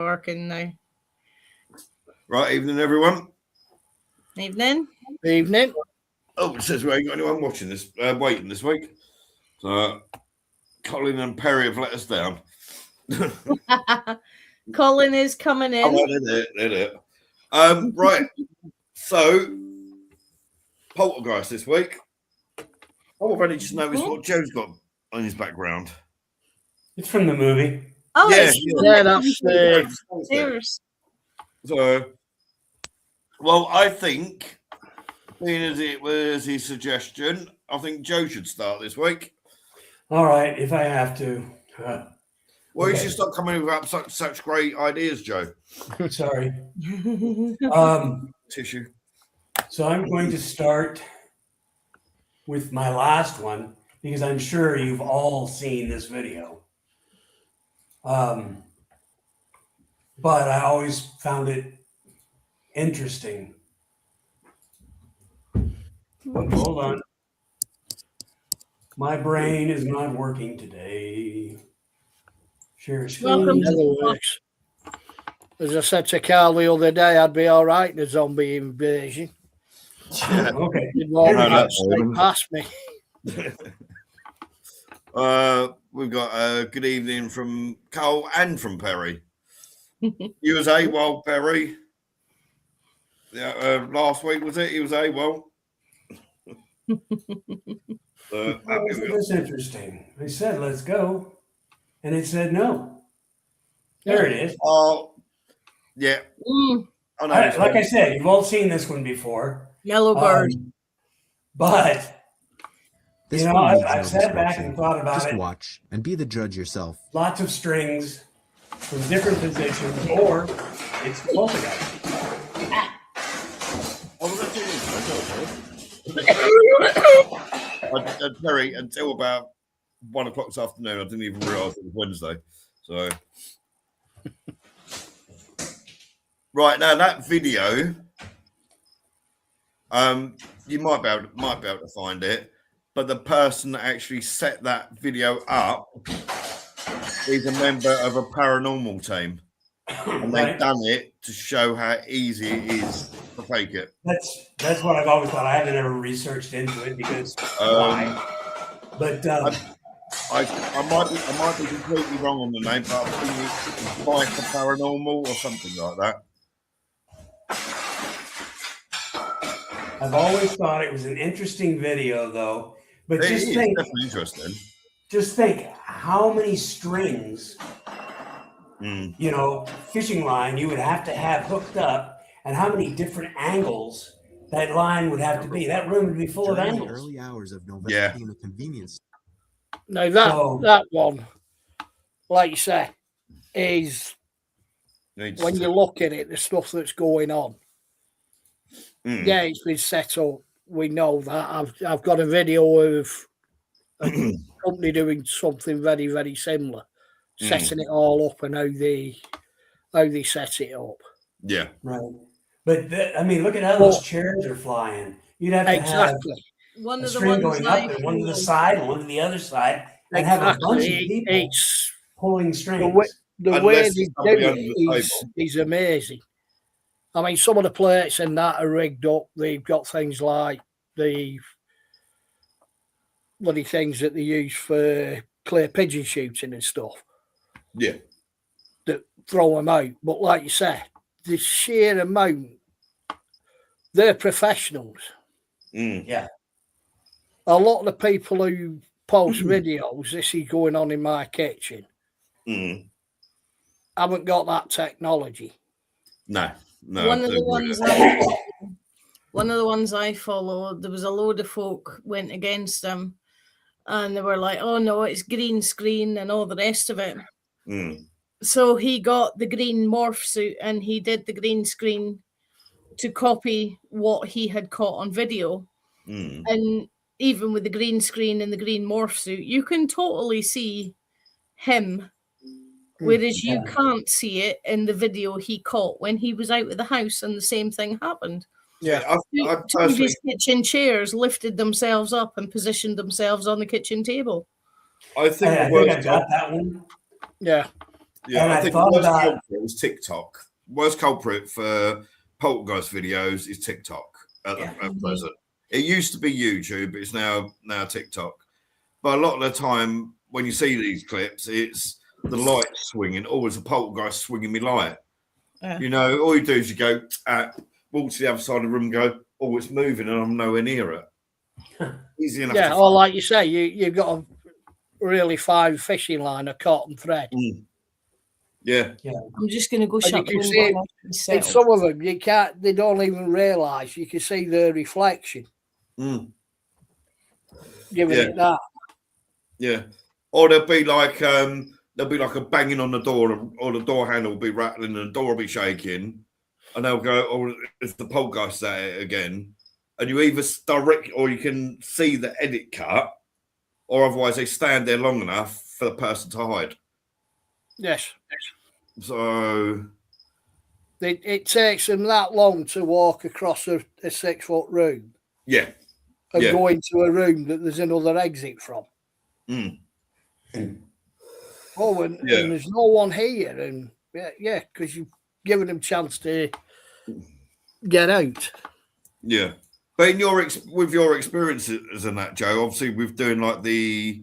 Working now. Right, evening, everyone. Evening. Evening. Oh, it says we ain't got anyone watching this, waiting this week. So, Colin and Perry have let us down. Colin is coming in. Oh, they're it. Right. So, Poltergeist this week. Oh, I've only just noticed what Joe's got on his background. It's from the movie. Oh, Yeah, that's stairs. So, well, I think, being as it was his suggestion, I think Joe should start this week. All right, if I have to. Well, you should start coming up with such great ideas, Joe. Sorry. Tissue. So I'm going to start with my last one because I'm sure you've all seen this video. But I always found it interesting. Hold on. My brain is not working today. Share screen. Never works. As I said to Carl the other day, I'd be all right in a zombie invasion. Yeah. Okay. You'd walk straight past me. We've got a good evening from Carl and from Perry. You was AWOL, Perry. Yeah, last week was it? He was AWOL. That's interesting. I said, let's go. And it said no. There it is. Oh, yeah. Mm. I know. Like I said, you've all seen this one before. Yellow bird. But, This I've sat back and thought about Just it. watch and be the judge yourself. Lots of strings from different positions, or it's the poltergeist. Perry, until about 1 o'clock this afternoon, I didn't even realise it was Wednesday. So, right now that video, you might be able to find it, but the person that actually set that video up is a member of a paranormal team, and they've done it to show how easy it is to fake it. That's what I've always thought. I haven't ever researched into it because why? But I might be completely wrong on the name, but I think it's Spike the Paranormal or something like that. I've always thought it was an interesting video, though. But Definitely interesting. Just think how many strings, fishing line you would have to have hooked up, and how many different angles that line would have to be. That room would be full of angles. Early hours of November being a convenience. No, that one, like you say, is when you look at it, the stuff that's going on. Yeah, it's been set up. We know that. I've got a video of a company doing something very, very similar, setting it all up and how they set it up. Yeah, right. But look at how those chairs are flying. You'd have to have one a of the string ones going up and one to the side and one to the other side, and have a bunch of people pulling strings. The way they do it is amazing. I mean, some of the plates and that are rigged up. They've got things like the bloody things that they use for clear pigeon shooting and stuff. Yeah. That throw them out. But like you said, the sheer amount, they're professionals. Yeah. A lot of the people who post videos, this is going on in my kitchen, haven't got that technology. No. One of the ones I followed, there was a load of folk went against him, and they were like, "Oh no, it's green screen and all the rest of it." So he got the green morph suit and he did the green screen to copy what he had caught on video. And even with the green screen and the green morph suit, you can totally see him. Whereas you can't see it in the video he caught when he was out of the house and the same thing happened. Yeah, Two of his kitchen chairs lifted themselves up and positioned themselves on the kitchen table. I think I got that one. Yeah. Yeah, And I I think thought the worst about- culprit is TikTok. Worst culprit for poltergeist videos is TikTok at present. It used to be YouTube, it's now TikTok. But a lot of the time, when you see these clips, it's the light swinging. Oh, it's a poltergeist swinging me light. You know, all you do is you go, walk to the other side of the room and go, oh, it's moving and I'm nowhere near it. Easy enough. Yeah, or like you say, you've got a really fine fishing line, a cotton thread. Yeah. I'm just going to go shut the window. In some of them, they don't even realise you can see their reflection. Giving it that. Yeah. Or there'll be like a banging on the door, or the door handle will be rattling and the door will be shaking, and they'll go, oh, it's the poltergeist at it again. And you either direct, or you can see the edit cut, or otherwise they stand there long enough for the person to hide. Yes. So it takes them that long to walk across a 6-foot room. Yeah. And go into a room that there's another exit from. Oh, and there's no one here, and because you've given them a chance to get out. Yeah, but with your experiences and that, Joe, obviously with doing like the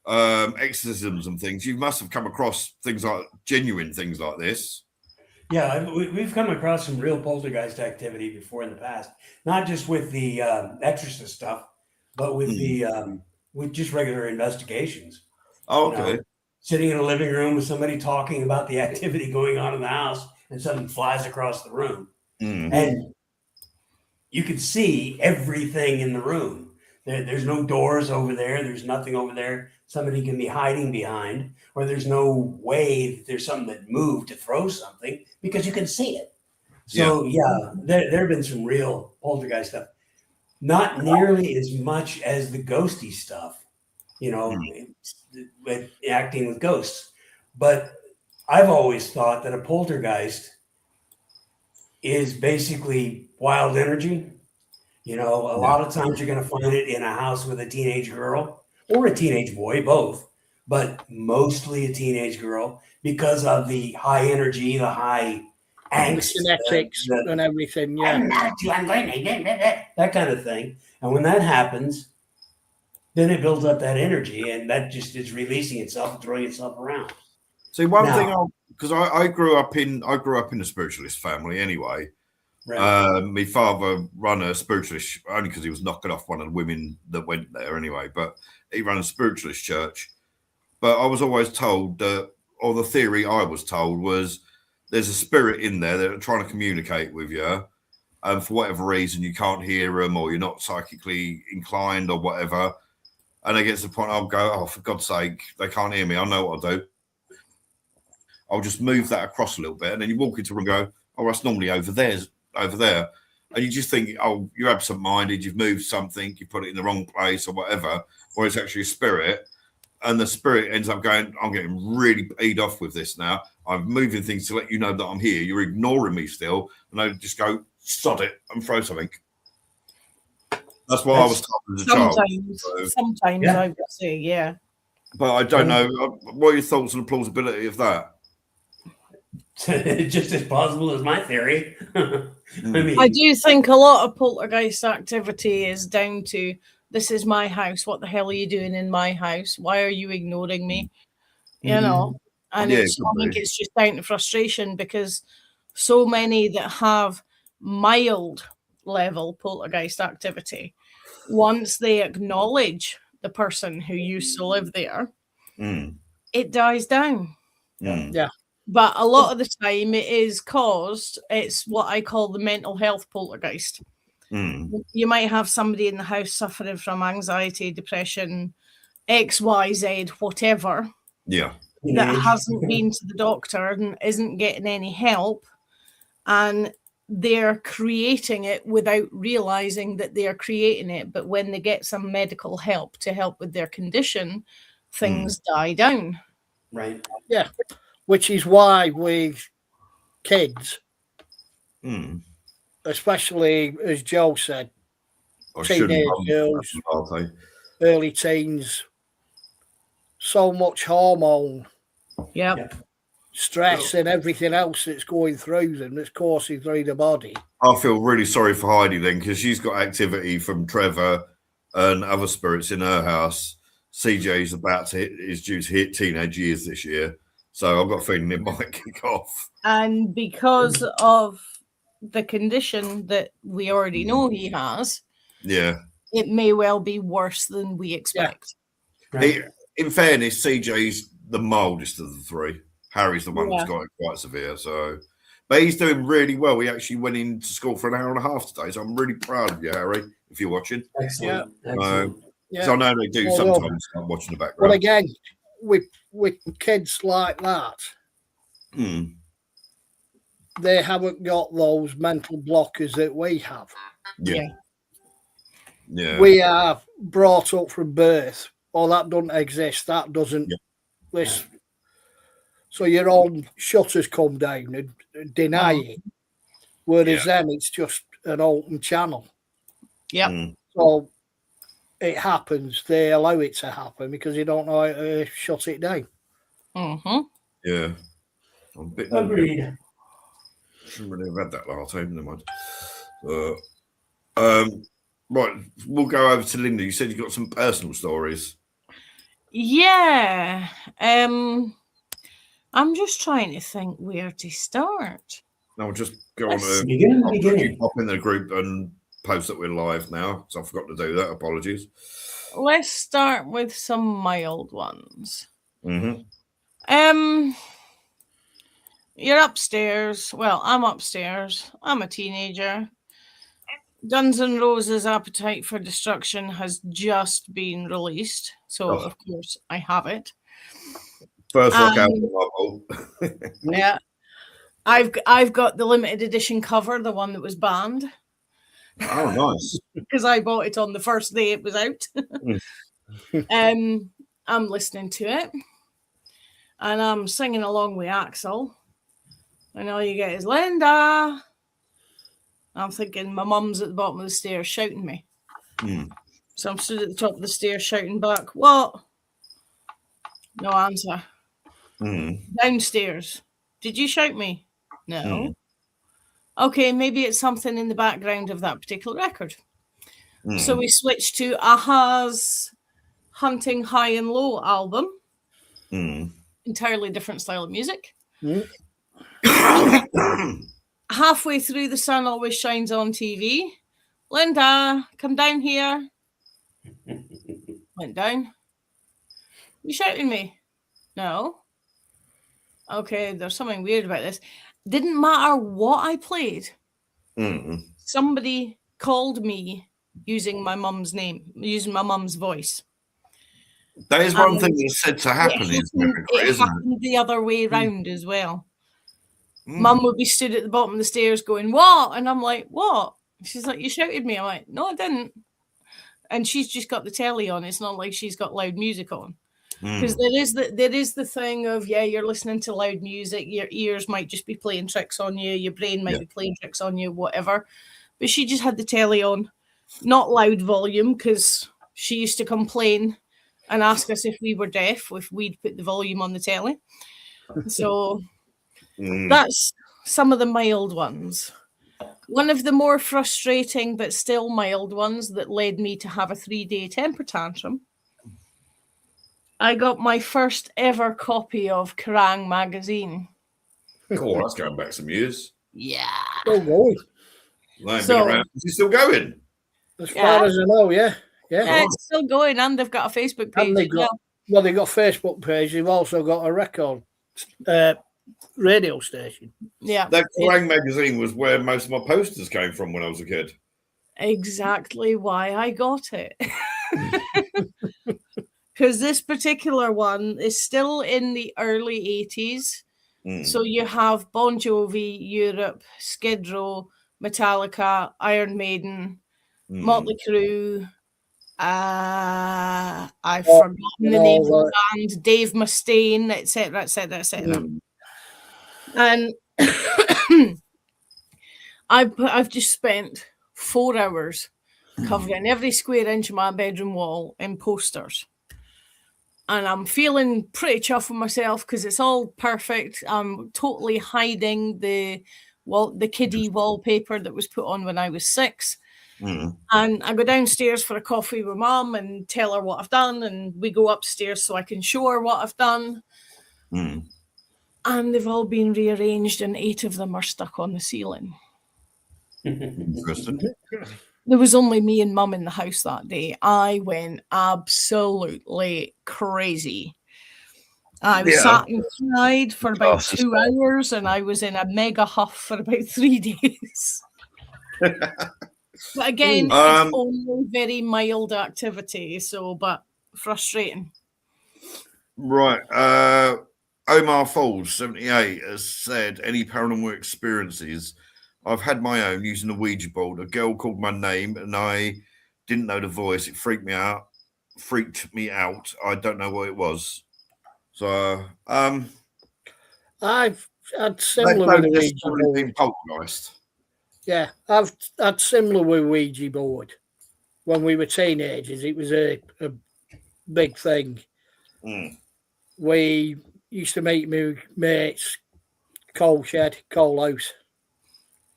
exorcisms and things, you must have come across things like genuine things like this. Yeah, we've come across some real poltergeist activity before in the past, not just with the exorcist stuff, but with with just regular investigations. Oh, okay. You know, sitting in a living room with somebody talking about the activity going on in the house, and something flies across the room, and you can see everything in the room. There's no doors over there. There's nothing over there somebody can be hiding behind, or there's no way that there's something that moved to throw something, because you can see it. So there have been some real poltergeist stuff. Not nearly as much as the ghosty stuff, with acting with ghosts. But I've always thought that a poltergeist is basically wild energy. A lot of times you're going to find it in a house with a teenage girl or a teenage boy, both, but mostly a teenage girl, because of the high energy, the high angst, genetics and everything. Yeah, I'm not you. I'm going to that kind of thing. And when that happens, then it builds up that energy, and that just is releasing itself and throwing itself around. See, one thing, because I grew up in a spiritualist family anyway. Right. My father ran a spiritualist, only because he was knocking off one of the women that went there anyway, but he ran a spiritualist church. But I was always told that, or the theory I was told was, there's a spirit in there that are trying to communicate with you, and for whatever reason you can't hear them, or you're not psychically inclined or whatever, and it gets to the point I'll go, oh, for God's sake, they can't hear me, I know what I'll do. I'll just move that across a little bit, and then you walk into a room and go, oh, that's normally over there, and you just think, oh, you're absent-minded, you've moved something, you put it in the wrong place or whatever, or it's actually a spirit, and the spirit ends up going, I'm getting really paid off with this now, I'm moving things to let you know that I'm here, you're ignoring me still, and I just go, sod it, and throw something. That's what I was told as a child. Sometimes I would say, yeah. But I don't know, what are your thoughts on the plausibility of that? Just as plausible as my theory. I do think a lot of poltergeist activity is down to, this is my house, what the hell are you doing in my house, why are you ignoring me, and I think it's just down to frustration, because so many that have mild level poltergeist activity, once they acknowledge the person who used to live there, it dies down. But a lot of the time it's what I call the mental health poltergeist. You might have somebody in the house suffering from anxiety, depression, XYZ, whatever, that hasn't been to the doctor and isn't getting any help, and they're creating it without realizing that they are creating it. But when they get some medical help to help with their condition, things die down. Right. Yeah. Which is why with kids, especially, as Joe said, teenage girls, early teens, so much hormone stress and everything else that's going through them, that's coursing through the body. I feel really sorry for Heidi then, because she's got activity from Trevor and other spirits in her house. CJ's is due to hit teenage years this year, so I've got a feeling it might kick off. And because of the condition that we already know he has, it may well be worse than we expect. In fairness, CJ's the mildest of the three. Harry's the one that's got it quite severe. So, but he's doing really well. He actually went into school for an hour and a half today. So I'm really proud of you, Harry, if you're watching. Excellent. So I know they do sometimes start watching the background. But again, with kids like that, they haven't got those mental blockers that we have. Yeah. We are brought up from birth. Oh, that doesn't exist. That doesn't. This. So your own shutters come down and deny it. Whereas then it's just an open channel. So it happens. They allow it to happen because they don't know how to shut it down. Yeah. I'm a bit agreed. Shouldn't really have had that last time. Never mind. Right, we'll go over to Linda. You said you got some personal stories. Yeah. I'm just trying to think where to start. No, just go on to beginning. Pop in the group and post that we're live now. So I forgot to do that. Apologies. Let's start with some mild ones. You're upstairs. Well, I'm upstairs. I'm a teenager. Guns N' Roses' Appetite for Destruction has just been released. So, of course, I have it. First rock album. Yeah. I've got the limited edition cover, the one that was banned. Oh, nice. Because I bought it on the first day it was out. I'm listening to it. And I'm singing along with Axel. And all you get is Linda. I'm thinking my mum's at the bottom of the stairs shouting me. So I'm stood at the top of the stairs shouting back, what? No answer. Downstairs. Did you shout me? No. Okay, maybe it's something in the background of that particular record. So we switched to Aha's Hunting High and Low album. Entirely different style of music. Halfway through, The Sun Always Shines on TV. Linda, come down here. Went down. You shouting me? No. Okay, there's something weird about this. Didn't matter what I played. Somebody called me using my mum's name, using my mum's voice. That is one thing that's said to happen. It happened the other way around as well. Mum would be stood at the bottom of the stairs going, what? And I'm like, what? She's like, you shouted me. I'm like, no, I didn't. And she's just got the telly on. It's not like she's got loud music on. Because there is the thing of, you're listening to loud music. Your ears might just be playing tricks on you. Your brain might be playing tricks on you, whatever. But she just had the telly on. Not loud volume, because she used to complain and ask us if we were deaf, if we'd put the volume on the telly. So that's some of the mild ones. One of the more frustrating but still mild ones that led me to have a 3-day temper tantrum. I got my first ever copy of Kerrang! Magazine. Oh, that's going back some years. Yeah. Still going. Been around. Is it still going? As far as I know, yeah. It's still going, and they've got a Facebook page. And they've got a Facebook page. They've also got a record radio station. Yeah. That Kerrang! Magazine was where most of my posters came from when I was a kid. Exactly why I got it. Because this particular one is still in the early 80s. So you have Bon Jovi, Europe, Skid Row, Metallica, Iron Maiden, Motley Crue. I've forgotten the names of the band, Dave Mustaine, etc., etc., etc. And I've just spent 4 hours covering every square inch of my bedroom wall in posters. And I'm feeling pretty chuffed with myself because it's all perfect. I'm totally hiding the kiddie wallpaper that was put on when I was 6. Mm. And I go downstairs for a coffee with Mum and tell her what I've done, and we go upstairs so I can show her what I've done. Mm. And they've all been rearranged, and 8 of them are stuck on the ceiling. Interesting. There was only me and Mum in the house that day. I went absolutely crazy. I was sat and cried for about 2 hours, and I was in a mega huff for about 3 days. But again, it's only very mild activity, but frustrating. Right. Omar Falls, 78, has said, any paranormal experiences? I've had my own using a Ouija board. A girl called my name and I didn't know the voice. It freaked me out. I don't know what it was. So, I've had similar with Ouija board. Poltergeist. Yeah, I've had similar with Ouija board. When we were teenagers, it was a big thing. Mm. We used to meet my mates, coal shed, coal house.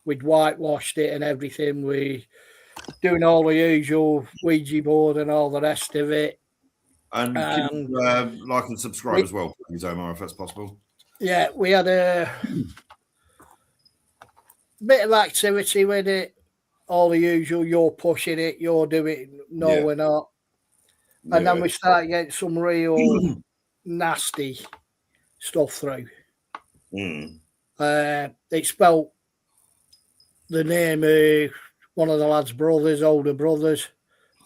We'd whitewashed it and everything. We doing all the usual Ouija board and all the rest of it. And can you, like and subscribe as well, please, Omar, if that's possible. Yeah, we had a bit of activity with it. All the usual, you're pushing it, you're doing it. No, we're not. And then we started getting some real nasty stuff through. Mm. It spelt the name of one of the lad's brothers, older brothers,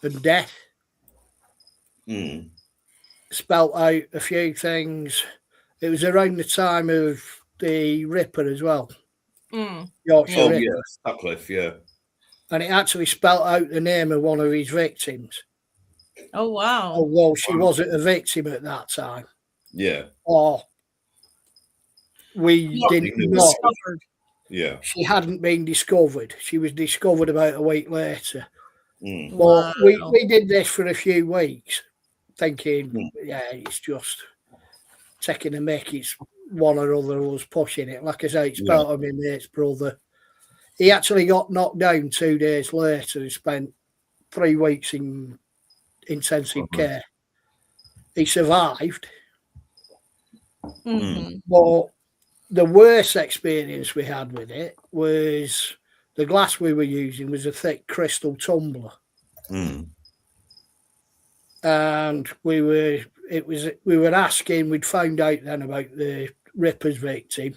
and death. Mm. Spelt out a few things. It was around the time of the Ripper as well. Yorkshire Ripper. Yeah, Sutcliffe, yeah. And it actually spelt out the name of one of his victims. Oh, wow. Although she wasn't a victim at that time. Yeah. Or we didn't know. Yeah. She hadn't been discovered. She was discovered about a week later. Mm. But we did this for a few weeks, thinking, it's just taking a mick. It's one or other was pushing it. Like I say, it's spelt on my mate's brother. He actually got knocked down 2 days later. He spent 3 weeks in intensive care. He survived. Mm-hmm. But the worst experience we had with it was the glass we were using was a thick crystal tumbler. Mm. And we were asking, we'd found out then about the Ripper's victim.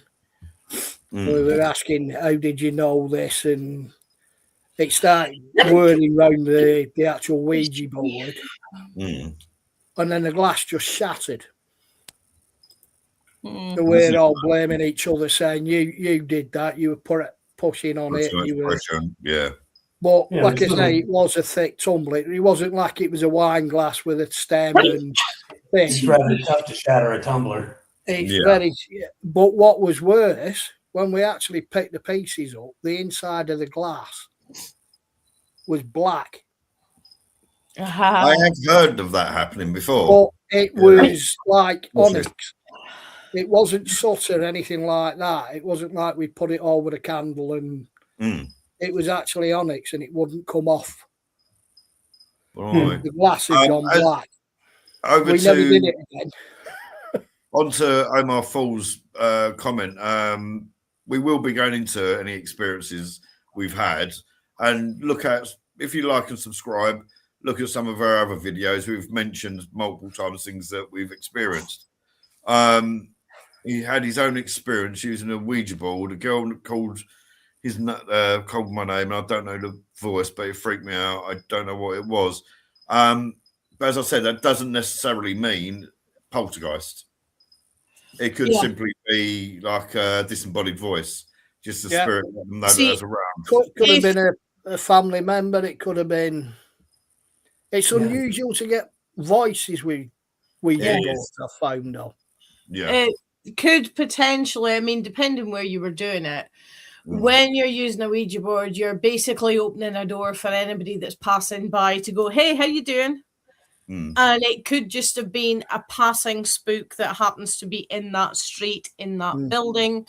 Mm. We were asking, how did you know this? And it started whirling around the actual Ouija board. Mm. And then the glass just shattered. Mm. So we're all blaming each other, saying, you did that, you were pushing on it. Yeah. But like I say, it was a thick tumbler. It wasn't like it was a wine glass with a stem and thing. It's rather tough to shatter a tumbler. It's very. But what was worse, when we actually picked the pieces up, the inside of the glass was black. I have heard of that happening before. But it was like onyx. It wasn't soot or anything like that. It wasn't like we put it all with a candle and it was actually onyx and it wouldn't come off. Right. The glass had gone black. Never did it again. On to Omar Fall's comment. We will be going into any experiences we've had and look at, if you like and subscribe, look at some of our other videos. We've mentioned multiple times things that we've experienced. He had his own experience using a Ouija board. A girl called my name, and I don't know the voice, but it freaked me out. I don't know what it was. But as I said, that doesn't necessarily mean poltergeist. It could simply be like a disembodied voice, just a spirit that that's around. Could have been a family member. It could have been. It's unusual to get voices with Ouija boards. I found though. Yeah. It could potentially, I mean, depending where you were doing it, when you're using a Ouija board, you're basically opening a door for anybody that's passing by to go, hey, how you doing? And it could just have been a passing spook that happens to be in that street, in that building,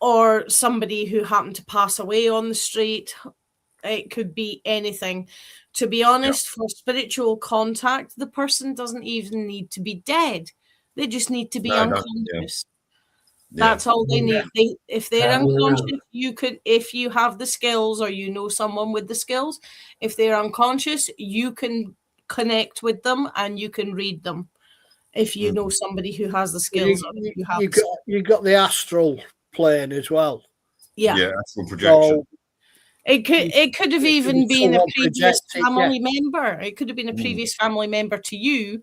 or somebody who happened to pass away on the street. It could be anything. To be honest, for spiritual contact, the person doesn't even need to be dead. They just need to be unconscious. That's all they need. If they're unconscious, you could, if you have the skills or you know someone with the skills, if they're unconscious, you can connect with them and you can read them. If you know somebody who has the skills, you got the astral plane as well. Yeah, astral projection. So it could have even been a previous family member. It could have been a previous family member to you,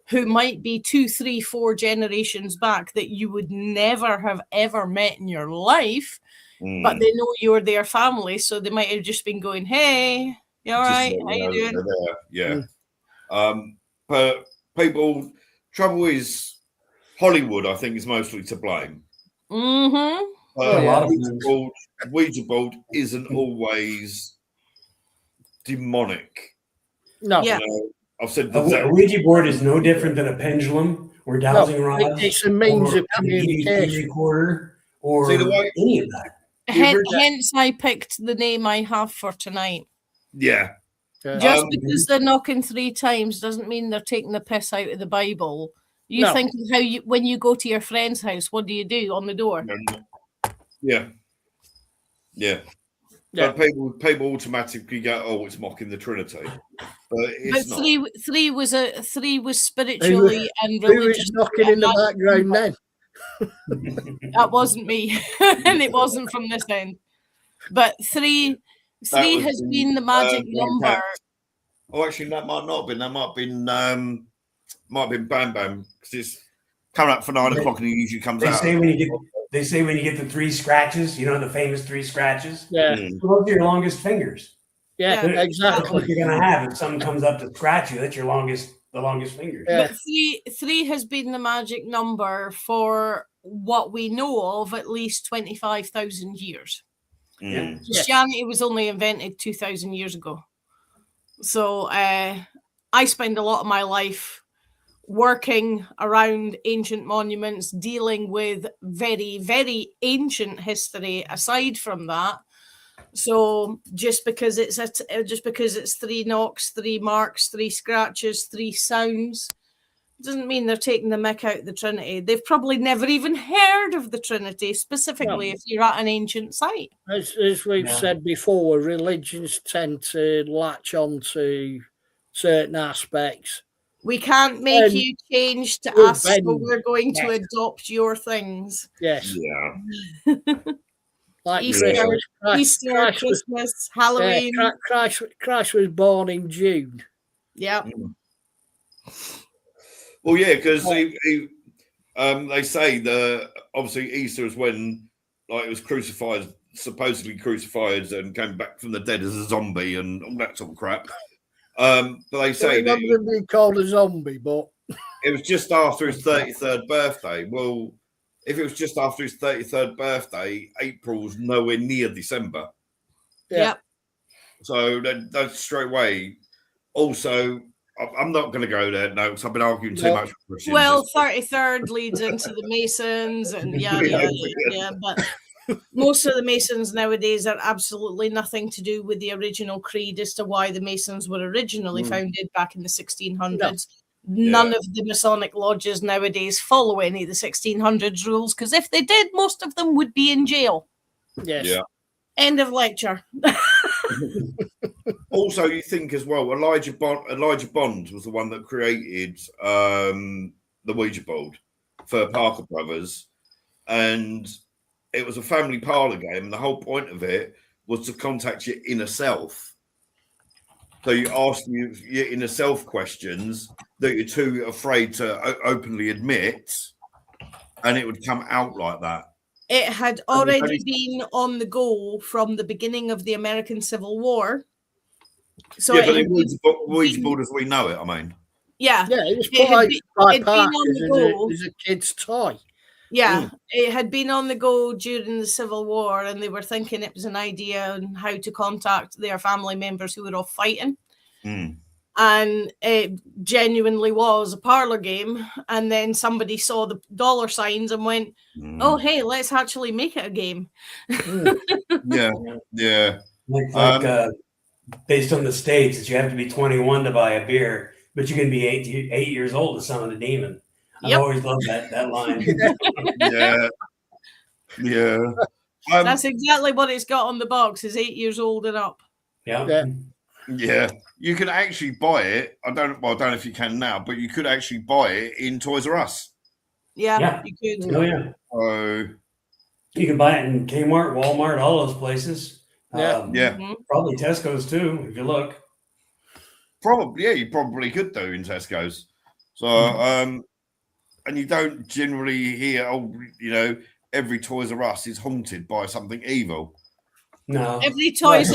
who might be 2, 3, 4 generations back that you would never have ever met in your life, but they know you're their family, so they might have just been going, "Hey, you all right? How you doing?" Yeah. But people, trouble is, Hollywood, I think, is mostly to blame. Ouija board isn't always demonic. No. Yeah. I've said a Ouija board is no different than a pendulum or dowsing rods. It's a means of communication. Recorder or any of that. Hence, I picked the name I have for tonight. Yeah. Just because they're knocking 3 times doesn't mean they're taking the piss out of the Bible. You think of how when you go to your friend's house, what do you do on the door? Yeah. But people automatically go, "Oh, it's mocking the Trinity," but it's not. Three was spiritually and religiously. Who was knocking in the background then? That wasn't me, and it wasn't from this end. But three has been the magic number. Oh, actually, that might not have been. That might have been Bam Bam, because it's coming up for 9 o'clock and it usually comes out. They say when you get the 3 scratches, you know, the famous 3 scratches. Yeah. Look at your longest fingers. Yeah, exactly. That's what you're gonna have if someone comes up to scratch you. That's the longest fingers. Yeah. But three has been the magic number for what we know of at least 25,000 years. Christianity was only invented 2,000 years ago. So I spend a lot of my life working around ancient monuments, dealing with very, very ancient history aside from that. So just because it's 3 knocks, 3 marks, 3 scratches, 3 sounds, doesn't mean they're taking the mick out of the Trinity. They've probably never even heard of the Trinity, specifically if you're at an ancient site. As we've said before, religions tend to latch on to certain aspects. We can't make you change to us, so we're going to adopt your things. Yes. Yeah. Like Easter, Christmas, Halloween. Christ was born in June. Yeah. Well, yeah, because they say obviously Easter is when it was crucified, supposedly crucified, and came back from the dead as a zombie and all that sort of crap. But they say that being called a zombie, but it was just after his 33rd birthday. Well, if it was just after his 33rd birthday, April's nowhere near December. Yeah. So that's straight away. Also, I'm not going to go there now because I've been arguing too much. Well, 33rd leads into the Masons and yada. But most of the Masons nowadays are absolutely nothing to do with the original creed as to why the Masons were originally founded back in the 1600s. None of the Masonic lodges nowadays follow any of the 1600s rules, because if they did, most of them would be in jail. Yes. Yeah. End of lecture. Also, you think as well, Elijah Bond was the one that created the Ouija board for Parker Brothers, and it was a family parlor game, and the whole point of it was to contact your inner self. So you ask your inner self questions that you're too afraid to openly admit, and it would come out like that. It had already been on the go from the beginning of the American Civil War. So yeah, but it was Ouija board as we know it, I mean. Yeah. Yeah, it was put out as a kid's toy. Yeah, it had been on the go during the Civil War, and they were thinking it was an idea on how to contact their family members who were off fighting. And it genuinely was a parlor game. And then somebody saw the dollar signs and went, oh, hey, let's actually make it a game. Yeah. Like based on the states, that you have to be 21 to buy a beer, but you can be 8 years old to summon a demon. I've always loved that line. Yeah. That's exactly what it's got on the box, is 8 years old and up. Yeah. You can actually buy it. I don't know if you can now, but you could actually buy it in Toys R Us. Yeah. You could. Oh, yeah. So you can buy it in Kmart, Walmart, all those places. Probably Tesco's too, if you look. Probably, yeah, you probably could do in Tesco's. So, and you don't generally hear, every Toys R Us is haunted by something evil. No. Every Toys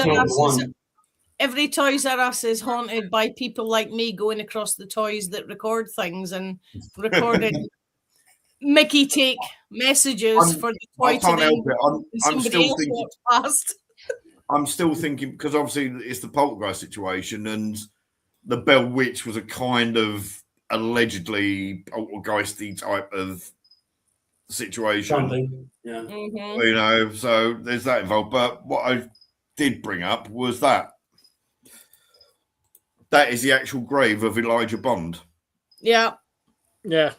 R Us is haunted by people like me going across the toys that record things and recording Mickey take messages for the toy to then somebody else walks past. I'm still thinking, because obviously it's the Poltergeist situation, and the Bell Witch was a kind of allegedly poltergeisty type of situation. Something. Yeah. So there's that involved. But what I did bring up was that is the actual grave of Elijah Bond. Yeah. So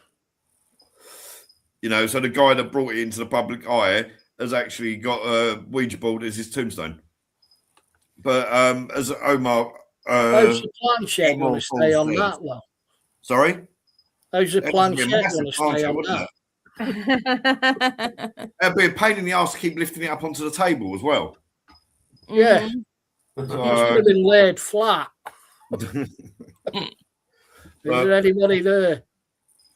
the guy that brought it into the public eye has actually got a Ouija board as his tombstone. But as Omar, how's the planchette going to stay on that, though? Sorry? How's the planchette going to stay on that? It'd be a pain in the ass to keep lifting it up onto the table as well. Yeah. It should have been laid flat. Is there anybody there?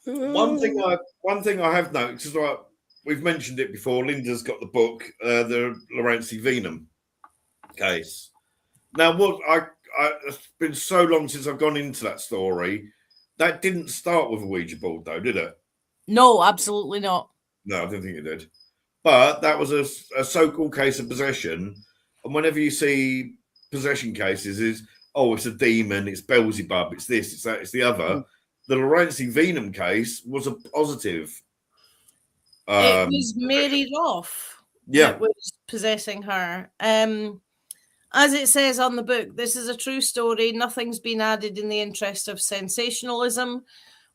One thing I have noticed is we've mentioned it before. Linda's got the book, the Laurenzi Venum case. Now, it's been so long since I've gone into that story. That didn't start with a Ouija board, though, did it? No, absolutely not. No, I didn't think it did. But that was a so-called case of possession. And whenever you see possession cases, it's a demon, it's Beelzebub, it's this, it's that, it's the other. The Laurenzi Venum case was a positive. It was Mary Roth that was possessing her. As it says on the book, this is a true story. Nothing's been added in the interest of sensationalism.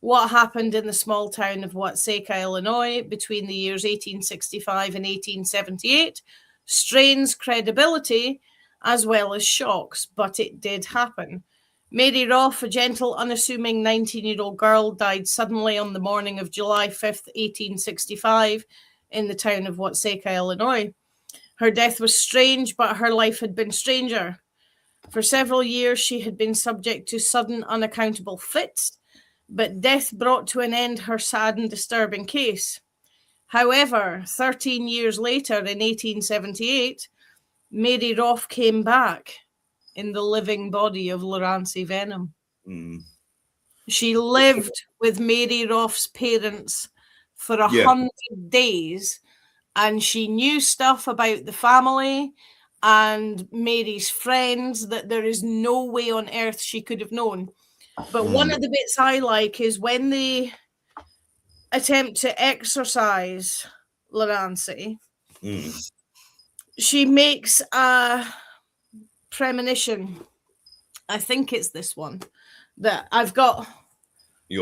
What happened in the small town of Watseka, Illinois, between the years 1865 and 1878 strains credibility as well as shocks, but it did happen. Mary Roth, a gentle, unassuming 19-year-old girl, died suddenly on the morning of July 5th, 1865, in the town of Watseka, Illinois. Her death was strange, but her life had been stranger. For several years, she had been subject to sudden, unaccountable fits, but death brought to an end her sad and disturbing case. However, 13 years later, in 1878, Mary Roth came back in the living body of Laurenzi Venum. She lived with Mary Roth's parents for 100 days, and she knew stuff about the family and Mary's friends that there is no way on earth she could have known. But one of the bits I like is when they attempt to exorcise Laurenzi, she makes a premonition. I think it's this one that I've got.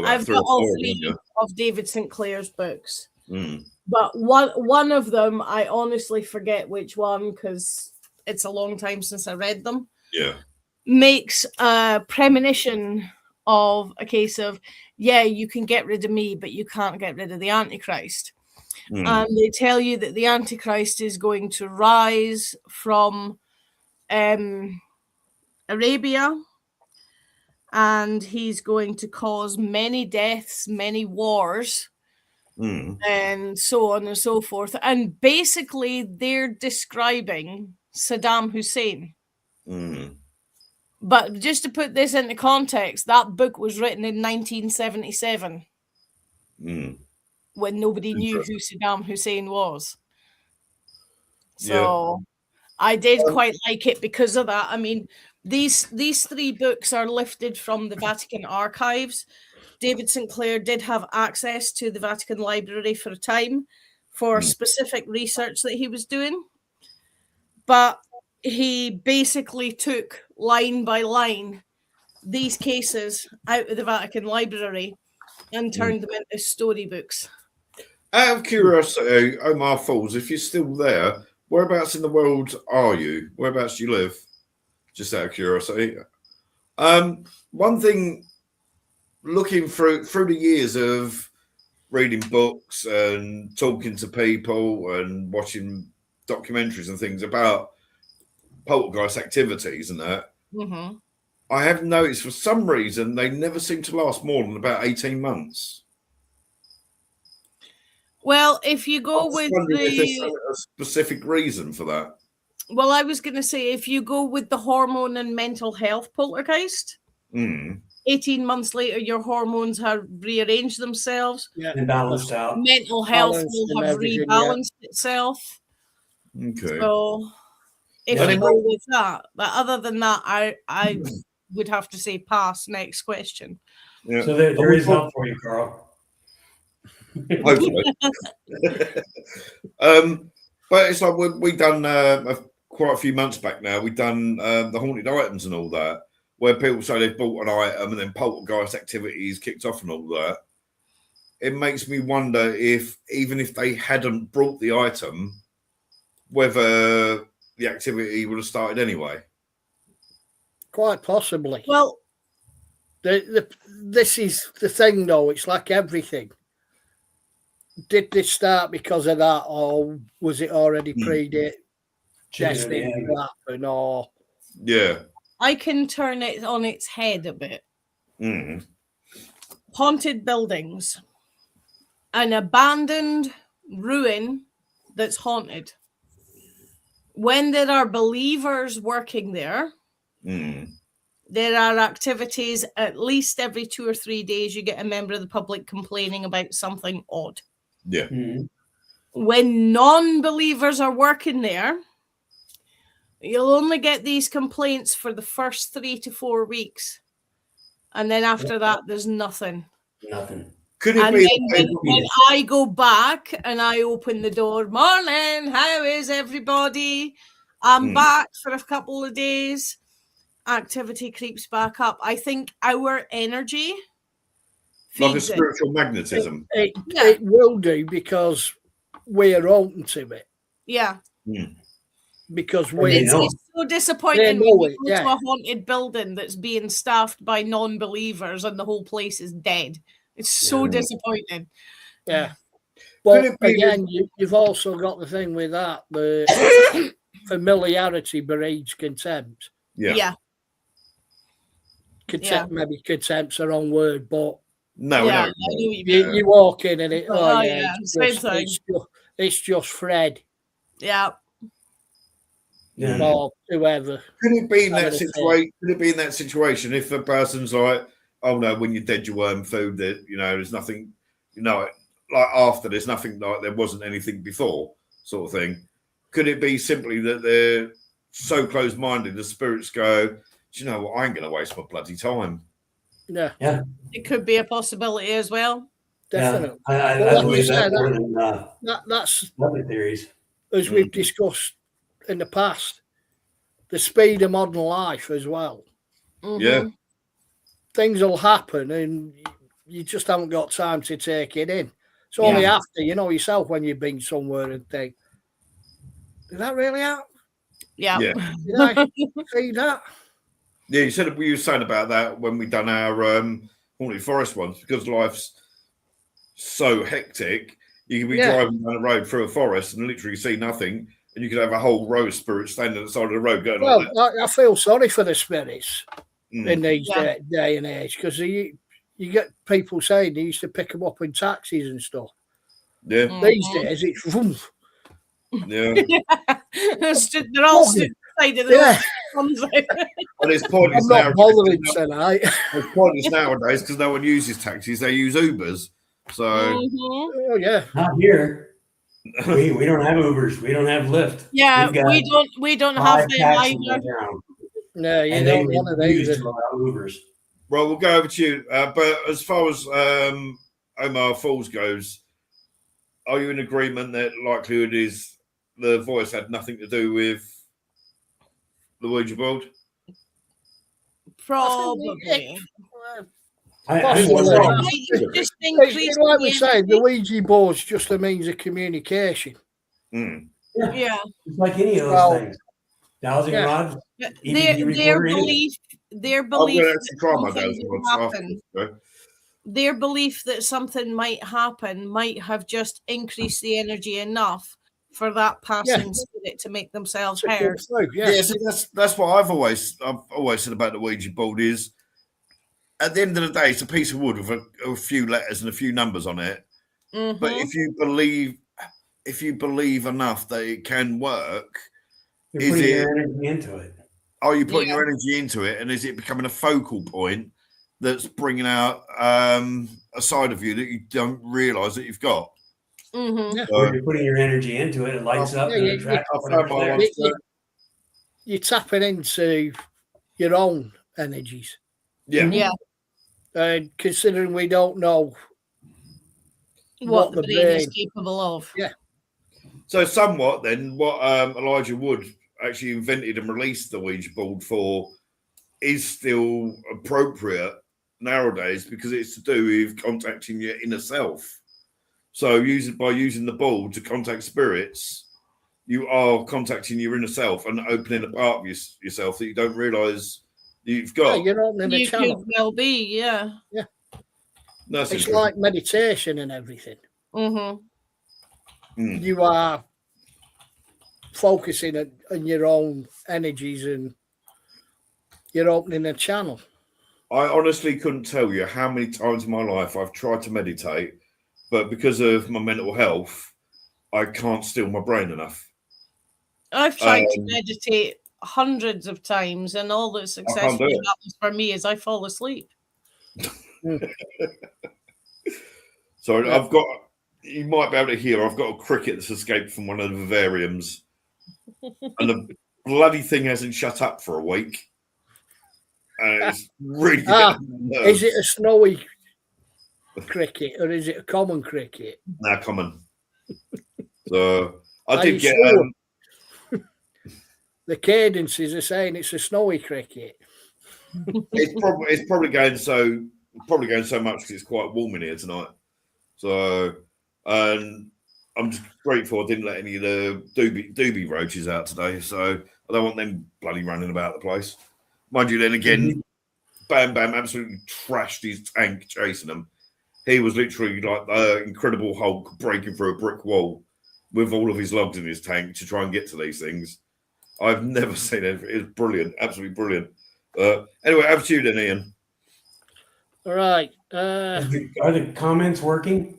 I've got all three of David Sinclair's books. But one of them, I honestly forget which one because it's a long time since I read them. Makes a premonition of a case of, you can get rid of me, but you can't get rid of the Antichrist. And they tell you that the Antichrist is going to rise from Arabia, and he's going to cause many deaths, many wars, and so on and so forth. And basically, they're describing Saddam Hussein. But just to put this into context, that book was written in 1977 when nobody knew who Saddam Hussein was. So I did quite like it because of that. I mean, these 3 books are lifted from the Vatican archives. David Sinclair did have access to the Vatican Library for a time for specific research that he was doing. But he basically took line by line these cases out of the Vatican Library and turned them into storybooks. Out of curiosity, Omar Falls, if you're still there, whereabouts in the world are you? Whereabouts do you live? Just out of curiosity. One thing, looking through the years of reading books and talking to people and watching documentaries and things about poltergeist activities and that, I have noticed for some reason they never seem to last more than about 18 months. Well, if you go with if there's a specific reason for that. Well, I was going to say, if you go with the hormone and mental health poltergeist, 18 months later, your hormones have rearranged themselves. And balanced out. Mental health will have rebalanced itself. Okay. So if you go with that, but other than that, I would have to say pass. Next question. Yeah. So there is help for you, Carl. Hopefully. But it's like we done quite a few months back now. We've done the haunted items and all that, where people say they've bought an item and then poltergeist activities kicked off and all that. It makes me wonder if even if they hadn't brought the item, whether the activity would have started anyway. Quite possibly. Well, this is the thing, though. It's like everything. Did this start because of that, or was it already predestined to happen? Or I can turn it on its head a bit. Haunted buildings, an abandoned ruin that's haunted. When there are believers working there, there are activities at least every 2 or 3 days. You get a member of the public complaining about something odd. Yeah. When non-believers are working there, you'll only get these complaints for the first 3 to 4 weeks. And then after that, there's nothing. Could it be when I go back and I open the door, morning, how is everybody? I'm back for a couple of days. Activity creeps back up. I think our energy like a spiritual magnetism. It will do because we're open to it. Yeah. Because it's so disappointing when you go to a haunted building that's being staffed by non-believers and the whole place is dead. It's so disappointing. Yeah. Well, again, you've also got the thing with that, the familiarity breeds contempt. Yeah. Contempt, maybe contempt's the wrong word, but no, you walk in and it's just Fred. Yeah. Or whoever. Could it be in that situation? Could it be in that situation if a person's like, oh no, when you're dead, you worm food. That there's nothing, like after there's nothing like there wasn't anything before, sort of thing. Could it be simply that they're so close-minded, the spirits go, do you know what? I ain't going to waste my bloody time. Yeah. It could be a possibility as well. Definitely. I believe that's lovely theories. As we've discussed in the past, the speed of modern life as well. Yeah. Things will happen and you just haven't got time to take it in. It's only after, yourself when you've been somewhere and think, did that really happen? Yeah. Did I see that? Yeah, you were saying about that when we done our haunted forest ones, because life's so hectic. You can be driving down the road through a forest and literally see nothing, and you could have a whole row of spirits standing at the side of the road going on. Well, I feel sorry for the spirits in these day and age, because you get people saying they used to pick them up in taxis and stuff. Yeah. These days it's vroom. Yeah. They're all sitting beside of the and it's pointless I'm not bothering tonight. It's pointless nowadays because no one uses taxis; they use Ubers. So, oh yeah, not here. We don't have Ubers. We don't have Lyft. Yeah, We've got we don't have 5 them taxis either. in town, No, you and they don't want to refuse either. to allow Ubers. Well, we'll go over to you. But as far as Omar Falls goes, are you in agreement that likelihood is the voice had nothing to do with the Ouija board? Probably. I'm Possibly. wondering. Just It's like we the say, the energy. Ouija board's just a means of communication. Mm. Yeah. It's like any of those Well, things. Dowsing yeah. rods, Their EVP recorder, anything. their I'm belief going to actually try my that something dowsing would rods happen. after. Their belief that something might happen might have just increased the energy enough for that passing spirit to make themselves heard. Yeah, see, that's what I've always said about the Ouija board is at the end of the day, it's a piece of wood with a few letters and a few numbers on it. Mm-hmm. But if you believe enough that it can work, You're putting your energy into it. Are you putting your energy into it, and is it becoming a focal point that's bringing out a side of you that you don't realise that you've got? Mm-hmm. Yeah. Or you're putting your energy into it, it lights up and attracts whatever's there. You're tapping into your own energies. Yeah. Yeah. Considering we don't know what the brain is capable of. Yeah. So somewhat then, what Elijah Wood actually invented and released the Ouija board for is still appropriate nowadays because it's to do with contacting your inner self. So by using the board to contact spirits, you are contacting your inner self and opening a part of yourself that you don't realise you've got. Yeah, you're opening a channel. Could well be, yeah. Yeah. It's like meditation and everything. Mm-hmm. Mm. You are focusing on your own energies and you're opening a channel. I honestly couldn't tell you how many times in my life I've tried to meditate, but because of my mental health, I can't still my brain enough. I've tried to meditate hundreds of times, and all that successfully happens for me is I fall asleep. So I've got, you might be able to hear, I've got a cricket that's escaped from one of the vivariums, and the bloody thing hasn't shut up for a week. And it's really is it a snowy cricket or is it a common cricket? No, common. So I did get the cadences are saying it's a snowy cricket. It's probably going so much because it's quite warm in here tonight. So I'm just grateful I didn't let any of the doobie roaches out today. So I don't want them bloody running about the place. Mind you, then again, Bam Bam absolutely trashed his tank chasing them. He was literally like the Incredible Hulk breaking through a brick wall with all of his logs in his tank to try and get to these things. I've never seen it. It's brilliant, absolutely brilliant. Anyway, over to you then, Ian. All right. Are the comments working?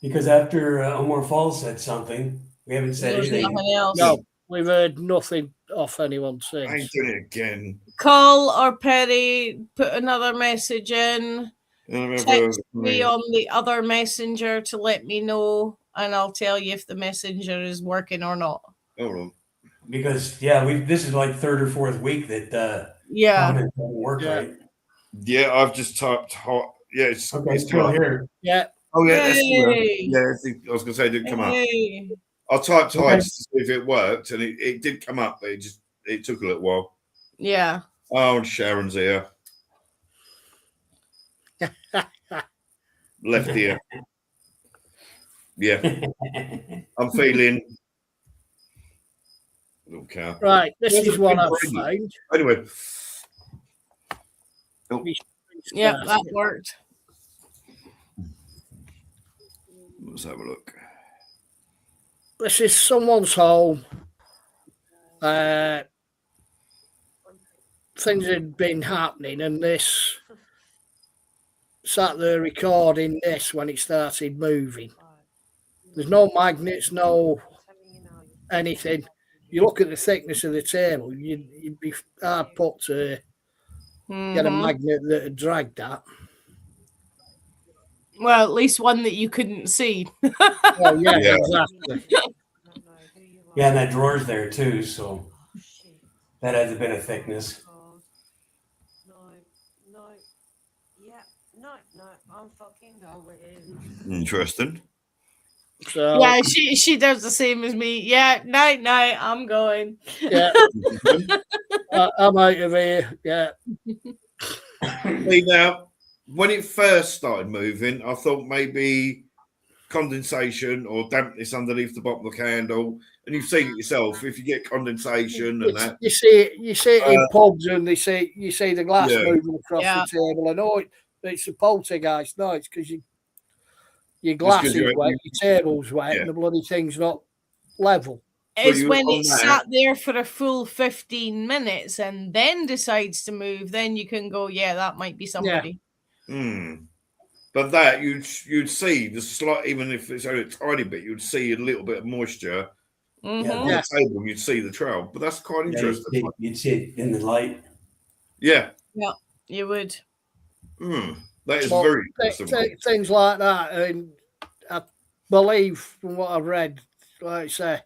Because after Omar Falls said something, we haven't said anything. No, we've heard nothing off anyone since. I ain't doing it again. Call or Perry, put another message in. Text me on the other messenger to let me know, and I'll tell you if the messenger is working or not. Hold on. Because this is like third or fourth week that comments don't work right. Yeah, I've just typed hot. Yeah, it's still here. Yeah. Oh yeah, I was gonna say it didn't come up. I typed hi just to see if it worked, and it did come up, but it took a little while. Yeah. Oh, and Sharon's here. Left ear. Yeah. I'm feeling. Little cow. Right, this is what I've found. Anyway. Oh. Yeah, that worked. Let's have a look. This is someone's home. Things had been happening, and this sat there recording this when it started moving. There's no magnets, no anything. You look at the thickness of the table, you'd be hard put to get a magnet that had dragged that. Well, at least one that you couldn't see. Oh, yeah, exactly. Yeah, and that drawer's there too, so that adds a bit of thickness. I'm fucking going. Interesting. So, Yeah, she does the same as me. Yeah, night, I'm going. yeah. I'm out of here. Yeah. See, now, when it first started moving, I thought maybe condensation or dampness underneath the bottom of the candle, and you've seen it yourself. If you get condensation and that, you see it in pubs, and you see the glass moving across Yeah. the table, and it's a poltergeist. No, it's because your glass is wet, your table's wet, and the bloody thing's not level. It's when it's sat there for a full 15 minutes and then decides to move, then you can go, yeah, that might be somebody. Yeah. But that you'd see the slight, even if it's only a tiny bit, you'd see a little bit of moisture on the table. You'd see the trail, but that's quite interesting. You'd see it in the light. Yeah. Yeah, you would. That is very interesting. Things like that, and I believe from what I've read, like I say,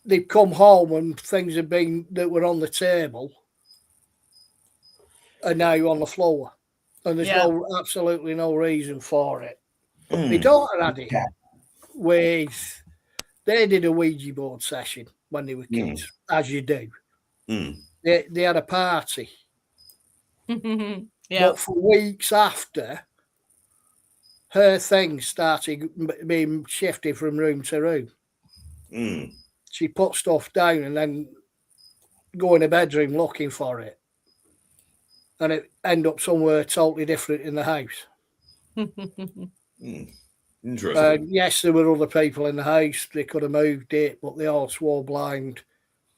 they've come home and things have been that were on the table are now on the floor, and there's absolutely no reason for it. My daughter had it with, they did a Ouija board session when they were kids, as you do. They had a party. But for weeks after, her things started being shifted from room to room. She put stuff down and then go in the bedroom looking for it. And it end up somewhere totally different in the house. Interesting. Yes, there were other people in the house. They could have moved it, but they all swore blind.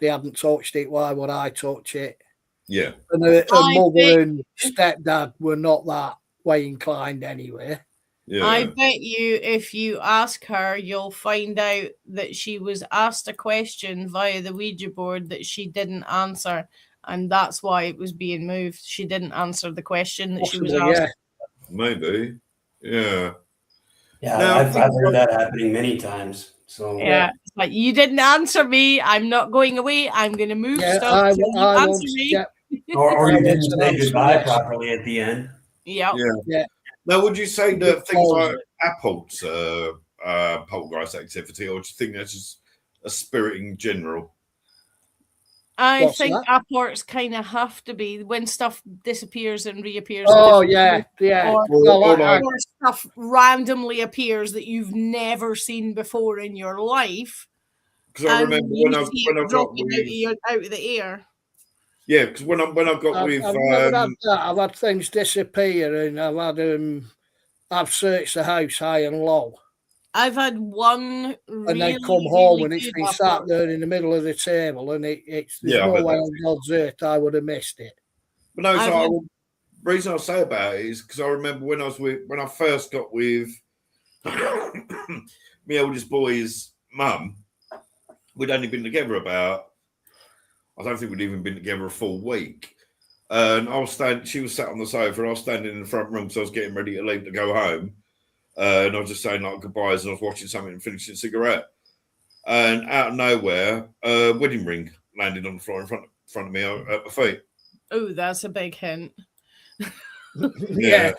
They hadn't touched it. Why would I touch it? Yeah. And her mother and stepdad were not that way inclined anyway. Yeah. I bet you if you ask her, you'll find out that she was asked a question via the Ouija board that she didn't answer, and that's why it was being moved. She didn't answer the question that she was asked. Yeah. Maybe. Yeah. Yeah, now, I've heard that happening many times. So yeah, it's like, you didn't answer me. I'm not going away. I'm going to move stuff. You answer me. Or you didn't say goodbye properly at the end. Yeah. Now, would you say that things like Apple's poltergeist activity, or do you think that's just a spirit in general? I think apports kind of have to be when stuff disappears and reappears. Oh, yeah. Or stuff randomly appears that you've never seen before in your life. Because I remember when I got out of the air. Yeah, because when I got with, I've had things disappear, and I've searched the house high and low. I've had one, and then come home and it's been sat there in the middle of the table, and there's no way on God's earth I would have missed it. But no, so the reason I say about it is because I remember when I first got with my oldest boy's mum, we'd only been together about, I don't think we'd even been together a full week. And she was sat on the sofa, and I was standing in the front room because I was getting ready to leave to go home. And I was just saying like goodbyes, and I was watching something and finishing a cigarette. And out of nowhere, a wedding ring landed on the floor in front of me at my feet. Oh, that's a big hint. Yeah.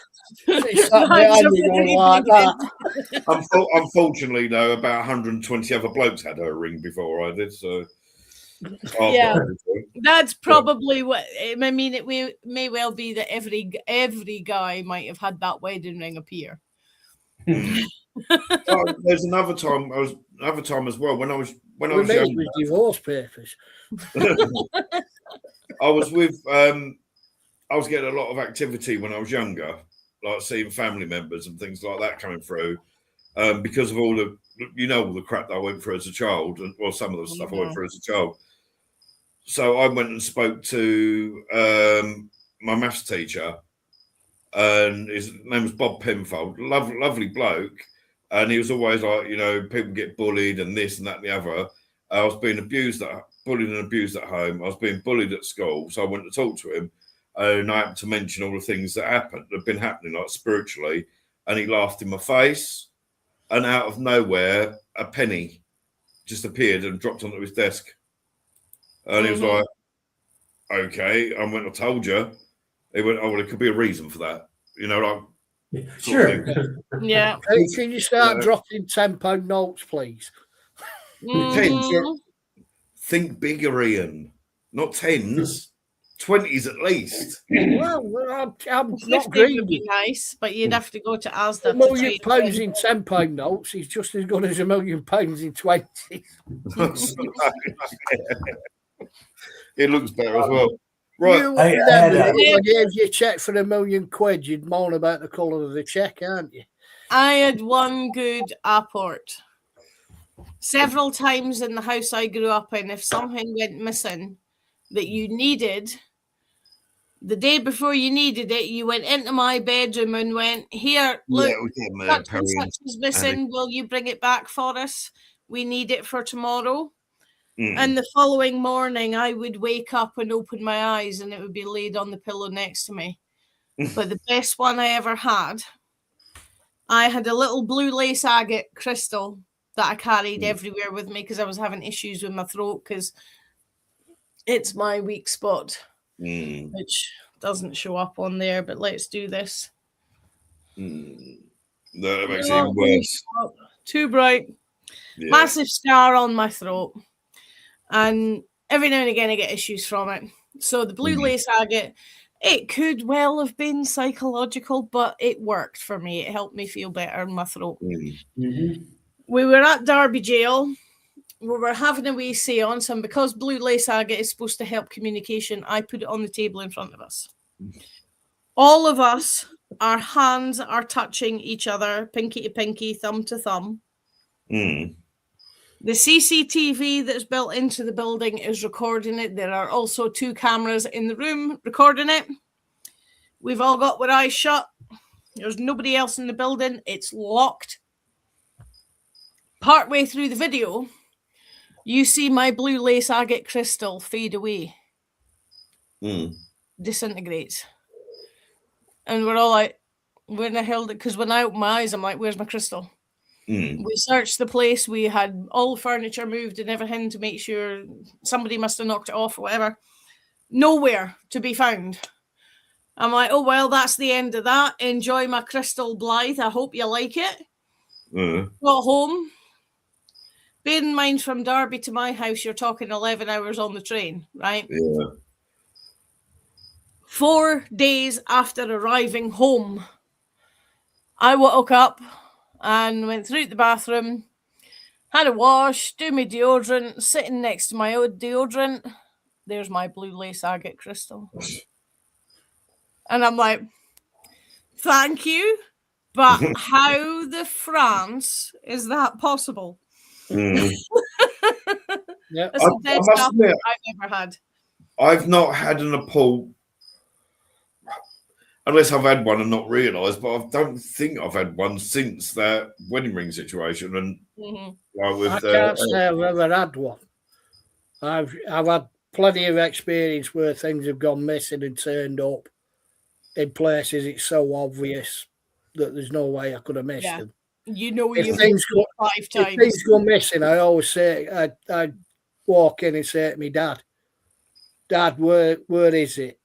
Unfortunately, though, about 120 other blokes had her ring before I did, so. Yeah, that's probably what I mean. It may well be that every guy might have had that wedding ring appear. There's another time as well when I was young. Divorce papers. I was with I was getting a lot of activity when I was younger, like seeing family members and things like that coming through, because of all the crap that I went through as a child, and some of the stuff I went through as a child. So I went and spoke to my maths teacher, and his name was Bob Penfold, lovely bloke, and he was always like, people get bullied and this and that and the other. I was being bullied and abused at home. I was being bullied at school, so I went to talk to him, and I happened to mention all the things that had been happening, like spiritually, and he laughed in my face, and out of nowhere, a penny just appeared and dropped onto his desk. And he was like, okay. I went, I told you. He went, oh, well, there could be a reason for that. You know, like, sure. Yeah. Can you start dropping £10 notes, please? Think bigger, Ian. Not tens, 20s at least. Well, I'm not Would greedy. be nice, but you'd have to go to Asda. £1 million in £10 notes is just as good as £1 million in 20s. It looks better as well. Right. I gave you a check for £1 million, you'd moan about the colour of the check, aren't you? I had one good apport. Several times in the house I grew up in, if something went missing that you needed, the day before you needed it, you went into my bedroom and went, here, look, such and such is missing. Will you bring it back for us? We need it for tomorrow. And the following morning, I would wake up and open my eyes and it would be laid on the pillow next to me. But the best one I ever had, I had a little blue lace agate crystal that I carried everywhere with me because I was having issues with my throat because it's my weak spot, which doesn't show up on there, but let's do this. That makes it even worse. Too bright. Yeah. Massive scar on my throat. And every now and again I get issues from it. So the blue lace agate, it could well have been psychological, but it worked for me. It helped me feel better in my throat. We were at Derby Jail. We were having a wee seance, and because blue lace agate is supposed to help communication, I put it on the table in front of us. All of us, our hands are touching each other, pinky to pinky, thumb to thumb. The CCTV that's built into the building is recording it. There are also 2 cameras in the room recording it. We've all got our eyes shut. There's nobody else in the building. It's locked. Partway through the video, you see my blue lace agate crystal fade away. Disintegrates. And we're all like, where the hell? Because when I open my eyes, I'm like, where's my crystal? We searched the place. We had all the furniture moved and everything to make sure somebody must have knocked it off or whatever. Nowhere to be found. I'm like, oh, well, that's the end of that. Enjoy my crystal, Blythe. I hope you like it. Got home. Bear in mind, from Derby to my house, you're talking 11 hours on the train, right? Yeah. 4 days after arriving home, I woke up and went through the bathroom, had a wash, do my deodorant, sitting next to my old deodorant. There's my blue lace agate crystal. And I'm like, thank you, but how the France is that possible? That's the best apple I've ever had. I've not had an appall, unless I've had one and not realised, but I don't think I've had one since that wedding ring situation. And I can't say I've ever had one. I've had plenty of experience where things have gone missing and turned up in places it's so obvious that there's no way I could have missed them. You know, if things go missing, I always say, I walk in and say to me, Dad, where is it?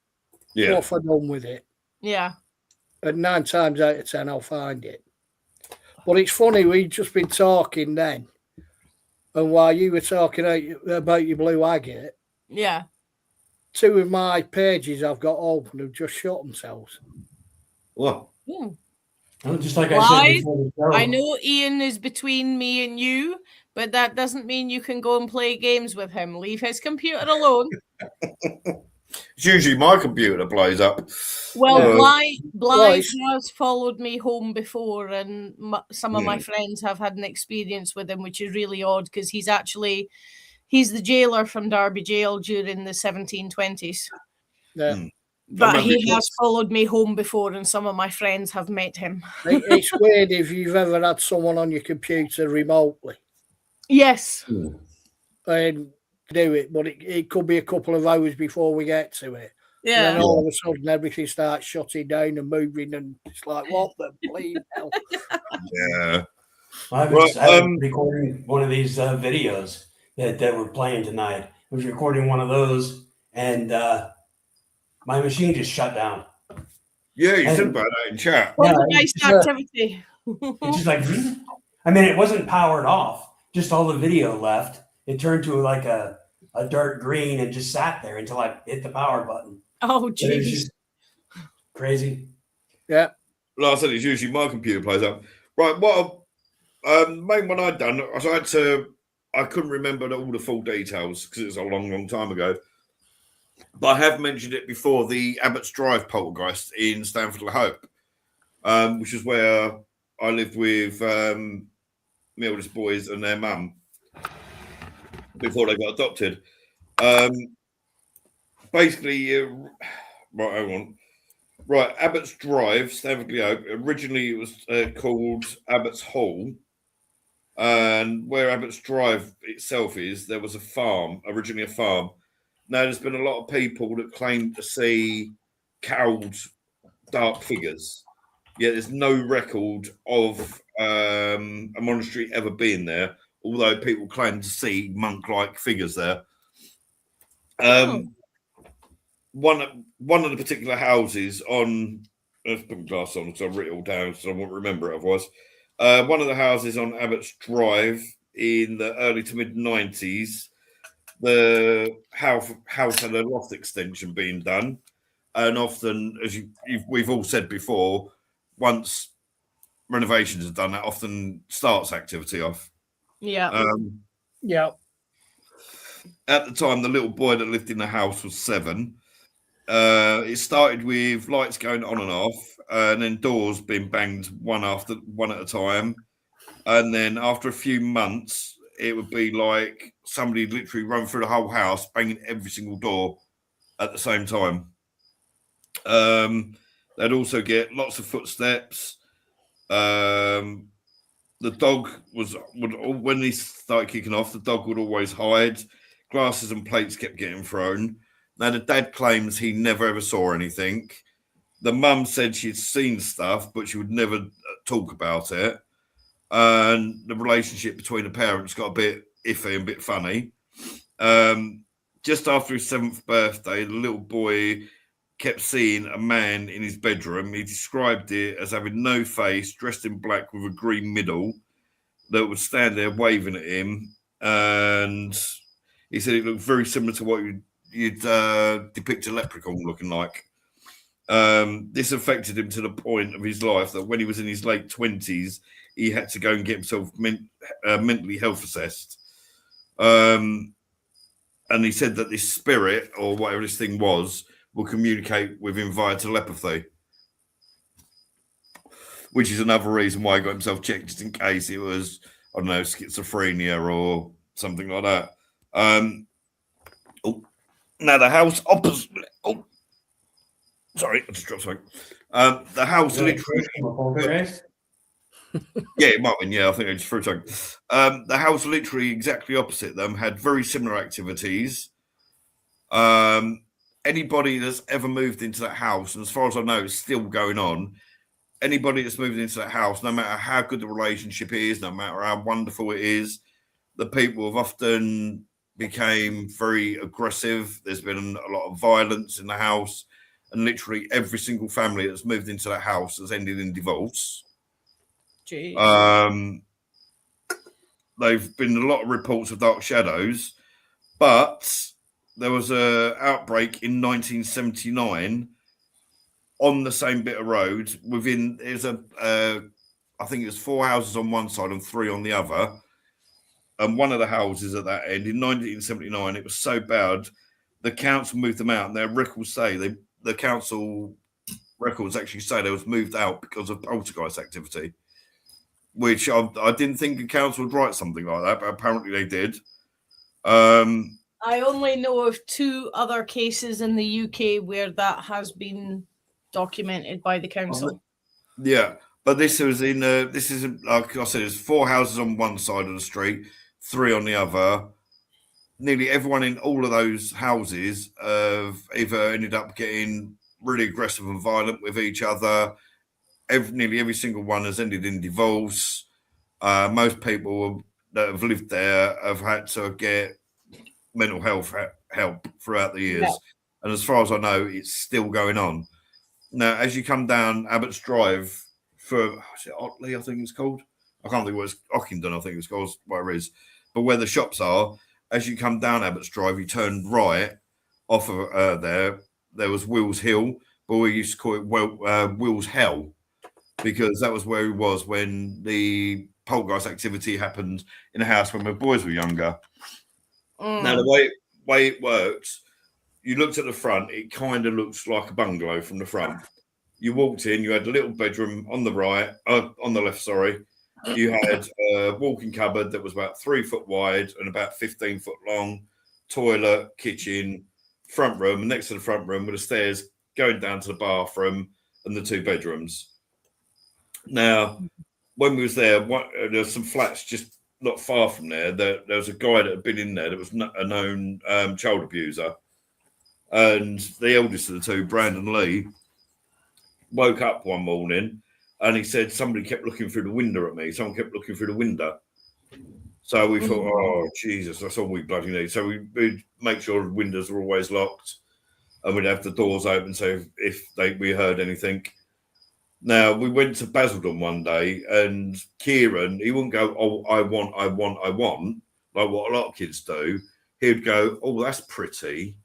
Yeah. What have I done with it? Yeah. And 9 times out of 10, I'll find it. But it's funny, we've just been talking then. And while you were talking about your blue agate, 2 of my pages I've got open have just shut themselves. What? Oh, just like I said before the show. I know Ian is between me and you, but that doesn't mean you can go and play games with him. Leave his computer alone. It's usually my computer that blows up. Well, Blythe has followed me home before, and some of my friends have had an experience with him, which is really odd because he's the jailer from Derby Jail during the 1720s. Yeah. But he has followed me home before, and some of my friends have met him. It's weird if you've ever had someone on your computer remotely. Yes. And do it, but it could be a couple of hours before we get to it. Yeah. And then all of a sudden everything starts shutting down and moving, and it's like, what the bleeding hell? Yeah. I was recording one of these videos that we're playing tonight. I was recording one of those, and my machine just shut down. Yeah, you said about that in chat. Poltergeist activity. It's just like, I mean, it wasn't powered off. Just all the video left. It turned to like a dark green and just sat there until I hit the power button. Oh, jeez. Crazy. Yeah. Like I said, it's usually my computer plays up. Right, what main one I'd done, I couldn't remember all the full details because it was a long time ago. But I have mentioned it before, the Abbott's Drive poltergeist in Stanford-le-Hope, which is where I lived with my oldest boys and their mum before they got adopted. Basically, right, hang on. Right, Abbott's Drive, Stanford-le-Hope. Originally, it was called Abbott's Hall. And where Abbott's Drive itself is, there was a farm, originally a farm. Now, there's been a lot of people that claim to see cowled dark figures. Yet there's no record of a monastery ever being there, although people claim to see monk-like figures there. One of the particular houses on, let's put my glass on because I've written it all down so I won't remember it otherwise. One of the houses on Abbott's Drive in the early to mid 90s, the house had a loft extension being done, and often, as we've all said before, once renovations are done, that often starts activity off. Yeah. Yeah. At the time, the little boy that lived in the house was 7. It started with lights going on and off, and then doors being banged one after one at a time. And then after a few months, it would be like somebody literally run through the whole house, banging every single door at the same time. They'd also get lots of footsteps. The dog when he started kicking off, the dog would always hide. Glasses and plates kept getting thrown. Now, the dad claims he never ever saw anything. The mum said she'd seen stuff, but she would never talk about it. And the relationship between the parents got a bit iffy and a bit funny. Just after his 7th birthday, the little boy kept seeing a man in his bedroom. He described it as having no face, dressed in black with a green middle, that would stand there waving at him. And he said it looked very similar to what you'd depict a leprechaun looking like. This affected him to the point of his life that when he was in his late 20s, he had to go and get himself mentally health assessed. And he said that this spirit, or whatever this thing was, will communicate with him via telepathy, which is another reason why he got himself checked, just in case it was, I don't know, schizophrenia or something like that. Now the house opposite. Oh, sorry, I just dropped something. The house literally. Yeah, it might have been. Yeah, I think I just threw something. The house literally exactly opposite them had very similar activities. Anybody that's ever moved into that house, and as far as I know, it's still going on. Anybody that's moved into that house, no matter how good the relationship is, no matter how wonderful it is, the people have often became very aggressive. There's been a lot of violence in the house, and literally every single family that's moved into that house has ended in divorce. Jeez. There've been a lot of reports of dark shadows, but there was an outbreak in 1979 on the same bit of road. I think it was 4 houses on one side and 3 on the other. And one of the houses at that end in 1979, it was so bad, the council moved them out, and their records say the council records actually say they was moved out because of poltergeist activity. Which I didn't think the council would write something like that, but apparently they did. I only know of 2 other cases in the UK where that has been documented by the council. Yeah, but this is like I said, it's 4 houses on one side of the street, 3 on the other. nearly everyone in all of those houses have either ended up getting really aggressive and violent with each other. Nearly every single one has ended in divorce. Most people that have lived there have had to get mental health help throughout the years. Yeah. And as far as I know, it's still going on. Now, as you come down Abbott's Drive for, is it Otley, I think it's called? I can't think what it's, Ockington, I think it's called, whatever it is. But where the shops are, as you come down Abbott's Drive, you turn right off of there was Will's Hill, but we used to call it Will's Hell, because that was where he was when the poltergeist activity happened in a house when my boys were younger. Now, the way it works, you looked at the front, it kind of looks like a bungalow from the front. You walked in, you had a little bedroom on the right, on the left, sorry. You had a walk-in cupboard that was about 3 foot wide and about 15 foot long, toilet, kitchen, front room, and next to the front room were the stairs going down to the bathroom and the 2 bedrooms. Now, when we was there was some flats just not far from there. There was a guy that had been in there that was a known child abuser. And the eldest of the 2, Brandon Lee, woke up one morning and he said somebody kept looking through the window at me. Someone kept looking through the window. So we thought, oh, Jesus, that's all we bloody need. So we'd make sure the windows were always locked and we'd have the doors open so if we heard anything. Now, we went to Basildon one day and Kieran, he wouldn't go, oh, I want, like what a lot of kids do. He'd go, oh, that's pretty.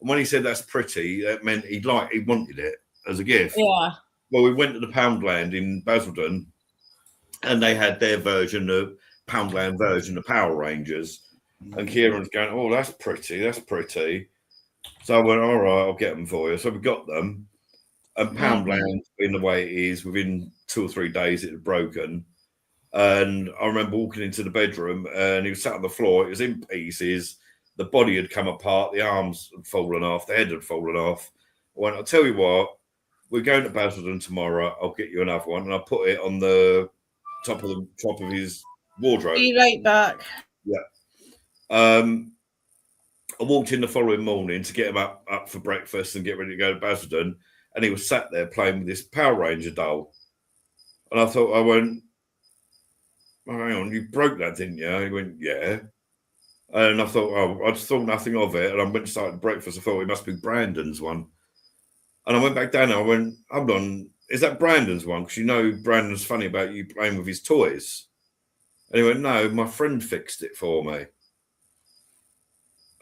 And when he said that's pretty, that meant he wanted it as a gift. Yeah. Well, we went to the Poundland in Basildon and they had their Poundland version of Power Rangers. And Kieran's going, oh, that's pretty. So I went, all right, I'll get them for you. So we got them. And Poundland, in the way it is, within 2 or 3 days, it had broken. And I remember walking into the bedroom and he was sat on the floor. It was in pieces. The body had come apart. The arms had fallen off. The head had fallen off. I went, I'll tell you what, we're going to Basildon tomorrow. I'll get you another one. And I put it on the top of his wardrobe. Be right back. Yeah. I walked in the following morning to get him up for breakfast and get ready to go to Basildon. And he was sat there playing with this Power Ranger doll. And I went, oh, hang on, you broke that, didn't you? He went, yeah. And I thought, oh, I just thought nothing of it. And I went to start breakfast. I thought it must be Brandon's one. And I went back down and I went, hold on, is that Brandon's one? Because you know Brandon's funny about you playing with his toys. And he went, no, my friend fixed it for me.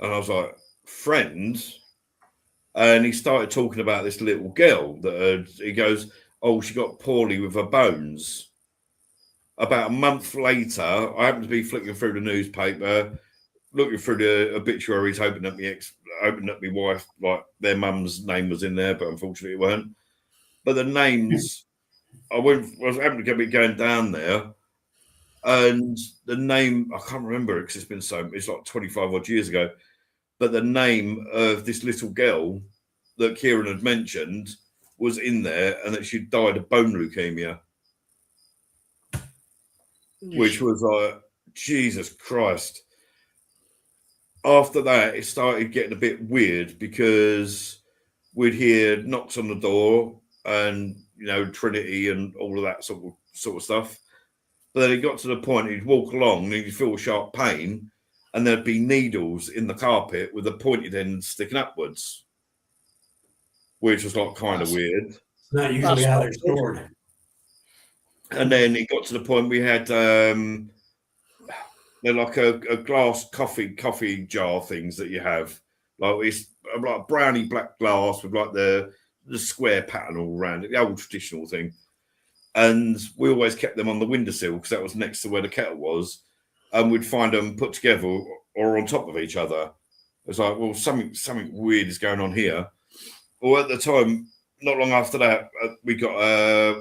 And I was like, friend? And he started talking about this little girl he goes, oh, she got poorly with her bones. About a month later, I happened to be flicking through the newspaper, looking through the obituaries, hoping that my wife, like their mum's name was in there, but unfortunately it weren't. But the names, I was happening to be going down there, and the name, I can't remember it because it's like 25 odd years ago. But the name of this little girl that Kieran had mentioned was in there, and that she died of bone leukemia, which was like, Jesus Christ. After that, it started getting a bit weird because we'd hear knocks on the door and, Trinity and all of that sort of stuff. But then it got to the point he'd walk along and he'd feel sharp pain, and there'd be needles in the carpet with the pointed end sticking upwards, which was like kind of weird. It's not usually how they're stored. And then it got to the point we had they're like a glass coffee jar things that you have, like it's like brownie black glass with like the square pattern all around it, the old traditional thing. And we always kept them on the windowsill because that was next to where the kettle was. And we'd find them put together or on top of each other. It's like, well, something weird is going on here. Well, at the time, not long after that, we got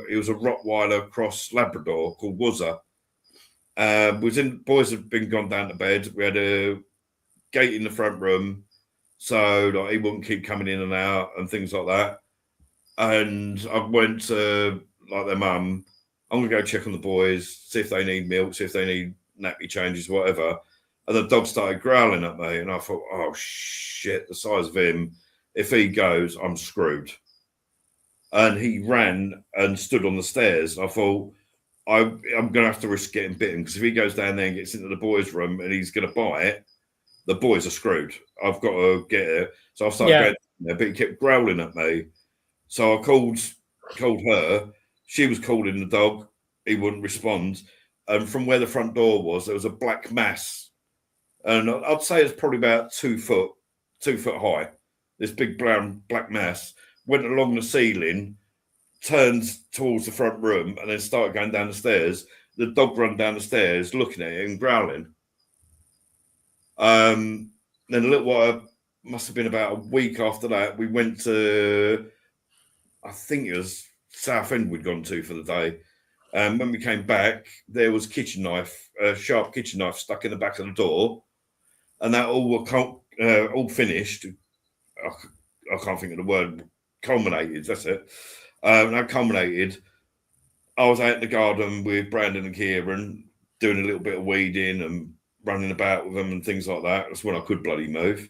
it was a Rottweiler cross Labrador called Wuzzer. Boys had been gone down to bed. We had a gate in the front room, so like, he wouldn't keep coming in and out and things like that. And I went to like their mum, I'm gonna go check on the boys, see if they need milk, see if they need nappy changes, whatever. And the dog started growling at me, and I thought, oh shit, the size of him, if he goes, I'm screwed. And he ran and stood on the stairs. I thought, I'm going to have to risk getting bitten, because if he goes down there and gets into the boys' room and he's going to bite, the boys are screwed. I've got to get it. So I started going there, but he kept growling at me. So I called her. She was calling the dog. He wouldn't respond. And from where the front door was, there was a black mass. And I'd say it's probably about 2 foot high. This big brown black mass went along the ceiling, turned towards the front room, and then started going down the stairs. The dog ran down the stairs, looking at it and growling. Then a little while, must have been about a week after that, we went to, I think it was Southend we'd gone to for the day. And when we came back, there was a sharp kitchen knife stuck in the back of the door. And that all finished. I can't think of the word. Culminated, that's it. That culminated. I was out in the garden with Brandon and Kieran, doing a little bit of weeding and running about with them and things like that. That's when I could bloody move.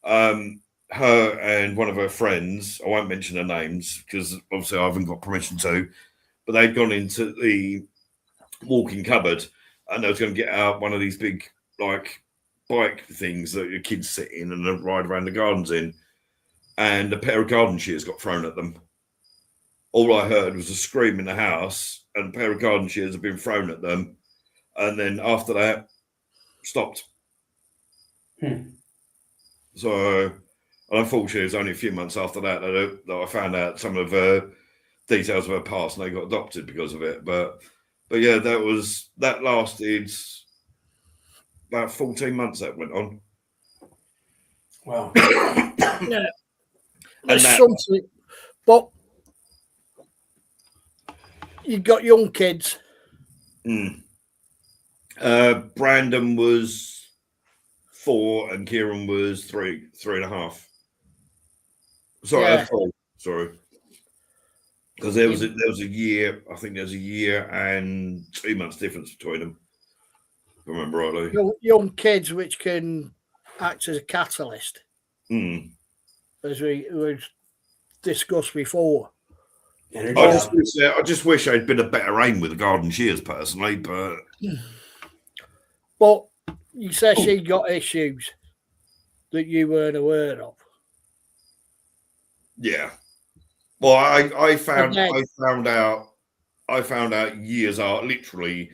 Her and one of her friends, I won't mention their names because obviously I haven't got permission to, but they'd gone into the walk-in cupboard and they was going to get out one of these big, like, bike things that your kids sit in and ride around the gardens in. And a pair of garden shears got thrown at them. All I heard was a scream in the house, and a pair of garden shears had been thrown at them. And then after that, stopped. So, unfortunately, it was only a few months after that that I found out some of the details of her past, and they got adopted because of it. But yeah, that lasted about 14 months. That went on. Wow. Yeah. There's something, but you've got young kids. Brandon was 4 and Kieran was 3.5. Sorry, 4. Sorry, because there was a year. I think there's a year and 2 months difference between them. If I remember rightly. Young kids, which can act as a catalyst, as we discussed before. I just wish I'd been a better aim with the garden shears, personally, but you said she got issues that you weren't aware of. Yeah. Well, I found out years out, literally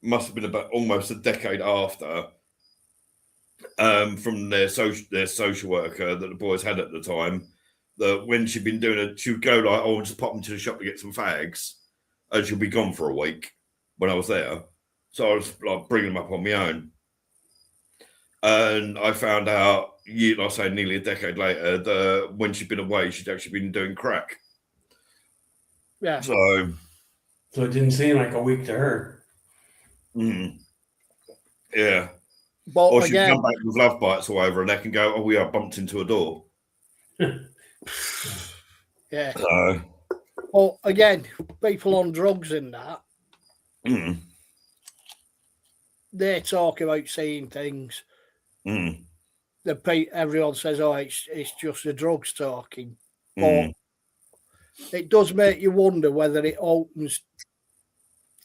must have been about almost a decade after, from their social worker that the boys had at the time, that when she'd been doing it, she would go like, "Oh, I'll just pop into the shop to get some fags," and she'll be gone for a week when I was there. So I was like bringing them up on my own. And I found out, I'll say nearly a decade later, that when she'd been away, she'd actually been doing crack. Yeah. So it didn't seem like a week to her. Yeah. But or she'd come back with love bites all over her neck and go, "Oh, we are bumped into a door." Yeah. Well, again, people on drugs and that, they talk about seeing things. Everyone says, "Oh, it's just the drugs talking," but it does make you wonder whether it opens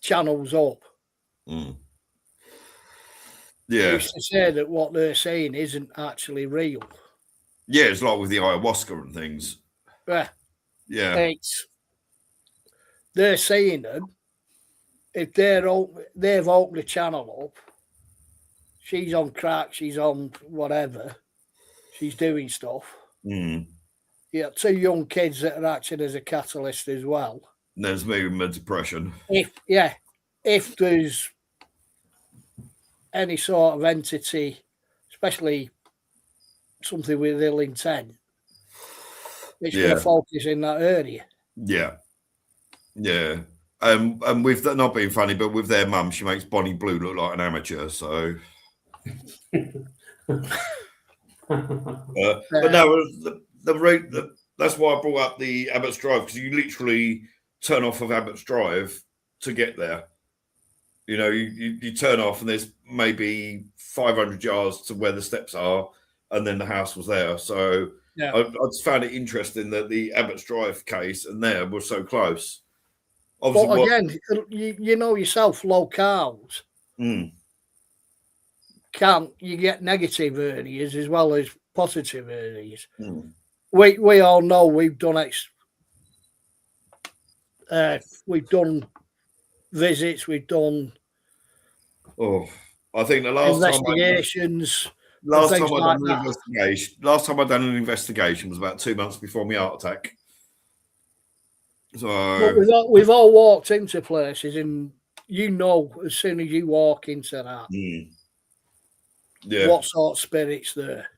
channels up. Yeah. Who's to say that what they're saying isn't actually real? Yeah, it's like with the ayahuasca and things. Yeah. They're saying them. If they've opened the channel up, she's on crack, she's on whatever, she's doing stuff. Yeah, 2 young kids that are acting as a catalyst as well. And there's me with my depression. If there's any sort of entity, especially something with ill intent, it's going to focus in that area. Yeah. And with that, not being funny, but with their mum, she makes Bonnie Blue look like an amateur. So, but no, that's why I brought up the Abbott's Drive, because you literally turn off of Abbott's Drive to get there. You know, you turn off and there's maybe 500 yards to where the steps are, and then the house was there. So I just found it interesting that the Abbott's Drive case and there were so close. Obviously, but again, you know yourself, locales you get negative areas as well as positive areas. We all know we've done visits, we've done I think the last investigations. Last time I done an investigation was about 2 months before my heart attack. So we've all walked into places, and you know as soon as you walk into that, what sort of spirits there.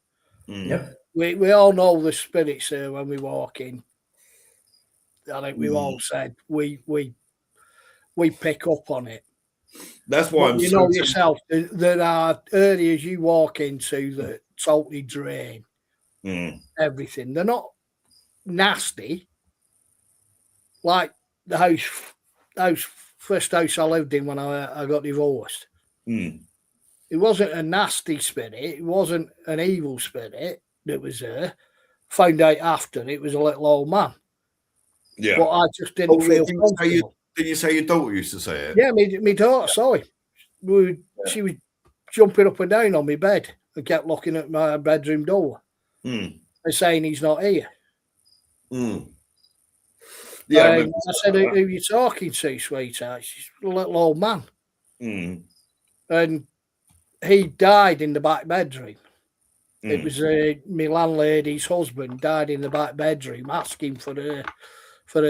Yep. We all know the spirits there when we walk in. I think we've all said we pick up on it. That's why you know yourself. There are areas you walk into that totally drain everything. They're not nasty, like the first house I lived in when I got divorced. It wasn't a nasty spirit. It wasn't an evil spirit that was there. Found out after it was a little old man. Yeah, but I just didn't feel comfortable. Did you say your daughter used to say it? Yeah, my daughter saw it. She was jumping up and down on my bed and kept looking at my bedroom door and saying he's not here. Yeah, I said, who are you talking to, sweetheart? She's a little old man. And he died in the back bedroom. It was my landlady's husband died in the back bedroom asking for her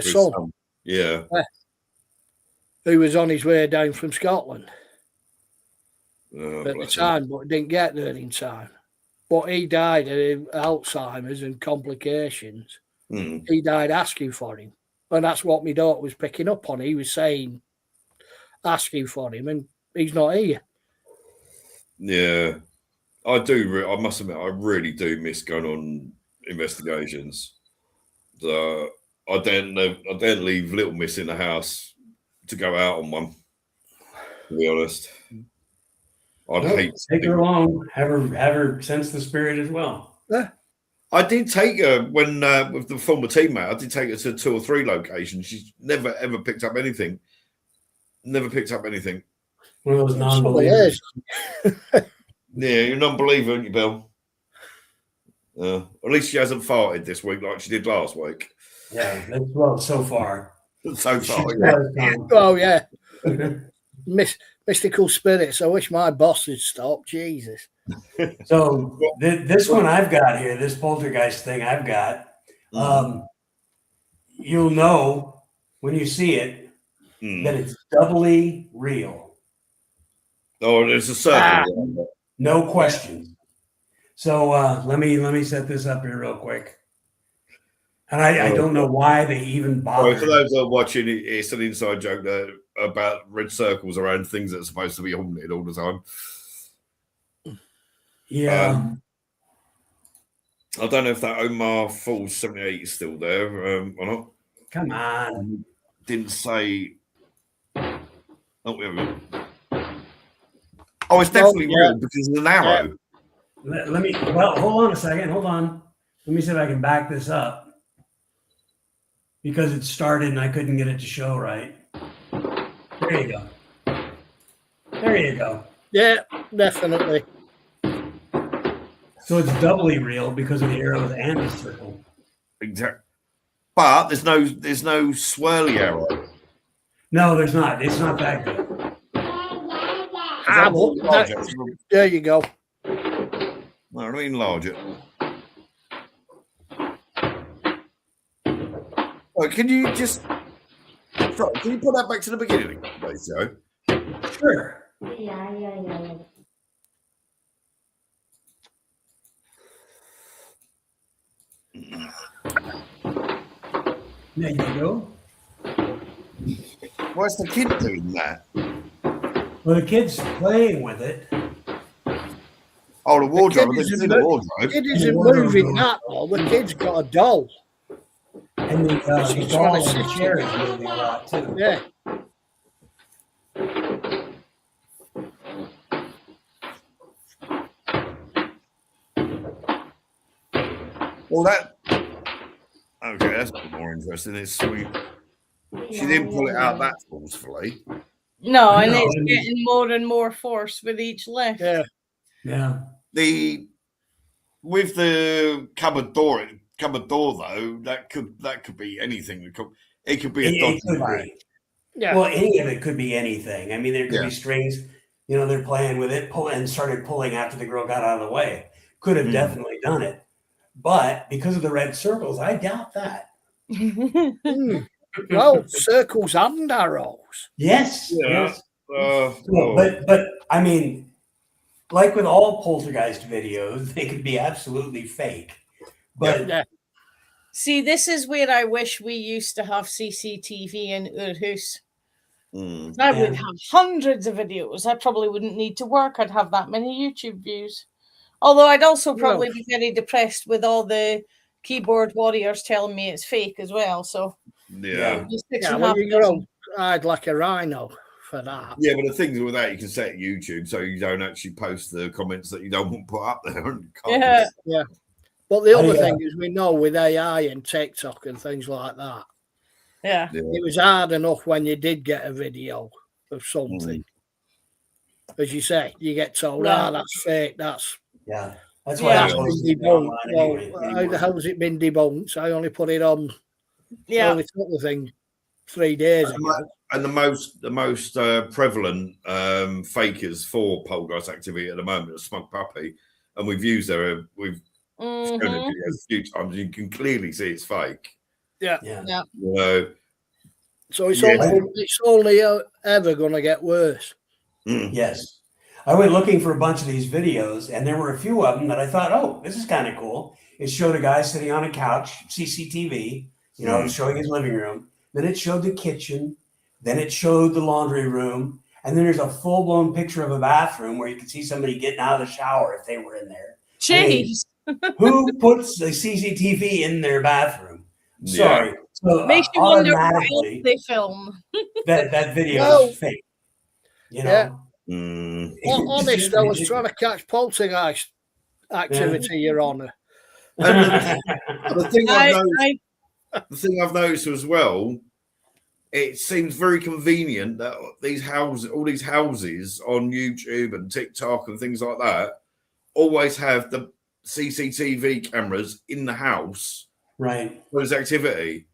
son. Yeah. Who was on his way down from Scotland at the time, but didn't get there in time. But he died of Alzheimer's and complications. He died asking for him. And that's what my daughter was picking up on. He was saying, asking for him, and he's not here. Yeah. I do. I must admit, I really do miss going on investigations. I don't leave Little Miss in the house to go out on one. To be honest, I'd hate to take her along. Have her sense the spirit as well. Yeah. I did take her when with the former teammate. I did take her to 2 or 3 locations. She's never ever picked up anything. Never picked up anything. One of those non-believers. Yeah, you're a non-believer, aren't you, Bill? At least she hasn't farted this week like she did last week. Yeah, that's well so far. So far, yeah. Oh yeah. Mystical spirits. I wish my boss would stop. Jesus. So this one I've got here, this poltergeist thing I've got, you'll know when you see it that it's doubly real. Oh, there's a circle. No questions. So let me set this up here real quick. And I don't know why they even bother. For those that are watching, it's an inside joke about red circles around things that are supposed to be haunted all the time. Yeah. I don't know if that Omar Falls 78 is still there or not. Come on. Didn't say. Oh, it's definitely real because it's an arrow. Let me. Well, hold on a second. Hold on. Let me see if I can back this up. Because it started and I couldn't get it to show right. There you go. There you go. Yeah, definitely. So it's doubly real because of the arrows and the circle. Exactly. But there's no swirly arrow. No, there's not. It's not that good. There you go. No, I don't mean enlarge it. Oh, can you put that back to the beginning, please, Joe? Sure. Yeah. There you go. Why's the kid doing that? Well, the kid's playing with it. Oh, the wardrobe. The wardrobe. The kid isn't moving that though. The kid's got a doll. And the doll in the chair is moving a lot too. Yeah. Well, that okay, that's more interesting. It's sweet. She didn't pull it out that forcefully. No, and it's getting more and more force with each lift. Yeah. With the cupboard door though, that could be anything. It could be a dodgy bag. Yeah. Well, any of it could be anything. I mean, there could be strings. You know, they're playing with it, started pulling after the girl got out of the way. Could have definitely done it, but because of the red circles, I doubt that. Well, circles and arrows. Yes. Yeah. Yes. But I mean, like with all poltergeist videos, they could be absolutely fake. But see, this is where I wish we used to have CCTV in our house. I would have hundreds of videos. I probably wouldn't need to work. I'd have that many YouTube views. Although I'd also probably be very depressed with all the keyboard warriors telling me it's fake as well. So I'd like a rhino for that. Yeah, but the things with that, you can set YouTube so you don't actually post the comments that you don't want put up there. Yeah. But the other thing is, we know with AI and TikTok and things like that, it was hard enough when you did get a video of something. As you say, you get told, that's fake, that's why that's been debunked. Well, how the hell has it been debunked? I only put it on. I only took the thing 3 days ago. And the most prevalent fakers for poltergeist activity at the moment are Smug Puppy, and we've used shown it videos a few times. You can clearly see it's fake. Yeah. You know, so it's only ever going to get worse. Yes. I went looking for a bunch of these videos, and there were a few of them that I thought, oh, this is kind of cool. It showed a guy sitting on a couch, CCTV, showing his living room. Then it showed the kitchen. Then it showed the laundry room. And then there's a full-blown picture of a bathroom where you can see somebody getting out of the shower if they were in there. Jeez. I mean, who puts the CCTV in their bathroom? Sorry. So makes you wonder what else they film. that video is fake. You know? Honest, I was trying to catch poltergeist activity, Your Honour. The thing I've noticed as well, it seems very convenient that all these houses on YouTube and TikTok and things like that always have the CCTV cameras in the house. Right. For this activity.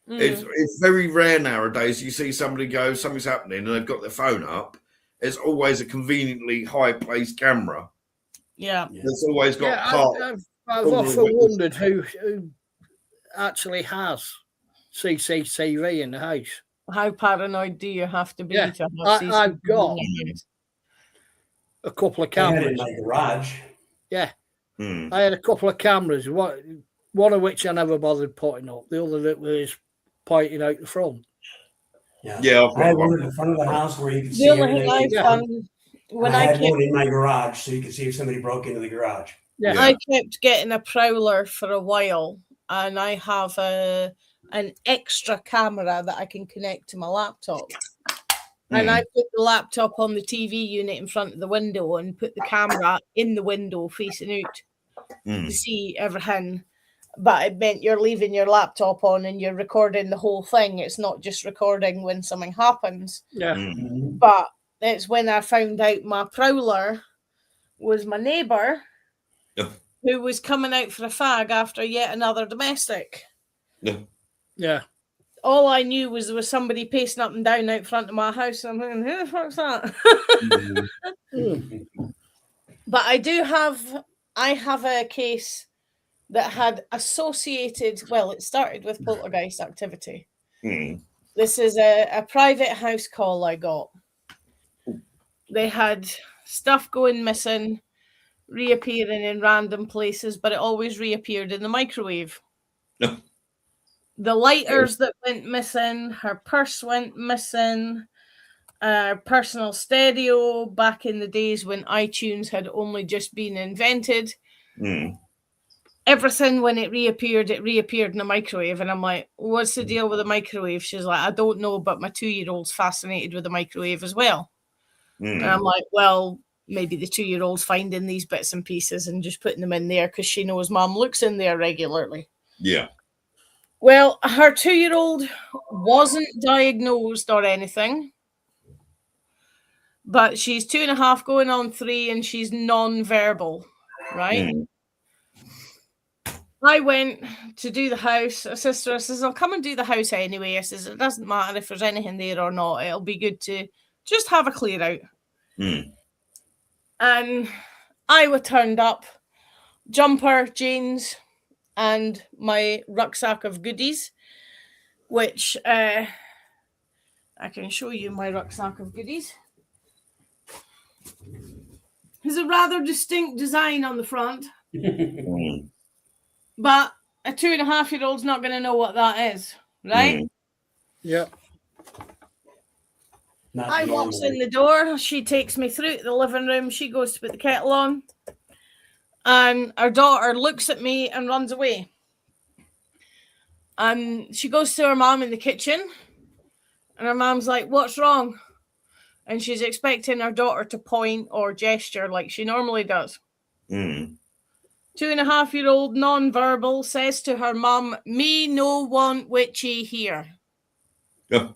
It's very rare nowadays. You see somebody go, something's happening, and they've got their phone up. It's always a conveniently high placed camera. Yeah. It's always got I've often wondered who actually has CCTV in the house. How paranoid do you have to be to have CCTV? I've got a couple of cameras. I had it in my garage. Yeah. I had a couple of cameras, one of which I never bothered putting up. The other that was pointing out the front. Yeah. I had one in the front of the house where you could see everything. I had one in my garage so you could see if somebody broke into the garage. Yeah. I kept getting a prowler for a while, and I have an extra camera that I can connect to my laptop. And I put the laptop on the TV unit in front of the window and put the camera in the window facing out to see everything. But it meant you're leaving your laptop on and you're recording the whole thing. It's not just recording when something happens. Yeah. But it's when I found out my prowler was my neighbour who was coming out for a fag after yet another domestic. Yeah. All I knew was there was somebody pacing up and down out front of my house. And I'm thinking, who the fuck's that? But I have a case that had associated, well, it started with poltergeist activity. This is a private house call I got. They had stuff going missing, reappearing in random places, but it always reappeared in the microwave. The lighters that went missing, her purse went missing, personal stereo back in the days when iTunes had only just been invented. Everything, when it reappeared in the microwave. And I'm like, what's the deal with the microwave? She's like, I don't know, but my 2-year-old's fascinated with the microwave as well. And I'm like, well, maybe the 2-year-old's finding these bits and pieces and just putting them in there because she knows mom looks in there regularly. Yeah. Well, her 2-year-old wasn't diagnosed or anything, but she's 2.5 going on 3 and she's non-verbal, right? I went to do the house. A sister says, I'll come and do the house anyway. I says, it doesn't matter if there's anything there or not. It'll be good to just have a clear out. And I turned up, jumper, jeans, and my rucksack of goodies, which I can show you my rucksack of goodies. There's a rather distinct design on the front. But a 2.5-year-old's not going to know what that is, right? Yeah. I walks in the door. She takes me through to the living room. She goes to put the kettle on. And our daughter looks at me and runs away. And she goes to her mom in the kitchen. And her mom's like, what's wrong? And she's expecting her daughter to point or gesture like she normally does. 2.5-year-old non-verbal says to her mom, me no want witchy here. Yeah.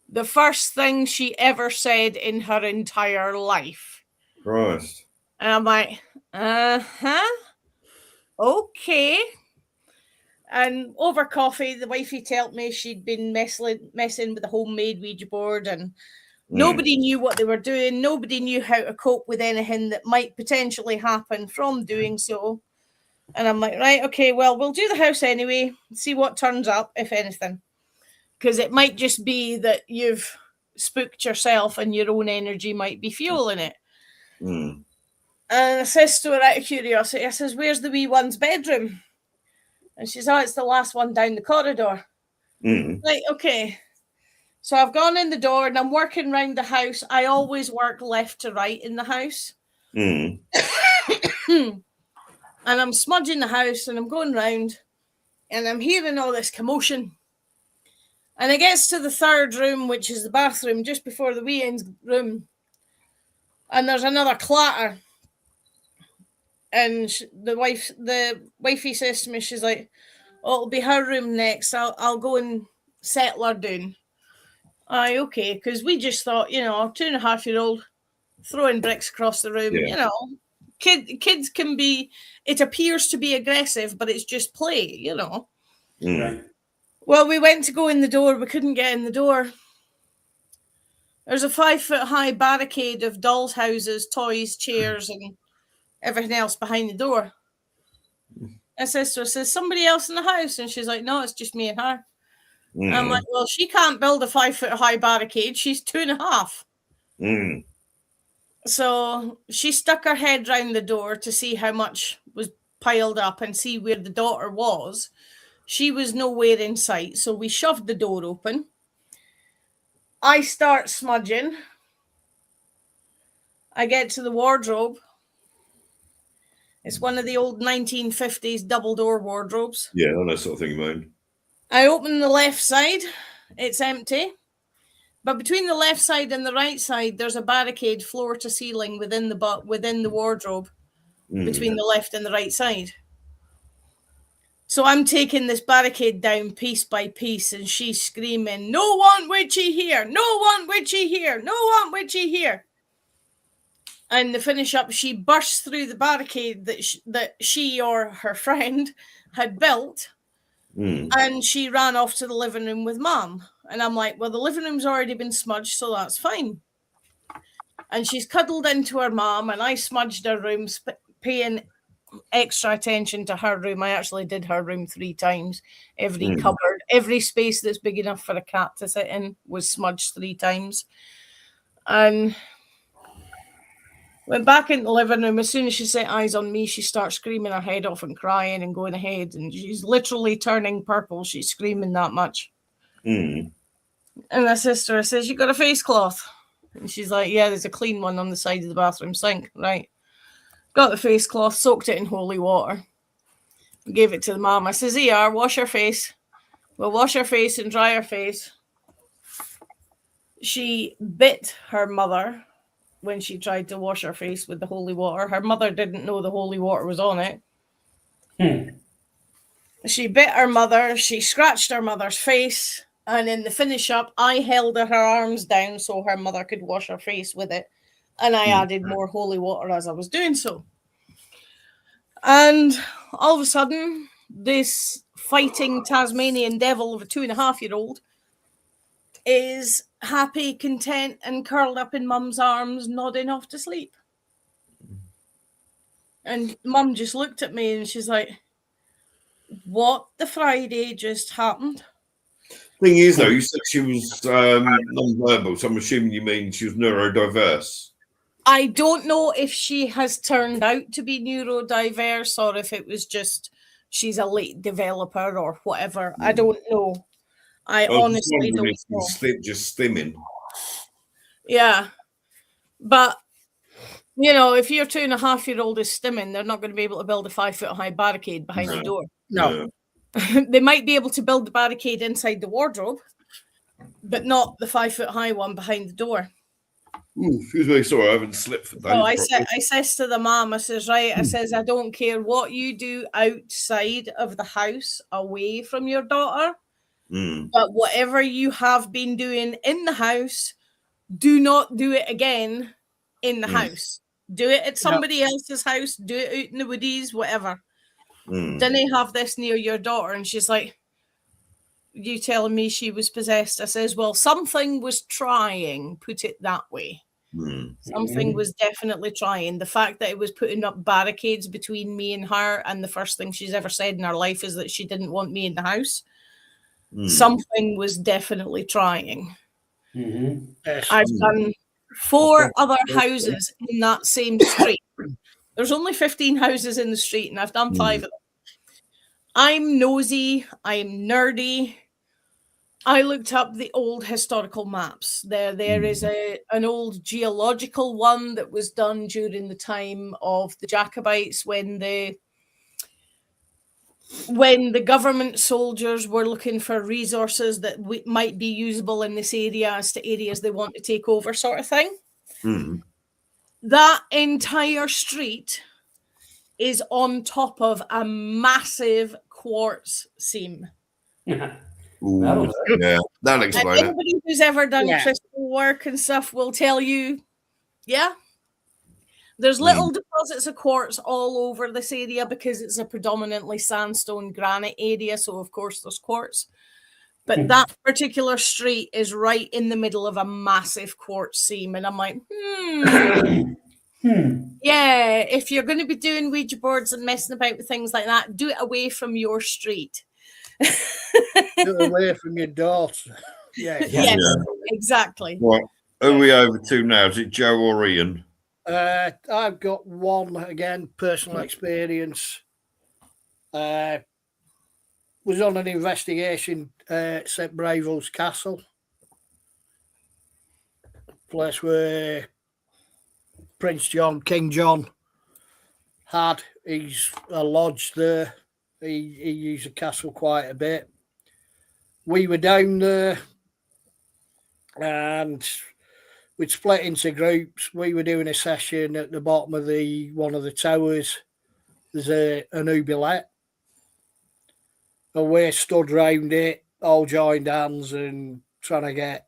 The first thing she ever said in her entire life. Christ. And I'm like, okay. And over coffee, the wifey told me she'd been messing with the homemade Ouija board, and nobody knew what they were doing. Nobody knew how to cope with anything that might potentially happen from doing so. And I'm like, right, okay, well, we'll do the house anyway, see what turns up, if anything. Because it might just be that you've spooked yourself and your own energy might be fueling it. And I says to her out of curiosity, I says, where's the wee one's bedroom? And she's, oh, it's the last one down the corridor. Like, okay. So I've gone in the door and I'm working around the house. I always work left to right in the house. And I'm smudging the house and I'm going round and I'm hearing all this commotion. And it gets to the third room, which is the bathroom, just before the wee end's room. And there's another clatter. And the wifey says to me, she's like, oh, it'll be her room next. I'll go and settle her down. Aye, okay. Because we just thought, 2.5-year-old throwing bricks across the room, kids can be, it appears to be aggressive, but it's just play, Right. Well, we went to go in the door. We couldn't get in the door. There's a 5-foot-high barricade of dolls' houses, toys, chairs, and everything else behind the door. I says to her, somebody else in the house? And she's like, no, it's just me and her. I'm like, well, she can't build a 5-foot-high barricade. She's 2.5. So she stuck her head round the door to see how much was piled up and see where the daughter was. She was nowhere in sight. So we shoved the door open. I start smudging. I get to the wardrobe. It's one of the old 1950s double door wardrobes. Yeah, that sort of thing, man. I open the left side. It's empty. But between the left side and the right side, there's a barricade floor to ceiling within the wardrobe, between the left and the right side. So I'm taking this barricade down piece by piece, and she's screaming, no one witchy here, no one witchy here, no one witchy here. And to finish up, she burst through the barricade that she or her friend had built, and she ran off to the living room with Mom. And I'm like, well, the living room's already been smudged, so that's fine. And she's cuddled into her mom, and I smudged her room, paying extra attention to her room. I actually did her room 3 times. Every cupboard, every space that's big enough for a cat to sit in was smudged 3 times. And went back in the living room. As soon as she set eyes on me, she starts screaming her head off and crying and going ahead. And she's literally turning purple. She's screaming that much. And my sister says, you got a face cloth? And she's like, yeah, there's a clean one on the side of the bathroom sink. Right. Got the face cloth, soaked it in holy water. Gave it to the mom. I says, here, wash her face. We'll wash her face and dry her face. She bit her mother when she tried to wash her face with the holy water. Her mother didn't know the holy water was on it. She bit her mother, she scratched her mother's face, and in the finish up, I held her arms down so her mother could wash her face with it. And I added more holy water as I was doing so. And all of a sudden, this fighting Tasmanian devil of a 2.5-year-old is happy, content, and curled up in Mum's arms, nodding off to sleep. And Mum just looked at me and she's like, what the Friday just happened? Thing is, though, you said she was non-verbal, so I'm assuming you mean she was neurodiverse. I don't know if she has turned out to be neurodiverse or if it was just she's a late developer or whatever. I don't know. I honestly don't know. Just stimming. Yeah. But, you know, if your 2.5-year-old is stimming, they're not going to be able to build a 5-foot-high barricade behind the door. No. They might be able to build the barricade inside the wardrobe, but not the 5-foot-high one behind the door. Excuse me, sorry, I haven't slept for days. Oh, I says to the mom, I says, right, I says, I don't care what you do outside of the house, away from your daughter, but whatever you have been doing in the house, do not do it again in the house. Do it at somebody else's house, do it out in the woodies, whatever. Didn't have this near your daughter. And she's like, you telling me she was possessed? I says, well, something was trying, put it that way. Something was definitely trying. The fact that it was putting up barricades between me and her, and the first thing she's ever said in her life is that she didn't want me in the house. Something was definitely trying. I've done 4 other houses in that same street. There's only 15 houses in the street, and I've done 5 of them. I'm nosy. I'm nerdy. I looked up the old historical maps. There is an old geological one that was done during the time of the Jacobites when the government soldiers were looking for resources that might be usable in this area as to areas they want to take over, sort of thing. That entire street is on top of a massive quartz seam. That'll explain it. Anybody who's ever done crystal work and stuff will tell you, there's little deposits of quartz all over this area because it's a predominantly sandstone granite area. So, of course, there's quartz. But that particular street is right in the middle of a massive quartz seam. And I'm like, yeah, if you're going to be doing Ouija boards and messing about with things like that, do it away from your street. Do it away from your daughter. Yeah, exactly. Right. Who are we over to now? Is it Joe or Ian? I've got one, again, personal experience. Was on an investigation at St. Bravos Castle, place where Prince John, King John, had his a lodge there. He used the castle quite a bit. We were down there and we'd split into groups. We were doing a session at the bottom of one of the towers. There's an oubliette. And we stood round it, all joined hands and trying to get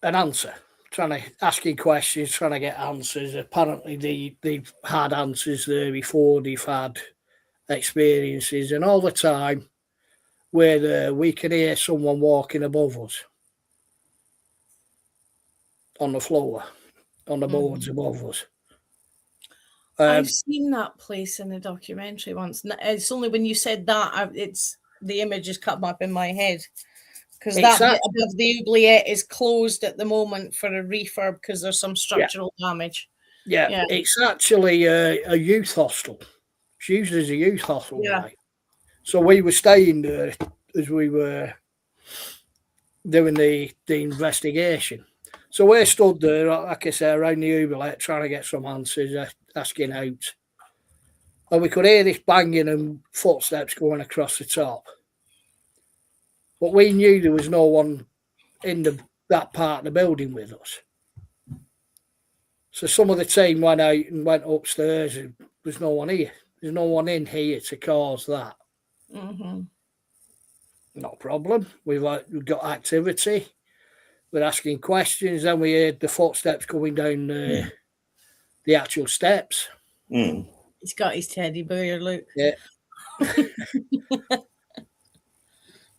an answer. Asking questions, trying to get answers. Apparently they've had answers there before, they've had experiences, and all the time we're there, we can hear someone walking above us on the floor, on the boards above us. I've seen that place in a documentary once. It's only when you said that, the image has come up in my head. Because that bit above the oubliette is closed at the moment for a refurb because there's some structural damage. Yeah, it's actually a youth hostel. It's used as a youth hostel. Yeah. Right? So we were staying there as we were doing the investigation. So we stood there, like I say, around the oubliette, trying to get some answers, asking out. And we could hear this banging and footsteps going across the top. But we knew there was no one in the that part of the building with us. So some of the team went out and went upstairs. And there's no one here. There's no one in here to cause that. Mm-hmm. Not a problem. We've got activity. We're asking questions. Then we heard the footsteps coming down the actual steps. He's got his teddy bear, look. Yeah.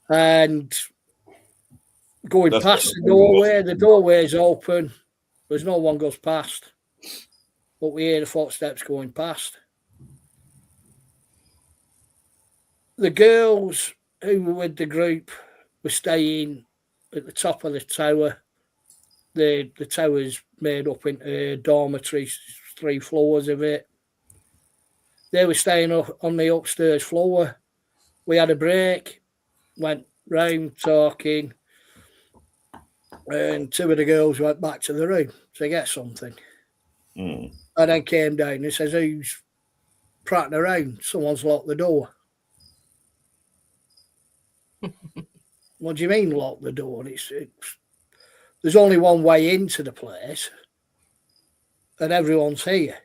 And going past the doorway is open. There's no one goes past. But we hear the footsteps going past. The girls who were with the group were staying at the top of the tower. The tower's made up into dormitories, 3 floors of it. They were staying up on the upstairs floor. We had a break, went round talking, and 2 of the girls went back to the room to get something. And then came down and says, "Who's prattling around? Someone's locked the door." What do you mean lock the door? It's there's only one way into the place, and everyone's here.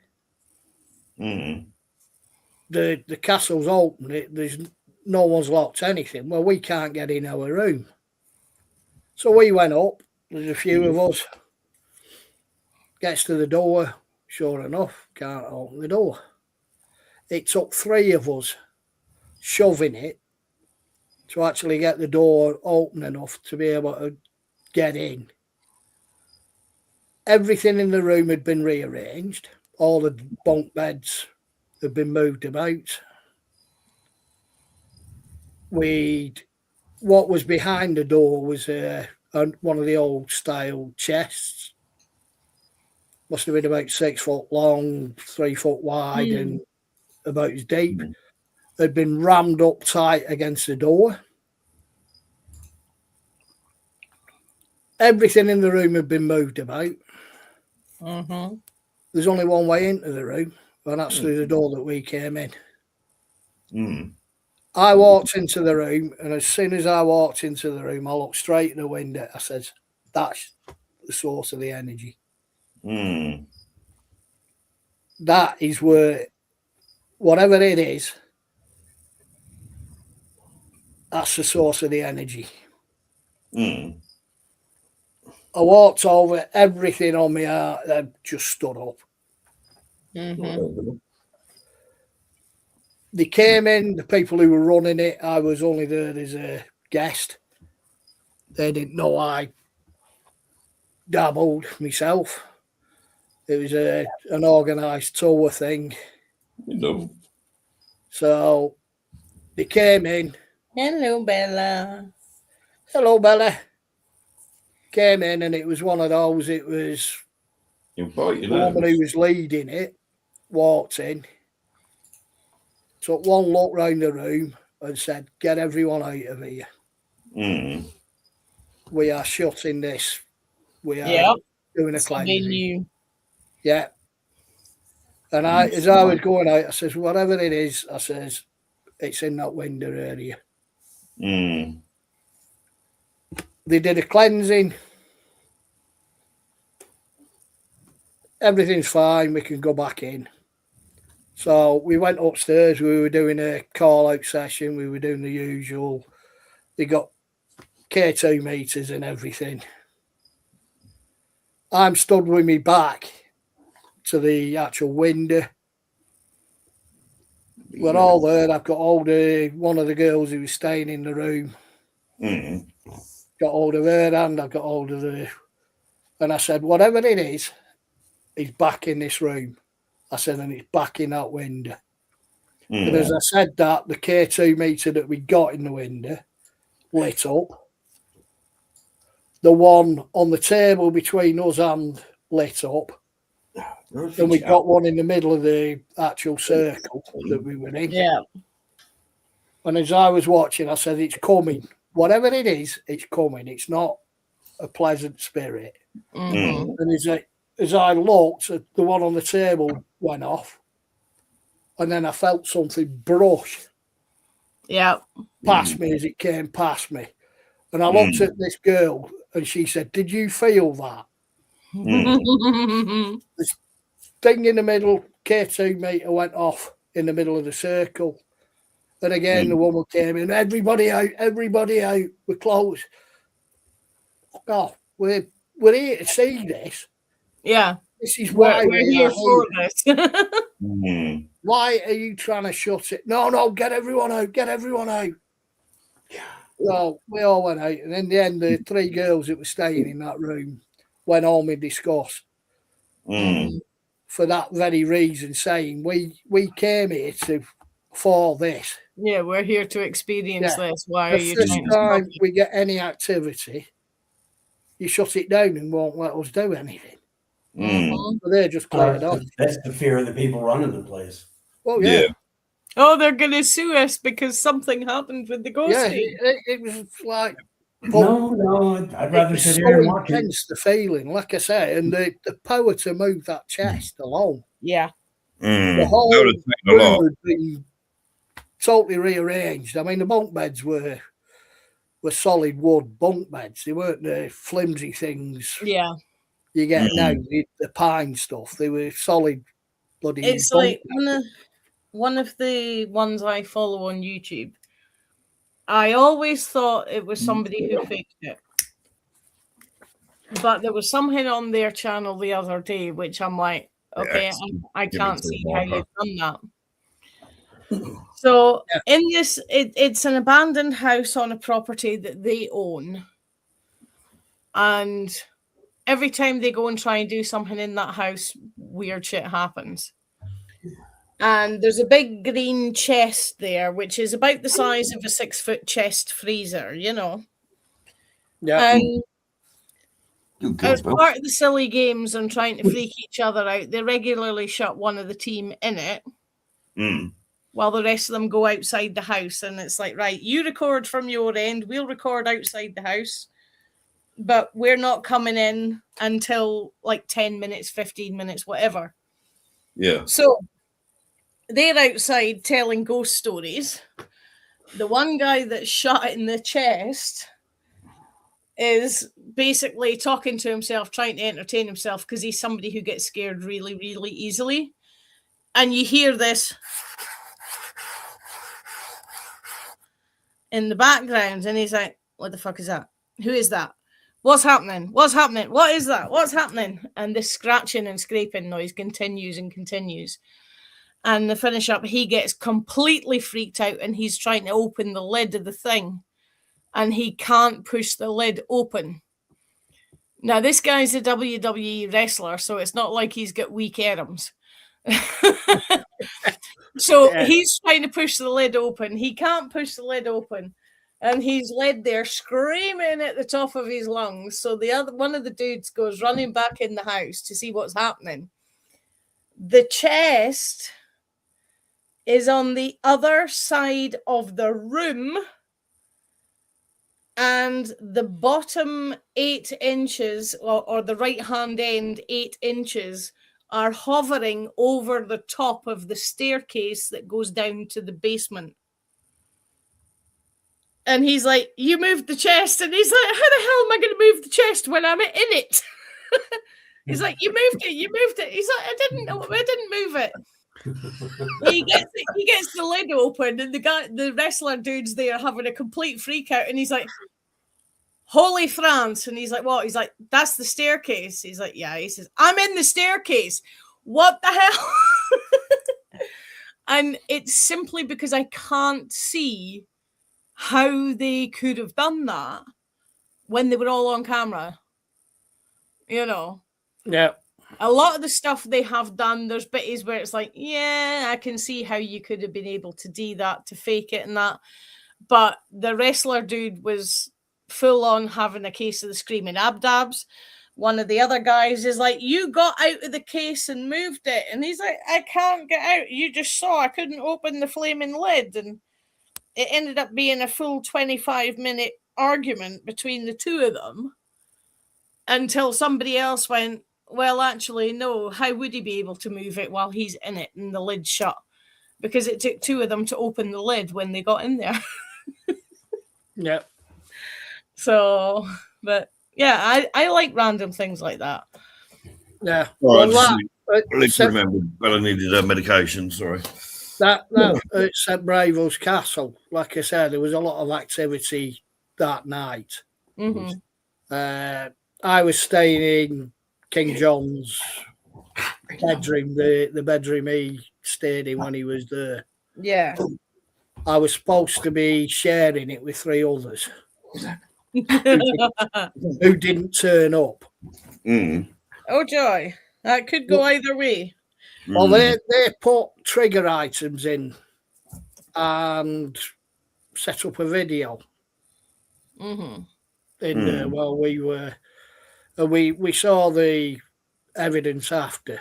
The castle's open. There's no one's locked anything. Well, we can't get in our room, so we went up. There's a few of us. Gets to the door. Sure enough, can't open the door. It took 3 of us shoving it to actually get the door open enough to be able to get in. Everything in the room had been rearranged. All the bunk beds had been moved about. What was behind the door was one of the old style chests. Must have been about 6 foot long, 3 foot wide, and about as deep. Had been rammed up tight against the door. Everything in the room had been moved about. There's only one way into the room, and that's through the door that we came in. I walked into the room, and as soon as I walked into the room, I looked straight at the window. I said, "That's the source of the energy." That is where, whatever it is, that's the source of the energy. I walked over, everything on my heart just stood up. They came in, the people who were running it. I was only there as a guest. They didn't know I dabbled myself. It was an organised tour thing. So they came in. Hello, Bella. Hello, Bella. Came in, and it was one of those. It was the woman who was leading it, walked in, took one look round the room and said, "Get everyone out of here. We are shutting this. We are doing a cleansing." Yeah. And as I was going out, I says, "Whatever it is," I says, "it's in that window area." They did a cleansing. Everything's fine. We can go back in. So we went upstairs. We were doing a call-out session. We were doing the usual. They got K2 meters and everything. I'm stood with me back to the actual window. We're all there. I've got hold of one of the girls who was staying in the room. Got hold of her hand. I've got hold of the... And I said, "Whatever it is, he's back in this room." I said, "And it's back in that window." And as I said that, the K2 meter that we got in the window lit up. The one on the table between us and lit up. And we got one in the middle of the actual circle that we were in. Yeah. And as I was watching, I said, "It's coming. Whatever it is, it's coming. It's not a pleasant spirit." And as I looked, the one on the table went off. And then I felt something brush past me as it came past me. And I looked at this girl, And she said, "Did you feel that?" Mm. This thing in the middle, K2 meter went off in the middle of the circle. And again, the woman came in, everybody out, we're closed. Oh, we're here to see this. Yeah. This is why we're here for this. Why are you trying to shut it? No, get everyone out. Yeah. Well, we all went out. And in the end, the 3 girls that were staying in that room went home in disgust. For that very reason, saying we came here for this. Yeah, we're here to experience this. Why are you the first trying time to we get any activity, you shut it down and won't let us do anything. So they're just cleared off. That's the fear of the people running the place. Well, yeah. Oh, they're going to sue us because something happened with the ghosting. Yeah, it was like... No, I'd rather sit here and watch it. The feeling, like I say, and the power to move that chest alone. Yeah. The whole room had been totally rearranged. I mean, the bunk beds were solid wood bunk beds. They weren't the flimsy things. Yeah. You get now, the pine stuff. They were solid bloody. It's like one of the ones I follow on YouTube. I always thought it was somebody who faked it. But there was something on their channel the other day, which I'm like, okay, I can't see how you've done that. So in this, it's an abandoned house on a property that they own. And every time they go and try and do something in that house, weird shit happens. And there's a big green chest there, which is about the size of a 6-foot chest freezer, you know. Yeah. And as part of the silly games and trying to freak each other out, they regularly shut one of the team in it while the rest of them go outside the house. And it's like, right, you record from your end, we'll record outside the house, but we're not coming in until like 10 minutes, 15 minutes, whatever. Yeah. So they're outside telling ghost stories. The one guy that's shot in the chest is basically talking to himself, trying to entertain himself because he's somebody who gets scared really, really easily. And you hear this in the background, and he's like, what the fuck is that? Who is that? What's happening? What's happening? What is that? What's happening? And this scratching and scraping noise continues and continues. And the finish up, he gets completely freaked out and he's trying to open the lid of the thing. And he can't push the lid open. Now, this guy's a WWE wrestler, so it's not like he's got weak arms. So he's trying to push the lid open. He can't push the lid open. And he's led there screaming at the top of his lungs. So one of the dudes goes running back in the house to see what's happening. The chest is on the other side of the room. And the bottom 8 inches, or the right-hand end 8 inches, are hovering over the top of the staircase that goes down to the basement. And he's like, you moved the chest. And he's like, how the hell am I going to move the chest when I'm in it? He's like, you moved it. He's like, I didn't move it. He gets the lid open, and the wrestler dude's there having a complete freak out, and he's like, holy France. And he's like, what? He's like, that's the staircase. He's like, yeah. He says, I'm in the staircase. What the hell? And it's simply because I can't see how they could have done that when they were all on camera. You know? Yeah. A lot of the stuff they have done, there's bits where it's like, yeah, I can see how you could have been able to do that, to fake it and that. But the wrestler dude was full on having a case of the screaming abdabs. One of the other guys is like, you got out of the case and moved it. And he's like, I can't get out. You just saw I couldn't open the flaming lid. And it ended up being a full 25-minute argument between the two of them until somebody else went, well, actually, no, how would he be able to move it while he's in it and the lid's shut? Because it took two of them to open the lid when they got in there. Yeah. So, but Yeah, I like random things like that. Yeah. Well, Well, I need to remember Bella needed her medication. Sorry. That at St Bravel's Castle, like I said, there was a lot of activity that night. Mm-hmm. I was staying in King John's bedroom, the bedroom he stayed in when he was there. Yeah. I was supposed to be sharing it with 3 others who didn't turn up. Mm. Oh joy, that could go either way. Well, they put trigger items in and set up a video. Mm-hmm. In there while we were, and we saw the evidence after.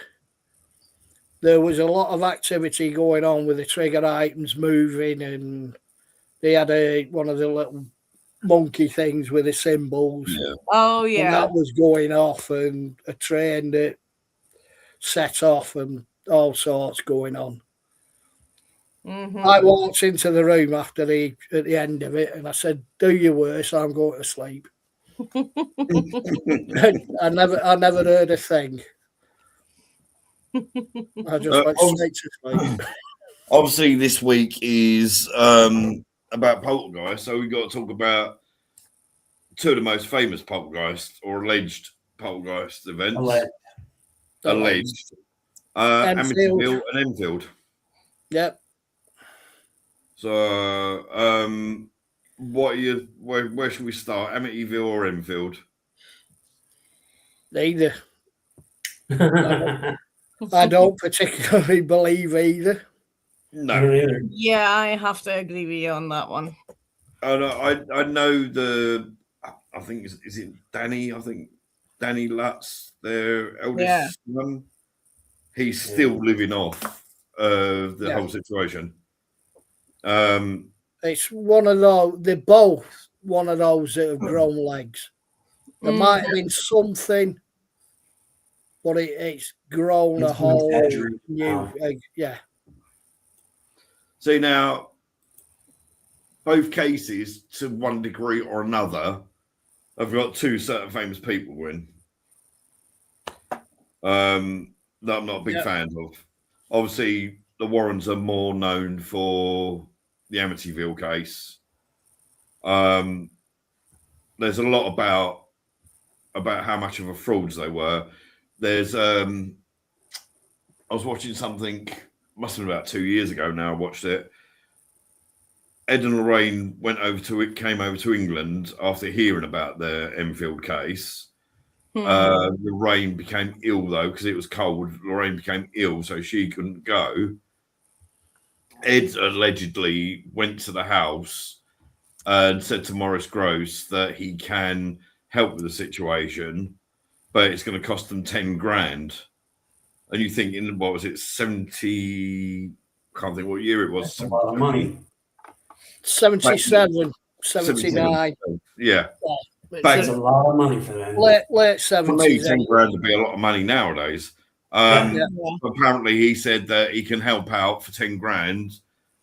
There was a lot of activity going on with the trigger items moving, and they had one of the little monkey things with the symbols. Yeah. Oh yeah, and that was going off, and a train that set off, and all sorts going on. Mm-hmm. I walked into the room at the end of it, and I said, "Do your worst. I'm going to sleep." I never heard a thing. I just went straight to sleep. Obviously, this week is about Poltergeist, so we've got to talk about 2 of the most famous Poltergeist or alleged Poltergeist events. Alleged. Amityville and Enfield. Yep. So, what are you? Where should we start? Amityville or Enfield? Neither. I don't particularly believe either. No. Yeah, I have to agree with you on that one. I know I think is it Danny? I think Danny Lutz, their eldest son. He's still living off the whole situation. It's one of those. They're both one of those that have grown legs. There might have been something, but it's grown a whole new. Yeah. See, now, both cases, to one degree or another, have got 2 certain famous people in. That I'm not a big fan of. Obviously, the Warrens are more known for the Amityville case. There's a lot about how much of a frauds they were. There's I was watching something, must have been about 2 years ago now. I watched it. Ed and Lorraine came over to England after hearing about the Enfield case. Lorraine became ill though because it was cold. Lorraine became ill, so she couldn't go. Ed allegedly went to the house and said to Maurice Gross that he can help with the situation, but it's going to cost them 10 grand. And you think, what was it, 70? Can't think what year it was. That's a lot of money. 77, 79. Yeah. That's a lot of money for them. Late For 70s. me, 10 grand would be a lot of money nowadays. Apparently, he said that he can help out for 10 grand,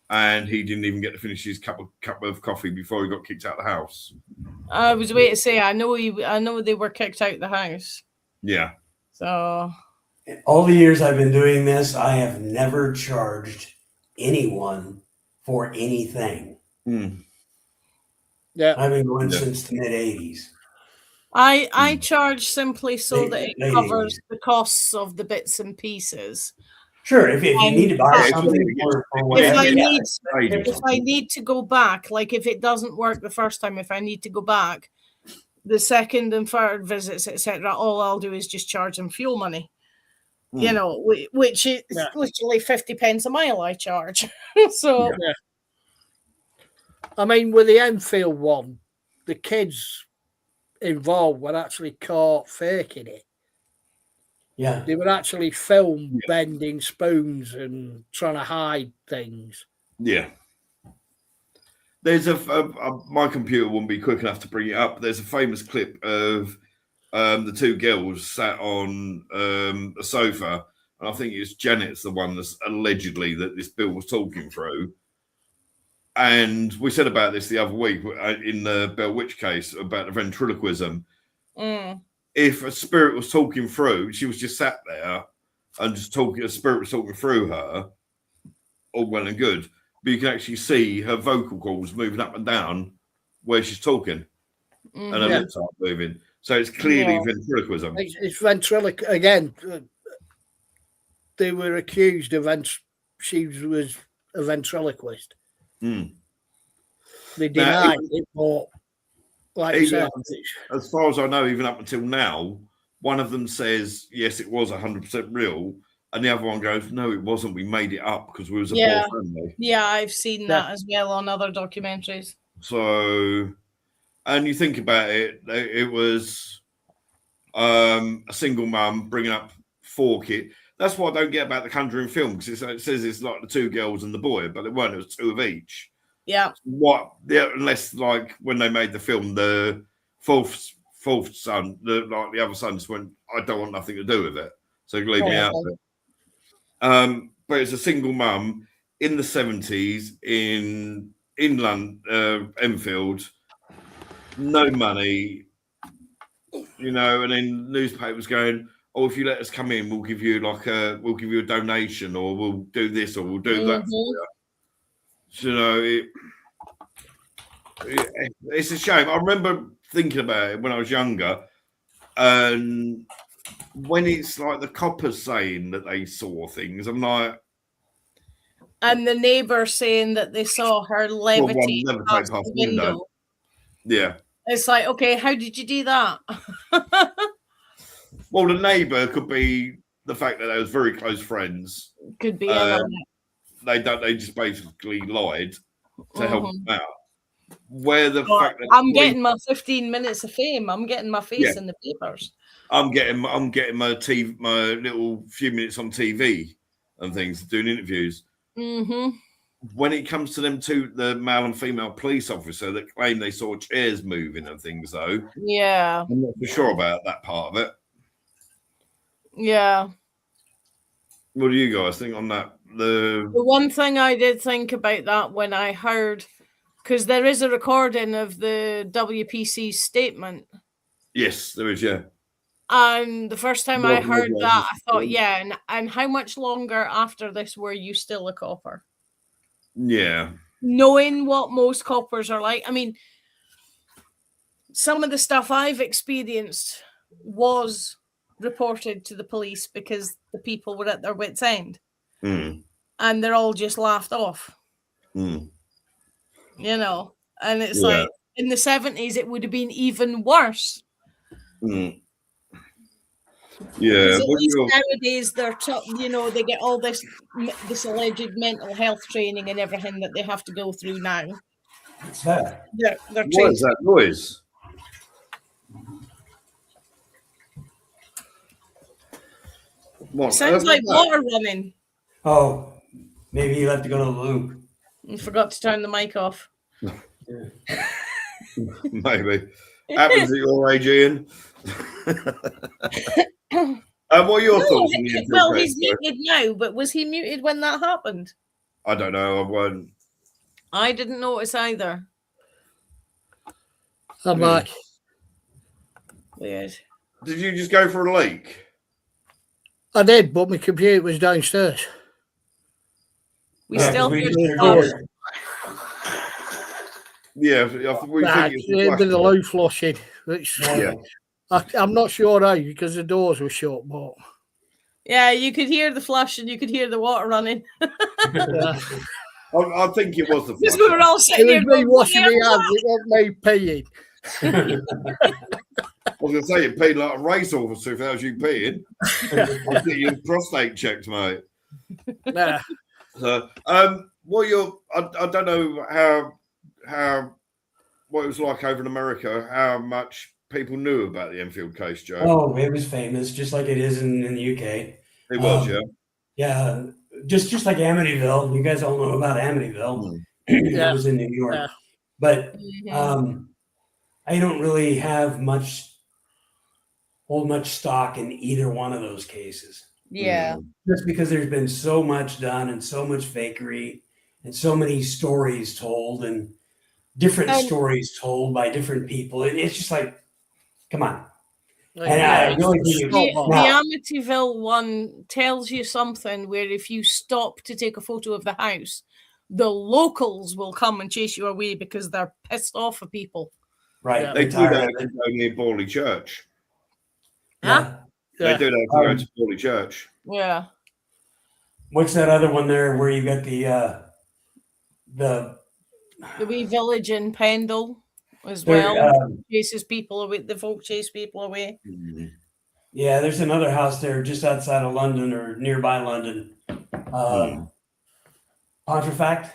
and he didn't even get to finish his cup of coffee before he got kicked out of the house. I was waiting to say, I know they were kicked out of the house. Yeah. So, all the years I've been doing this, I have never charged anyone for anything. Yeah, I've been going since the mid '80s. I charge simply so that it covers the costs of the bits and pieces. Sure, if you need to buy something, if I need to go back, like if it doesn't work the first time, if I need to go back, the second and third visits, etc., all I'll do is just charge them fuel money. You know, which is literally 50 pence a mile I charge. So, I mean, with the Enfield one, the kids involved were actually caught faking it. Yeah. They were actually filmed bending spoons and trying to hide things. Yeah. There's my computer wouldn't be quick enough to bring it up. There's a famous clip of the 2 girls sat on a sofa, and I think it's Janet's the one that's allegedly that this bill was talking through. And we said about this the other week in the Bell Witch case about the ventriloquism. If a spirit was talking through, she was just sat there and just talking. A spirit was talking through her, all well and good. But you can actually see her vocal cords moving up and down where she's talking, and her lips aren't moving. So it's clearly ventriloquism. It's ventriloquism again. They were accused of she was a ventriloquist. They denied it, but like I said, as far as I know, even up until now, one of them says yes, it was 100% real, and the other one goes, no, it wasn't. We made it up because we was a poor family. Yeah, I've seen that as well on other documentaries. So, and you think about it, it was a single mum bringing up 4 kids. That's what I don't get about the Conjuring film, because it says it's like the 2 girls and the boy, but it weren't. It was 2 of each. Yeah. Unless like when they made the film, the fourth son, the other son just went, I don't want nothing to do with it, so leave me out of it. But it's a single mum in the 70s in London, Enfield, no money, and then newspapers going, oh, if you let us come in, we'll give you a donation, or we'll do this, or we'll do that for you. It's a shame. I remember thinking about it when I was younger, and when it's like the coppers saying that they saw things, I'm like, and the neighbour saying that they saw her levitate past the window. Yeah, it's like, okay, how did you do that? Well, the neighbour could be the fact that they was very close friends. Could be. They just basically lied to help them out. Where the fact that I'm getting my 15 minutes of fame. I'm getting my face in the papers. I'm getting my little few minutes on TV and things, doing interviews. When it comes to them two, the male and female police officer that claim they saw chairs moving and things, though, I'm not for sure about that part of it. Yeah. What do you guys think on that? The one thing I did think about that when I heard, because there is a recording of the WPC's statement. Yes, there is, yeah. And the first time I heard that, I thought, and how much longer after this were you still a copper? Yeah. Knowing what most coppers are like. I mean, some of the stuff I've experienced was reported to the police because the people were at their wits' end. And they're all just laughed off. And it's like, in the 70s, it would have been even worse. Yeah, at least nowadays they're they get all this alleged mental health training and everything that they have to go through now. What's that? They're what is that noise? What? Sounds like water running. Oh, maybe you have to go to the loo. You forgot to turn the mic off. Maybe. Happens at your age, Ian. What are your thoughts on the Well, he's muted now, but was he muted when that happened? I don't know. I didn't notice either. I'm back. Weird. Did you just go for a leak? I did, but my computer was downstairs. We still hear the doors. Yeah, we think it's been a low flushing. I'm not sure how, because the doors were shut, but yeah, you could hear the flush and you could hear the water running. I think it was the flush. Because we were all sitting here going, washing my hands, it wasn't me peeing. I was going to say, you peed like a race officer if that was you peeing. I think your prostate checked, mate. Nah. So, what I don't know how what it was like over in America, how much people knew about the Enfield case, Joe. Oh, it was famous, just like it is in the UK. It was, yeah, just like Amityville. You guys all know about Amityville. It was in New York, but I don't really hold much stock in either one of those cases. Yeah, just because there's been so much done and so much fakery and so many stories told and different stories told by different people. It's just like, come on. And the only thing the Amityville one tells you something where if you stop to take a photo of the house, the locals will come and chase you away because they're pissed off of people. Right. Yeah. They do that if you go near Borley Church. Huh? They do that if you go to Borley Church. Yeah. What's that other one there where you got the wee village in Pendle as well chases people away. The folk chase people away. Yeah, there's another house there just outside of London or nearby London. Pontefract.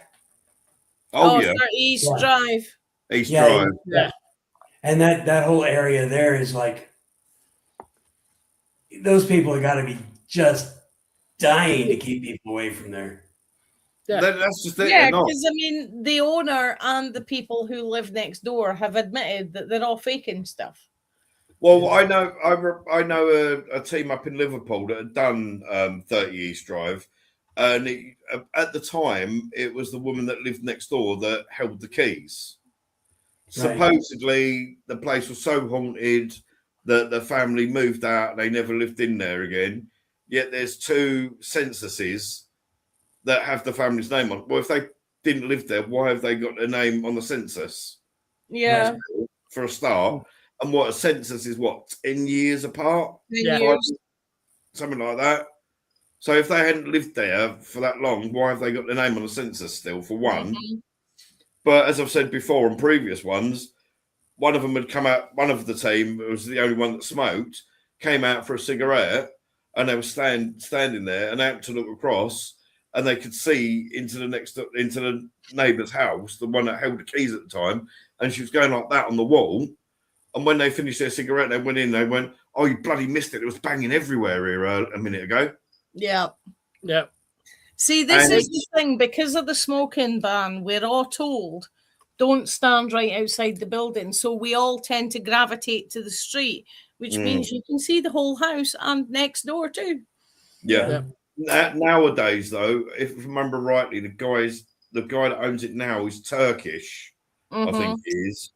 Oh yeah, East Drive. East Drive. Yeah. And that whole area there is like those people have got to be just dying to keep people away from there. Yeah, that's just it. Yeah, because I mean, the owner and the people who live next door have admitted that they're all faking stuff. Well, I know a team up in Liverpool that had done 30 East Drive, and at the time it was the woman that lived next door that held the keys. Right. Supposedly, the place was so haunted that the family moved out; they never lived in there again. Yet there's 2 censuses that have the family's name on. Well, if they didn't live there, why have they got their name on the census? Yeah, for a start. And what a census is, what, 10 years apart? 10 years. Something like that. So if they hadn't lived there for that long, why have they got their name on the census still, for one? Mm-hmm. But as I've said before on previous ones, one of them had come out, one of the team, who was the only one that smoked, came out for a cigarette, and they were standing there and out to look across, and they could see into the neighbour's house, the one that held the keys at the time, and she was going like that on the wall. And when they finished their cigarette, they went in, they went, "Oh, you bloody missed it. It was banging everywhere here a minute ago." Yeah. Yeah. See, this is the thing. Because of the smoking ban, we're all told, don't stand right outside the building. So we all tend to gravitate to the street, which means you can see the whole house and next door too. Yeah. Nowadays, though, if I remember rightly, the guy that owns it now is Turkish, I think he is.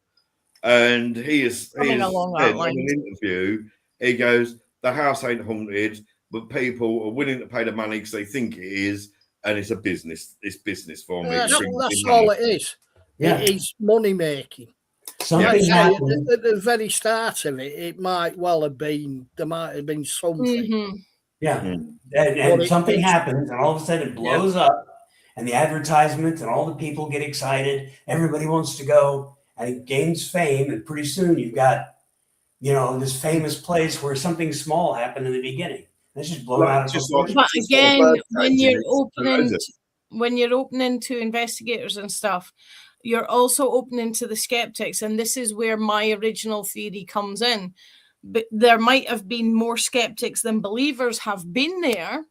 And he is said in an interview, he goes, the house ain't haunted, but people are willing to pay the money because they think it is, and it's a business. It's business for me. That's all it is. Yeah. It's money making. Something happened. At the very start of it, it might well have been, there might have been something. Mm-hmm. Yeah. And something happens, and all of a sudden it blows up, and the advertisements and all the people get excited. Everybody wants to go, and it gains fame, and pretty soon you've got, this famous place where something small happened in the beginning. It's just blown out of proportion. But again, when you're opening to investigators and stuff, you're also opening to the skeptics, and this is where my original theory comes in. But there might have been more skeptics than believers have been there.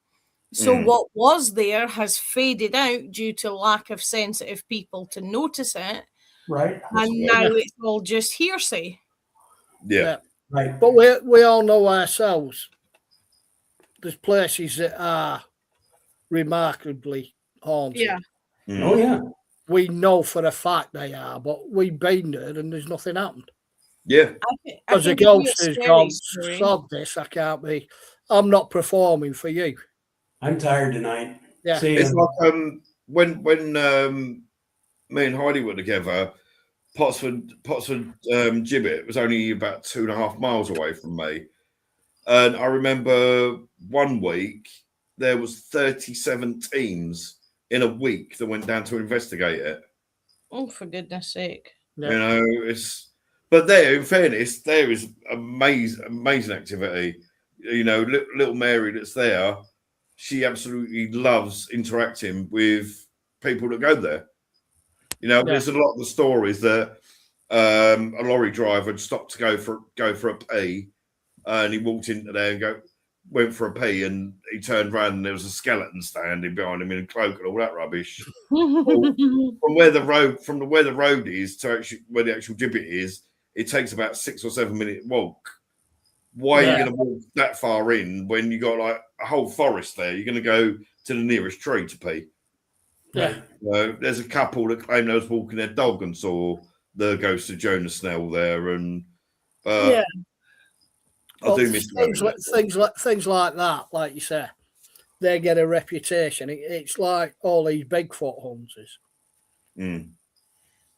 So what was there has faded out due to lack of sensitive people to notice it. Right. And now it's all just hearsay. Yeah. Right. But we all know ourselves. There's places that are remarkably haunted. Yeah. Oh, yeah. We know for a fact they are, but we've been there and there's nothing happened. Yeah. Because the ghost has gone, sod this, I'm not performing for you. I'm tired tonight. Yeah. It's like when me and Heidi were together, Pottsford Gibbet was only about 2.5 miles away from me. And I remember one week there was 37 teams in a week that went down to investigate it. Oh, for goodness sake. Yeah. But there, in fairness, there is amazing activity. Little Mary that's there, she absolutely loves interacting with people that go there. There's a lot of the stories that a lorry driver had stopped to go for a pee, and he walked into there and went for a pee, and he turned around and there was a skeleton standing behind him in a cloak and all that rubbish. from where the road is to where the actual gibbet is, it takes about 6 or 7 minute walk. Why are you going to walk that far in when you got like a whole forest there? You're going to go to the nearest tree to pee. Yeah. There's a couple that claim they was walking their dog and saw the ghost of Jonas Snell there, and I do miss things like that, like you say, they get a reputation. It's like all these Bigfoot hunters. Mm.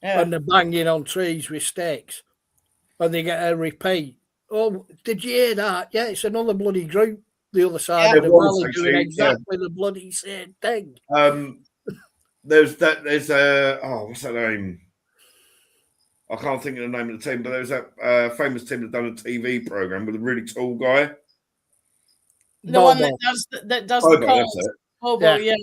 Yeah. And they're banging on trees with sticks, and they get a repeat. Oh, did you hear that? Yeah, it's another bloody group the other side of the valley doing exactly the bloody same thing. There's what's that name? I can't think of the name of the team, but there's that famous team that done a TV program with a really tall guy. The one that does the calls. Hobo, yeah.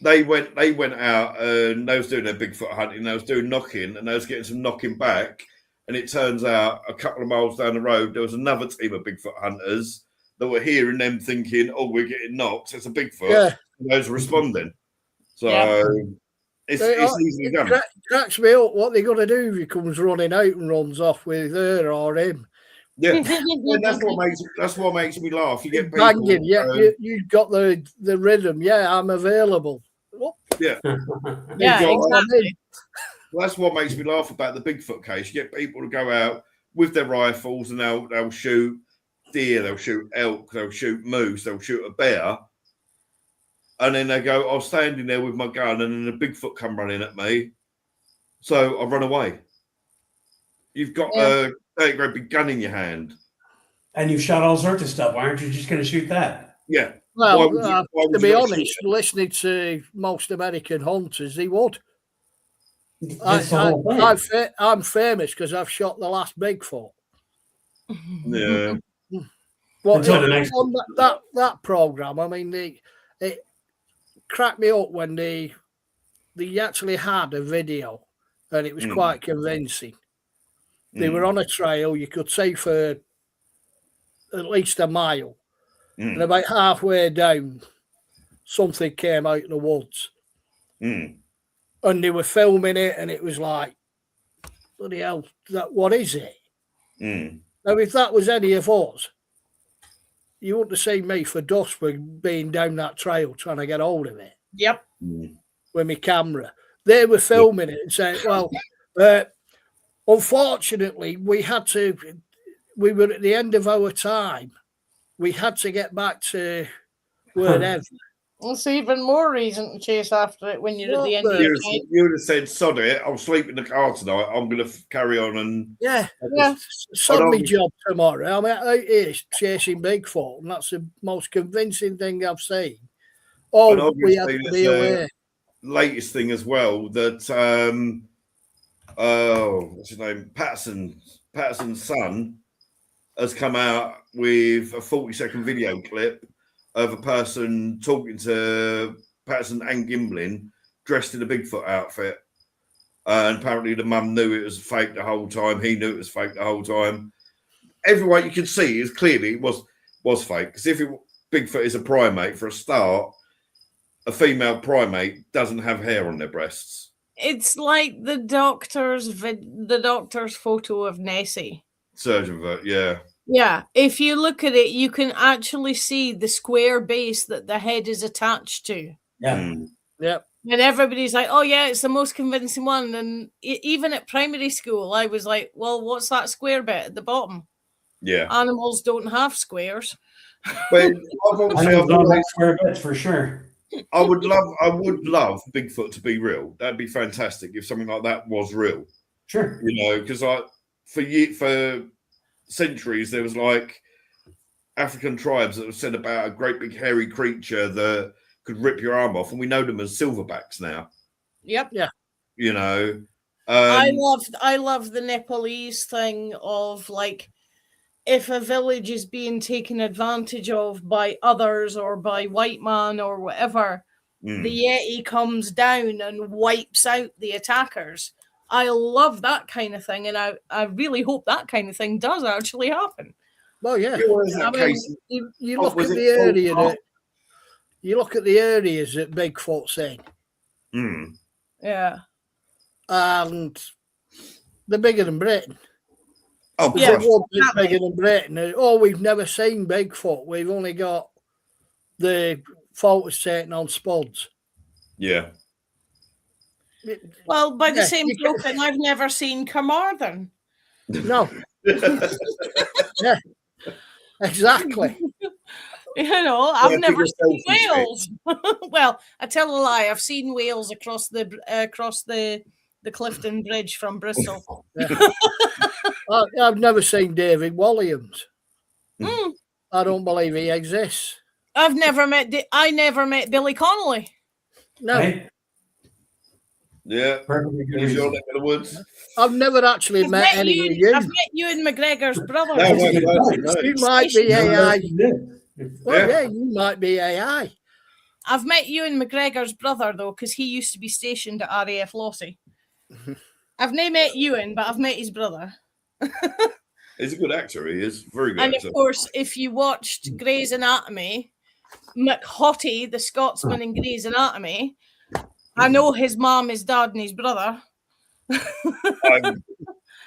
They went out and they was doing their Bigfoot hunting. They was doing knocking, and they was getting some knocking back. And it turns out a couple of miles down the road, there was another team of Bigfoot hunters that were hearing them thinking, "Oh, we're getting knocked. It's a Bigfoot." Yeah. And those responding. So it's easily done. Cracks me up. What they going to do if he comes running out and runs off with her or him? Yeah, and that's what makes me laugh. You get people banging. You've got the rhythm. Yeah, I'm available. Yeah, exactly. Well, that's what makes me laugh about the Bigfoot case. You get people to go out with their rifles and they'll shoot deer, they'll shoot elk, they'll shoot moose, they'll shoot a bear, and then they go, "I'm standing there with my gun, and then a Bigfoot come running at me, so I run away." You've got a great big gun in your hand, and you've shot all sorts of stuff. Why aren't you just going to shoot that? Yeah. Well, to be honest, listening to most American hunters, he would. I'm famous because I've shot the last Bigfoot. Yeah. Well, on that program, I mean, it cracked me up when they actually had a video, and it was quite convincing. They were on a trail, you could see for at least a mile, and about halfway down, something came out of the woods. And they were filming it, and it was like, bloody hell, what is it? Now, if that was any of us, you wouldn't have seen me for dust for being down that trail trying to get hold of it. Yep. With my camera. They were filming it and saying, well, unfortunately, we were at the end of our time. We had to get back to wherever. It's even more reason to chase after it when you're at the end of your time. You would have said, "Sod it, I'll sleep in the car tonight. I'm going to carry on and sod my job tomorrow. I'm out here chasing Bigfoot, and that's the most convincing thing I've seen. Oh, we have to be aware." Latest thing as well that what's his name? Patterson's son has come out with a 40-second video clip of a person talking to Patterson and Gimblin dressed in a Bigfoot outfit. And apparently the mum knew it was fake the whole time. He knew it was fake the whole time. Everyone you can see is clearly it was fake. Because if Bigfoot is a primate, for a start, a female primate doesn't have hair on their breasts. It's like the doctor's photo of Nessie. Surgeon, yeah. Yeah, if you look at it, you can actually see the square base that the head is attached to. Yeah. Yep. And everybody's like, "Oh yeah, it's the most convincing one." And even at primary school, I was like, "Well, what's that square bit at the bottom?" Yeah. Animals don't have squares. But I've got square bits for sure. I would love Bigfoot to be real. That'd be fantastic if something like that was real. Sure. You know, because for centuries there was like African tribes that have said about a great big hairy creature that could rip your arm off, and we know them as silverbacks now. Yep. Yeah. You know, I love the Nepalese thing of like, if a village is being taken advantage of by others or by white man or whatever, the Yeti comes down and wipes out the attackers. I love that kind of thing, and I really hope that kind of thing does actually happen. Well, yeah. I mean, you look at the area you look at the areas that Bigfoot's in. Yeah. And they're bigger than Britain. Oh, yeah, bigger than Britain. Oh, we've never seen Bigfoot. We've only got the photos taken on spuds. Yeah. Well, by the same token, I've never seen Carmarthen. No. Yeah. Exactly. You know, I've never seen selfie whales. Well, I tell a lie. I've seen whales across the Clifton Bridge from Bristol. Yeah. I've never seen David Walliams. I don't believe he exists. I never met Billy Connolly. No. Right? Yeah. Perfectly good He's your reason. neck of the woods. I've never actually met any of you. I've met Ewan McGregor's brother. No, no. You might be AI. Well, Yeah. yeah, you might be AI. I've met Ewan McGregor's brother, though, because he used to be stationed at RAF Lossy. I've never met Ewan, but I've met his brother. He's a good actor. He is very good And actor. of course, if you watched Grey's Anatomy, McHottie, the Scotsman in Grey's Anatomy, I know his mom, his dad, and his brother. I've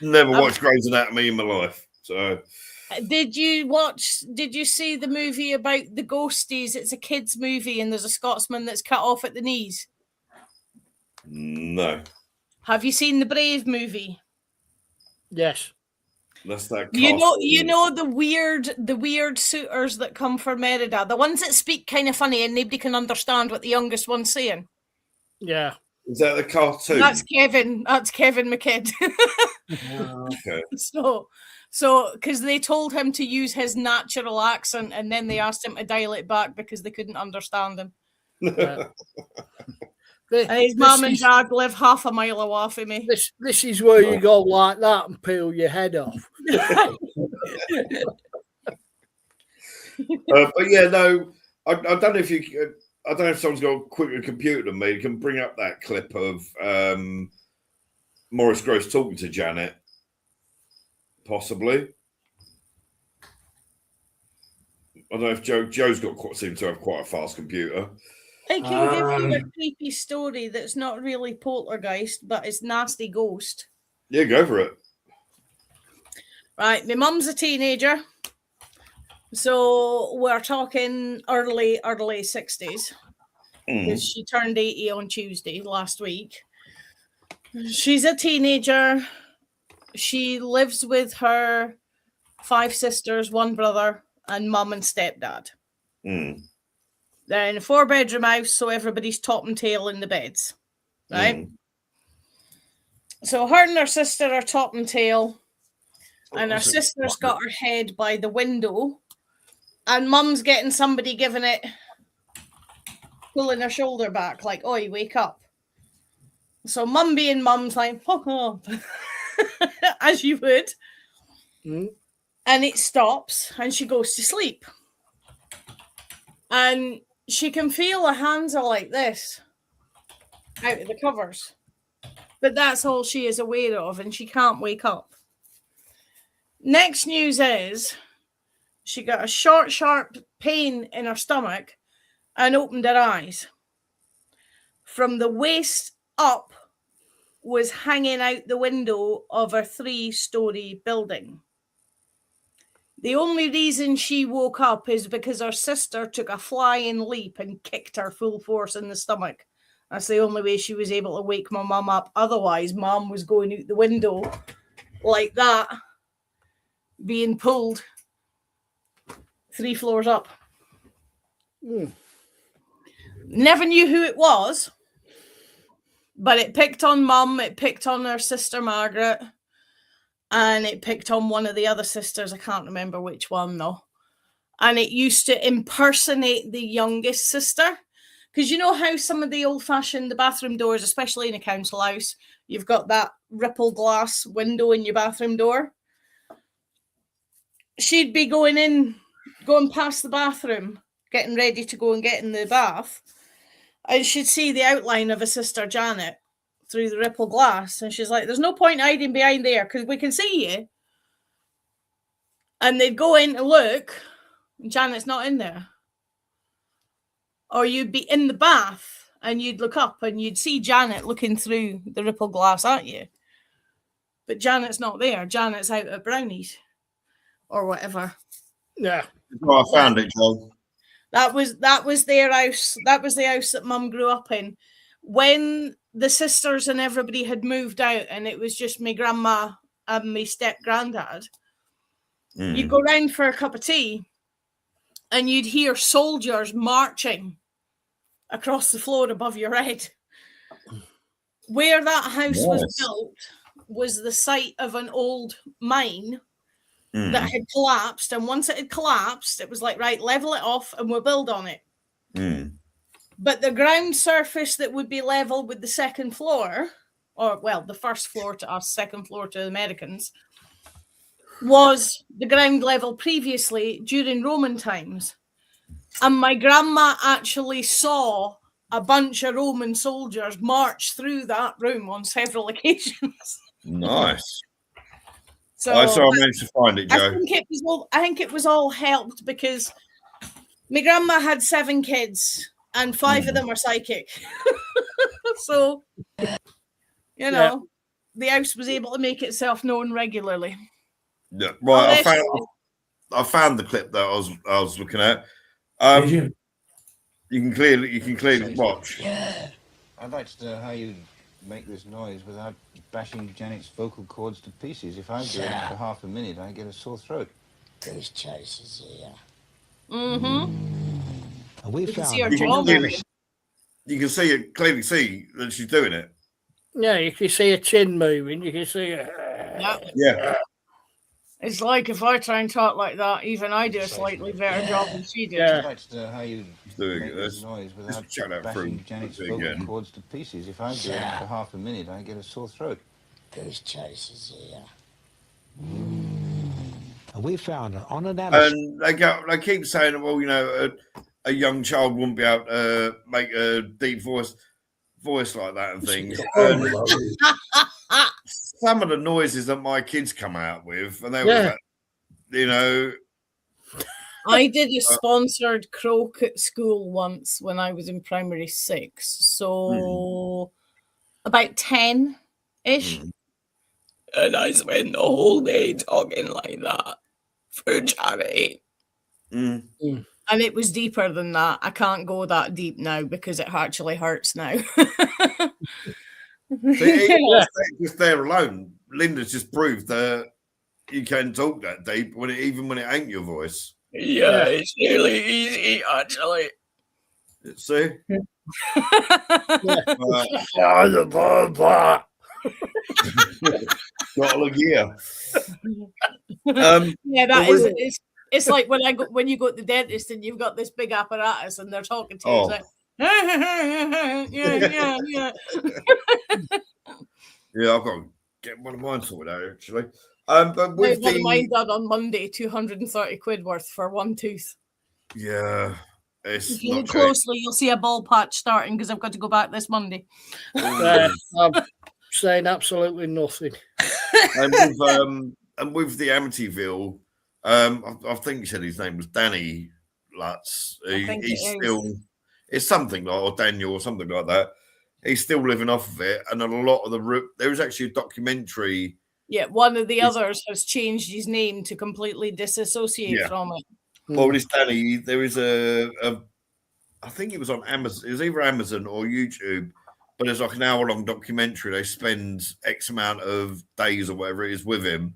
never watched Grey's Anatomy in my life. So did you see the movie about the ghosties? It's a kids movie and there's a Scotsman that's cut off at the knees. No. Have you seen the Brave movie? Yes. That's that. You know the weird suitors that come for Merida, the ones that speak kind of funny and nobody can understand what the youngest one's saying. Yeah. Is that the cartoon? That's Kevin McKidd. Okay. So because they told him to use his natural accent and then they asked him to dial it back because they couldn't understand him. Yeah. And his mum and dad live half a mile away from me. This is where you go like that and peel your head off. But yeah, no, I don't know if you. I don't know if someone's got a quicker computer than me. You can bring up that clip of Maurice Gross talking to Janet, possibly. I don't know if Joe's seems to have quite a fast computer. I can give you a creepy story that's not really poltergeist, but it's nasty ghost. Yeah, go for it. Right, my mum's a teenager, so we're talking early 60s. Because she turned 80 on Tuesday last week. She's a teenager. She lives with her 5 sisters, 1 brother, and mum and stepdad. They're in a 4-bedroom house, so everybody's top and tail in the beds, right? So her and her sister are top and tail, and her sister's got her head by the window, and mum's getting somebody giving it, pulling her shoulder back, like, "Oi, wake up." So mum being mum's like, "Fuck off," as you would. And it stops, and she goes to sleep. And she can feel her hands are like this out of the covers. But that's all she is aware of, and she can't wake up. Next news is she got a short, sharp pain in her stomach and opened her eyes. From the waist up was hanging out the window of a 3-story building. The only reason she woke up is because her sister took a flying leap and kicked her full force in the stomach. That's the only way she was able to wake my mum up. Otherwise, mum was going out the window like that, being pulled 3 floors up. Never knew who it was, but it picked on mum, it picked on her sister Margaret, and it picked on one of the other sisters. I can't remember which one though. And it used to impersonate the youngest sister. Because you know how some of the old-fashioned bathroom doors, especially in a council house, you've got that ripple glass window in your bathroom door? She'd be going past the bathroom, getting ready to go and get in the bath, and she'd see the outline of her sister Janet through the ripple glass, and she's like, "There's no point hiding behind there because we can see you." And they'd go in to look, and Janet's not in there. Or you'd be in the bath and you'd look up and you'd see Janet looking through the ripple glass at you. But Janet's not there. Janet's out at Brownies or whatever. Yeah. Oh, I found it, Joe. That was their house. That was the house that Mum grew up in. When the sisters and everybody had moved out and it was just my grandma and my step-granddad, You'd go round for a cup of tea and you'd hear soldiers marching across the floor above your head. Where that house was built was the site of an old mine that had collapsed. And once it had collapsed, it was like, right, level it off and we'll build on it. But the ground surface that would be level with the second floor, or well, the first floor to us, second floor to the Americans, was the ground level previously during Roman times. And my grandma actually saw a bunch of Roman soldiers march through that room on several occasions. Nice. So I managed to find it, Joe. I think it was all helped because my grandma had 7 kids and 5 of them are psychic. So, you know, the house was able to make itself known regularly. Yeah, right. I found the clip that I was looking at. You can clearly watch. Yeah. I'd like to know how you make this noise without bashing Janet's vocal cords to pieces. If I do it for half a minute, I get a sore throat. Goose chases here. And we found you can see it, clearly see that she's doing it. Yeah, you can see a chin moving. You can see it. Yeah. It's like if I try and talk like that, even I do a slightly better job than she did. I'd like to know how you doing make this noise without bashing Janet's vocal cords to pieces. If I do it for half a minute, I get a sore throat. Goose chases here. And we found on an Amazon. And they keep saying, well, you know, a young child wouldn't be able to make a deep voice like that and things. Some of the noises that my kids come out with, and they were like, you know. I did a sponsored croak at school once when I was in primary 6, so about 10-ish. And I spent the whole day talking like that for charity. And it was deeper than that. I can't go that deep now because it actually hurts now. Just there alone, Linda's just proved that you can talk that deep even when it ain't your voice. Yeah, it's really easy, actually. See? Got a gear. That is. It's like when you go to the dentist and you've got this big apparatus and they're talking to you. It's like, yeah. Yeah, I've got to get one of mine sorted out actually. But with one of mine done on Monday, 230 quid worth for one tooth. Yeah, if you look closely, you'll see a ball patch starting because I've got to go back this Monday. I'm saying absolutely nothing. And with the Amityville, I think you said his name was Danny Lutz. It's something like, or Daniel or something like that. He's still living off of it, and a lot of there was actually a documentary. Yeah, one of the others has changed his name to completely disassociate from it. Well, this Danny, there is I think it was on Amazon. It was either Amazon or YouTube, but it's like an hour-long documentary. They spend X amount of days or whatever it is with him,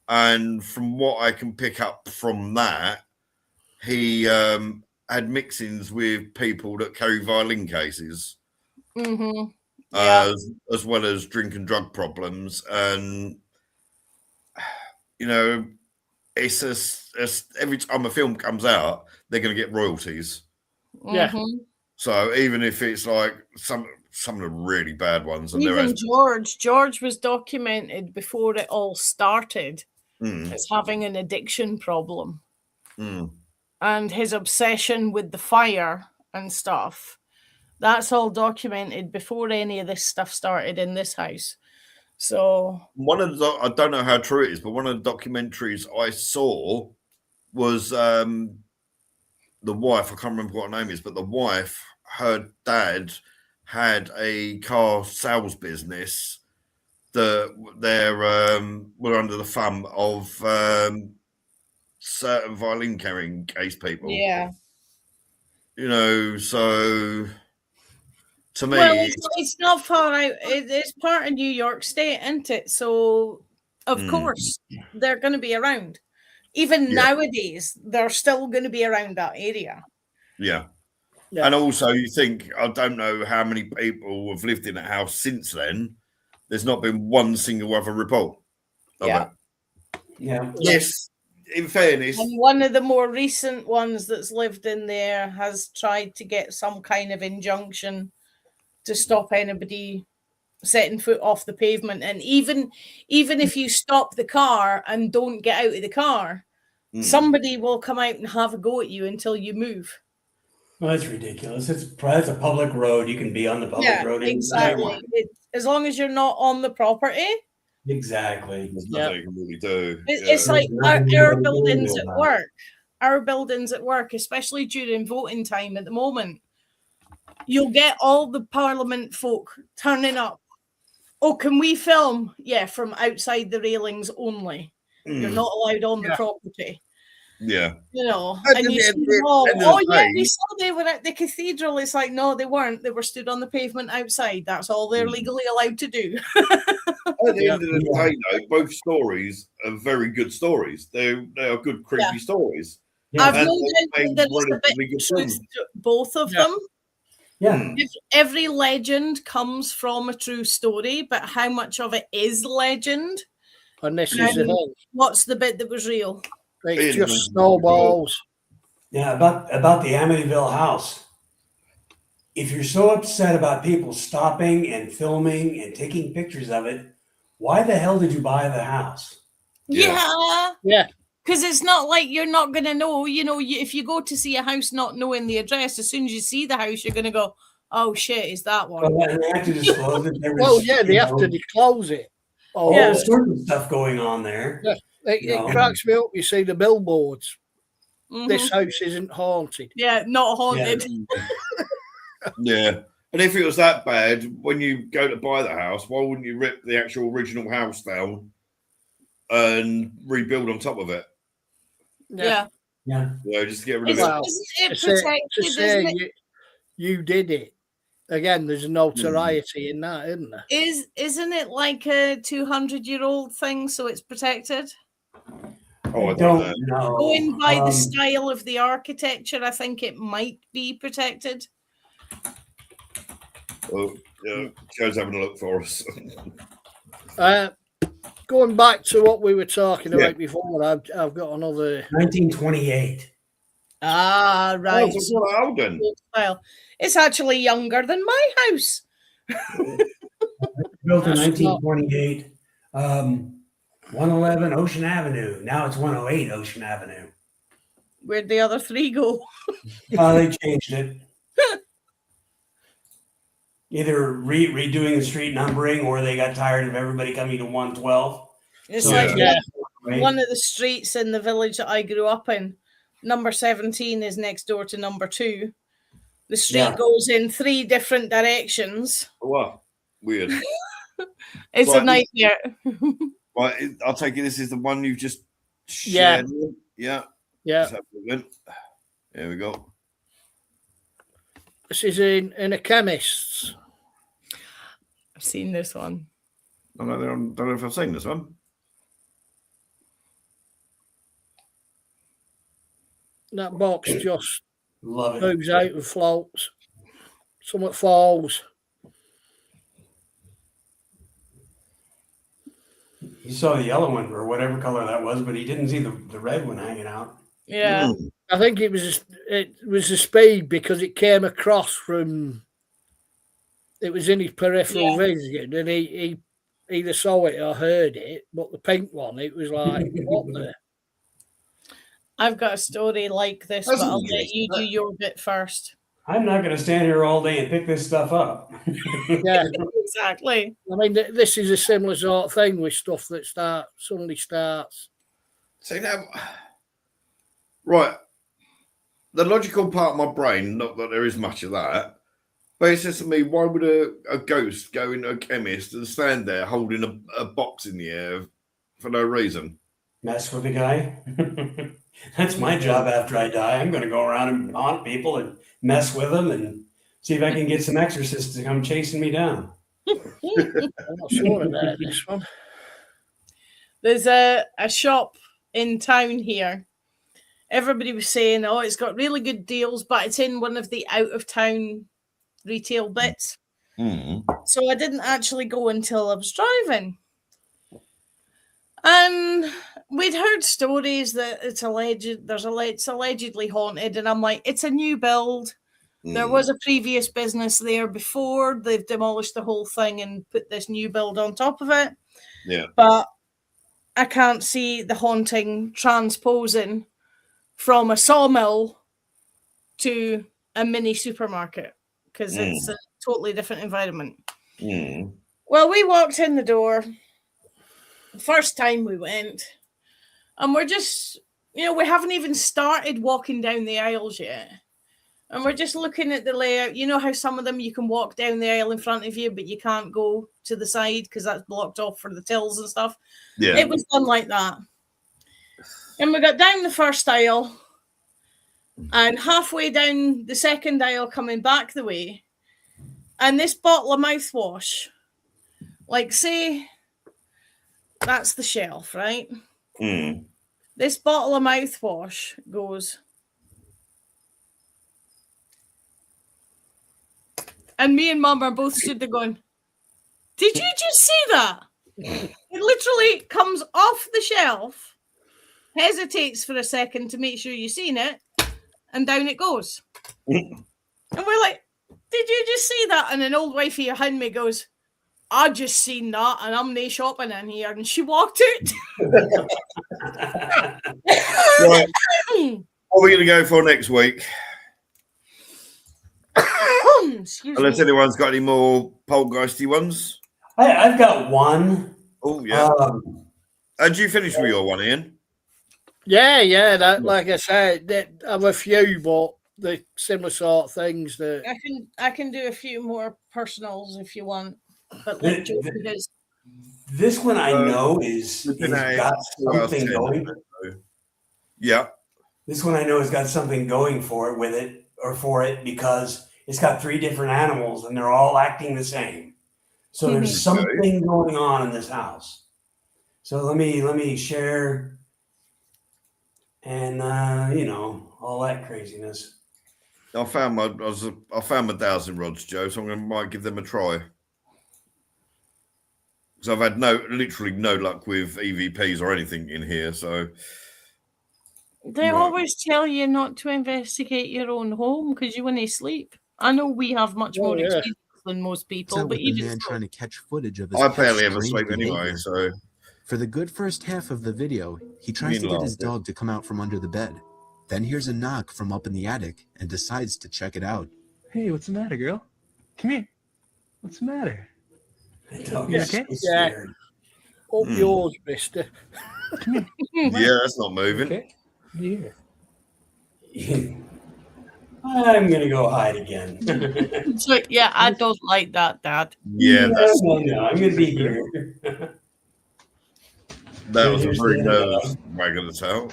and from what I can pick up from that, he had mixings with people that carry violin cases. As well as drink and drug problems, and you know, it's every time a film comes out, they're going to get royalties. So even if it's like some of the really bad ones, and even George was documented before it all started as having an addiction problem, and his obsession with the fire and stuff. That's all documented before any of this stuff started in this house. So I don't know how true it is, but one of the documentaries I saw was the wife. I can't remember what her name is, but the wife, her dad had a car sales business that were under the thumb of certain violin carrying case people. Yeah. You know, so to me, it's not far out. It's part of New York State, isn't it? So, of course, they're going to be around. even nowadays, they're still going to be around that area. Yeah. And also, you think, I don't know how many people have lived in that house since then. There's not been one single other report of it. Yeah. Yes, in fairness. And one of the more recent ones that's lived in there has tried to get some kind of injunction to stop anybody setting foot off the pavement. And even if you stop the car and don't get out of the car, somebody will come out and have a go at you until you move. Well, that's ridiculous. It's a public road. You can be on the public road. Exactly. As long as you're not on the property. Exactly. There's nothing you can really do. It's like our buildings at work. Our buildings at work, especially during voting time at the moment, you'll get all the Parliament folk turning up. Oh, can we film? Yeah, from outside the railings only. You're not allowed on the property. Yeah. You know, and you see them all, we saw they were at the cathedral. It's like, no, they weren't. They were stood on the pavement outside. That's all they're legally allowed to do. At the end of the day, though, both stories are very good stories. They are good, creepy stories. I've no doubt that there's a bit of truth to both of them. Yeah. Every legend comes from a true story, but how much of it is legend? And this is the thing. What's the bit that was real? It's just snowballs. Yeah, about the Amityville house. If you're so upset about people stopping and filming and taking pictures of it, why the hell did you buy the house? Yeah. Because it's not like you're not going to know. You know, if you go to see a house not knowing the address, as soon as you see the house, you're going to go, oh, shit, is that one? Well, they have to disclose it. They have to disclose it. All sorts of stuff going on there. Yeah. It cracks me up. You see the billboards. This house isn't haunted. Yeah, not haunted. Yeah. And if it was that bad, when you go to buy the house, why wouldn't you rip the actual original house down and rebuild on top of it? Yeah. Just to get rid of it. Isn't it protected, isn't it? You did it. Again, there's notoriety in that, isn't there? Isn't it like a 200-year-old thing, so it's protected? Oh, I don't know. Going by the style of the architecture, I think it might be protected. Well, Joe's having a look for us. Going back to what we were talking about before, I've got another 1928. Ah, right. Well, it's actually younger than my house. Built in 1928. 111 Ocean Avenue. Now it's 108 Ocean Avenue. Where'd the other three go? They changed it. Either redoing the street numbering, or they got tired of everybody coming to 112. It's one of the streets in the village that I grew up in. Number 17 is next door to number 2. The street goes in 3 different directions. Wow. Weird. It's a nightmare. Right, I'll take it. This is the one you've just shared. Yeah. Here we go. This is in a chemist's. I've seen this one. I don't know if I've seen this one. That box just Love it. moves out and floats. Something falls. He saw the yellow one or whatever color that was, but he didn't see the red one hanging out. Yeah. I think it was the speed because it came across from. It was in his peripheral vision, and he either saw it or heard it. But the pink one, it was like, what the? I've got a story like this, but I'll let you do your bit first. I'm not going to stand here all day and pick this stuff up. Yeah, exactly. I mean, this is a similar sort of thing with stuff that suddenly starts. See now, right? The logical part of my brain, not that there is much of that, but it says to me, why would a ghost go into a chemist and stand there holding a box in the air for no reason? Mess with the guy. That's my job after I die. I'm going to go around and haunt people and mess with them and see if I can get some exorcists to come chasing me down. I'm not sure about this one. There's a shop in town here. Everybody was saying, oh, it's got really good deals, but it's in one of the out-of-town retail bits. So I didn't actually go until I was driving. And we'd heard stories that it's allegedly haunted, and I'm like, it's a new build. There was a previous business there before. They've demolished the whole thing and put this new build on top of it. Yeah. But I can't see the haunting transposing from a sawmill to a mini supermarket because it's a totally different environment. Well, we walked in the door the first time we went, and we're just, we haven't even started walking down the aisles yet. And we're just looking at the layout. You know how some of them you can walk down the aisle in front of you, but you can't go to the side because that's blocked off for the tills and stuff. Yeah. It was done like that. And we got down the first aisle, and halfway down the second aisle coming back the way, and this bottle of mouthwash, like, say, that's the shelf, right? This bottle of mouthwash goes... And me and Mum are both stood there going, did you just see that? It literally comes off the shelf, hesitates for a second to make sure you've seen it, and down it goes. And we're like, did you just see that? And an old wifey behind me goes, I just seen that, and I'm nae shopping in here. And she walked out. Right. What are we going to go for next week? Unless anyone's got any more poltergeisty ones. I've got one. Oh, yeah. Did you finish with your one, Ian? Yeah. That, like I said, I have a few, but the similar sort of things that I can do a few more personals if you want. But this one I know is got something going. Yeah. This one I know has got something going for it because it's got 3 different animals and they're all acting the same. So there's something going on in this house. So let me share and all that craziness. I found my dowsing rods, Joe, so might give them a try. Because I've had literally no luck with EVPs or anything in here, so they always tell you not to investigate your own home because you want to sleep. I know we have much more experience than most people, but even man trying to catch footage of his I barely ever sleep anyway, so for the good first half of the video, he tries to get his dog to come out from under the bed. Then hears a knock from up in the attic and decides to check it out. Hey, what's the matter, girl? Come here. What's the matter? You okay? Yeah. Up yours, mister. Come here. Yeah, that's not moving. Okay. Yeah. I'm gonna go hide again. So, yeah, I don't like that, Dad. Yeah, that's no, I'm gonna be here. That was a very nervous wag of the tail.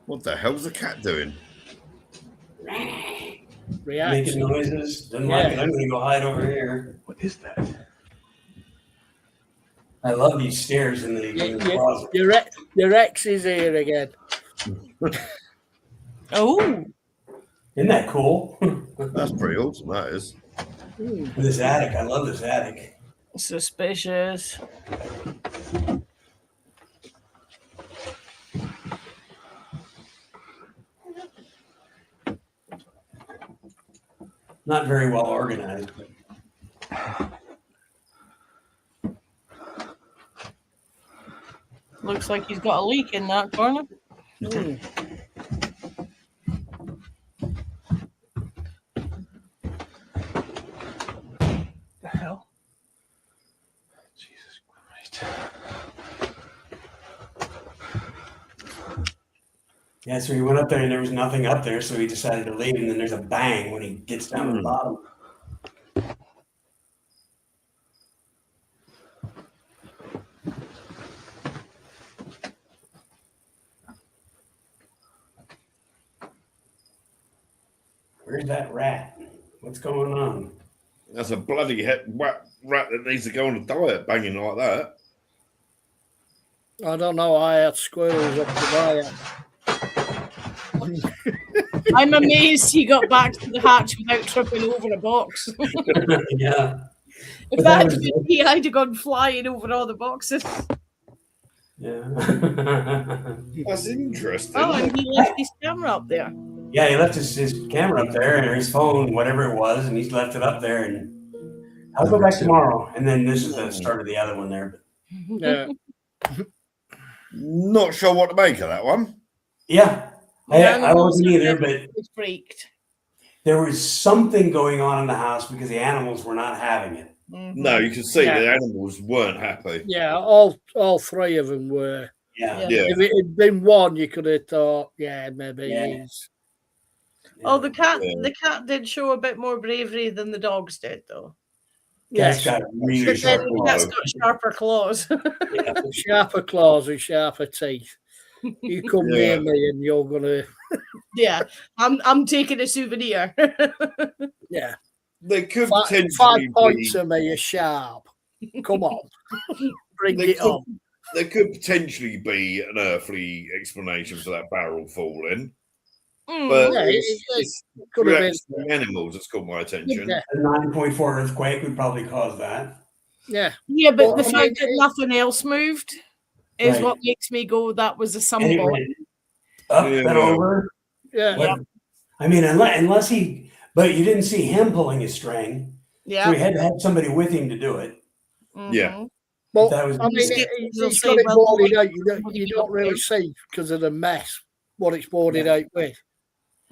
What the hell's the cat doing? Making noises. Doesn't like it. I'm gonna go hide over here. What is that? I love these stairs in the closet. Your ex is here again. Oh. Isn't that cool? That's pretty awesome, that is. This attic. I love this attic. Suspicious. Not very well organized. Looks like he's got a leak in that corner. Mm. The hell? Jesus Christ. Yeah, so he went up there and there was nothing up there, so he decided to leave, and then there's a bang when he gets down to the bottom. Where's that rat? What's going on? That's a bloody rat that needs to go on a diet, banging like that. I don't know. I had squirrels up the I'm amazed he got back to the hatch without tripping over a box. Yeah. If that had been me, I'd have gone flying over all the boxes. Yeah. That's interesting. Oh, and he left his camera up there. Yeah, he left his camera up there, or his phone, whatever it was, and he's left it up there. And I'll go back tomorrow. And then this is the start of the other one there. Yeah. Not sure what to make of that one. Yeah. I wasn't either, but It's freaked. there was something going on in the house because the animals were not having it. No, you can see the animals weren't happy. Yeah, all three of them were. Yeah. If it had been one, you could have thought, maybe he's. Oh, the cat did show a bit more bravery than the dogs did, though. Cat's got really But then sharp the cat's claws. got sharper claws. Sharper claws and sharper teeth. You come near me and you're gonna. Yeah, I'm taking a souvenir. Yeah. They could 5 potentially points be, of me are sharp. Come on. Bring they it could, on. there could potentially be an earthly explanation for that barrel falling. But Yeah, it's could have reaction from animals that's caught my attention. Yeah. A 9.4 earthquake would probably cause that. Yeah. Yeah, but Well, the I fact mean, that nothing else moved is Right. what makes me go, that was a And it symbol. went up and over. Yeah. What- I mean, unless he, but you didn't see him pulling his string. Yeah. So he had to have somebody with him to do it. Yeah. Well, That was- I mean, They'll he's say, got it well, boarded out. somebody You don't got really there. see because of the mess what it's boarded out with.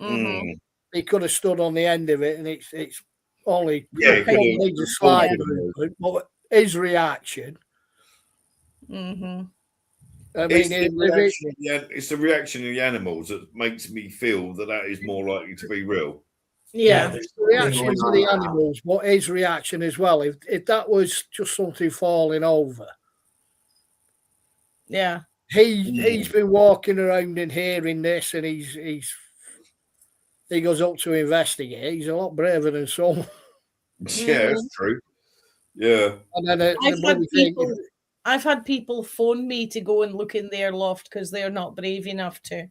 Mhm. He could have stood on the end of it, and it's only Yeah, he could have- needs a slight could have movement. But his reaction, Mhm. I It's mean, it's the reaction of the animals that makes me feel that is more likely to be real. Yeah. there's the reaction something to going the on. animals, but his reaction as well. If that was just something falling over, Yeah. he's been walking around and hearing this, and he goes up to investigate. He's a lot braver than some. Yeah, that's true. Yeah. And then I've had people phone me to go and look in their loft because they're not brave enough to.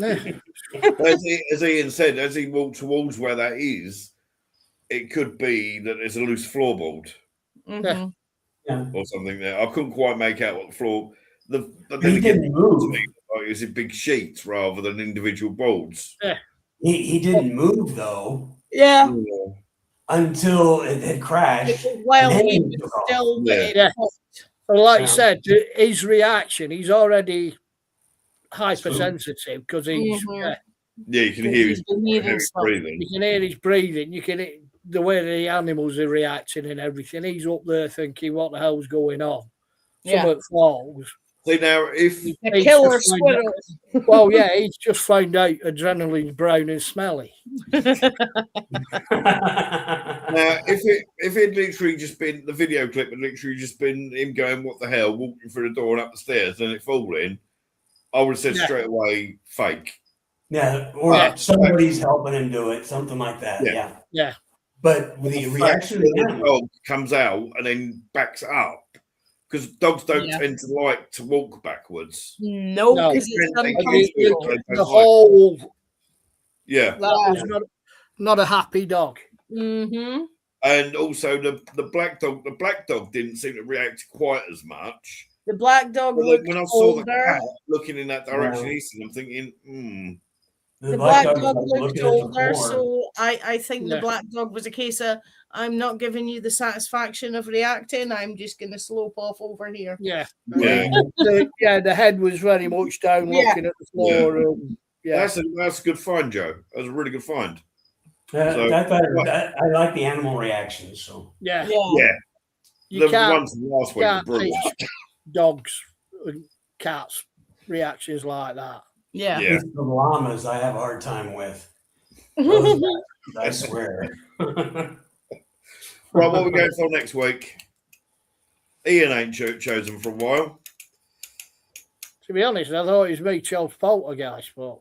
As Ian said, as he walked towards where that is, it could be that there's a loose floorboard Mhm. or something there. I couldn't quite make out what the floor. But He then again, didn't move. is it big sheets rather than individual boards? Yeah. He didn't move though Yeah. until it had crashed. While and then he he was took off. still Yeah. Well, like I said, his reaction, he's already hypersensitive because he's Mhm. Yeah, you can hear his breathing. You can hear his breathing. You can hear the way the animals are reacting and everything. He's up there thinking, "What the hell's going on?" Yeah. Something falls. See now, if He's killer just found out- squirrels. Well, yeah, he's just found out adrenaline's brown and smelly. Now, if it literally just been the video clip, had literally just been him going, "What the hell?" walking through the door and up the stairs, and it falling, I would have said Yeah. straight away, fake. Yeah, or somebody's helping him do it, something like that. Yeah. Yeah. But with the reaction of the the animal, dog comes out and then backs up because dogs don't tend to like to walk backwards. No, No. because it's They- uncomfortable. The whole Yeah, that was not a happy dog. Mm-hmm. and also the black dog didn't seem to react quite as much. The black dog But looked when I saw the older. cat looking in that direction, Yeah. I'm thinking, The black dog dog was looked looking at the older, floor. so I think the Yeah. black dog was a case of, I'm not giving you the satisfaction of reacting. I'm just going to slope off over here. Yeah. Yeah. The head was very much down, Yeah. looking at the floor. That's a good find, Joe. That was a really good find. So- I like the animal reactions. So Yeah. Yeah, You the can't, ones from last week were can't brilliant. teach dogs and cats reactions like that. Yeah. Yeah. it's the llamas I have a hard time with. Those guys, I swear. Right, what are we going for next week? Ian ain't chosen for a while. To be honest, I thought it was me chose Poltergeist, but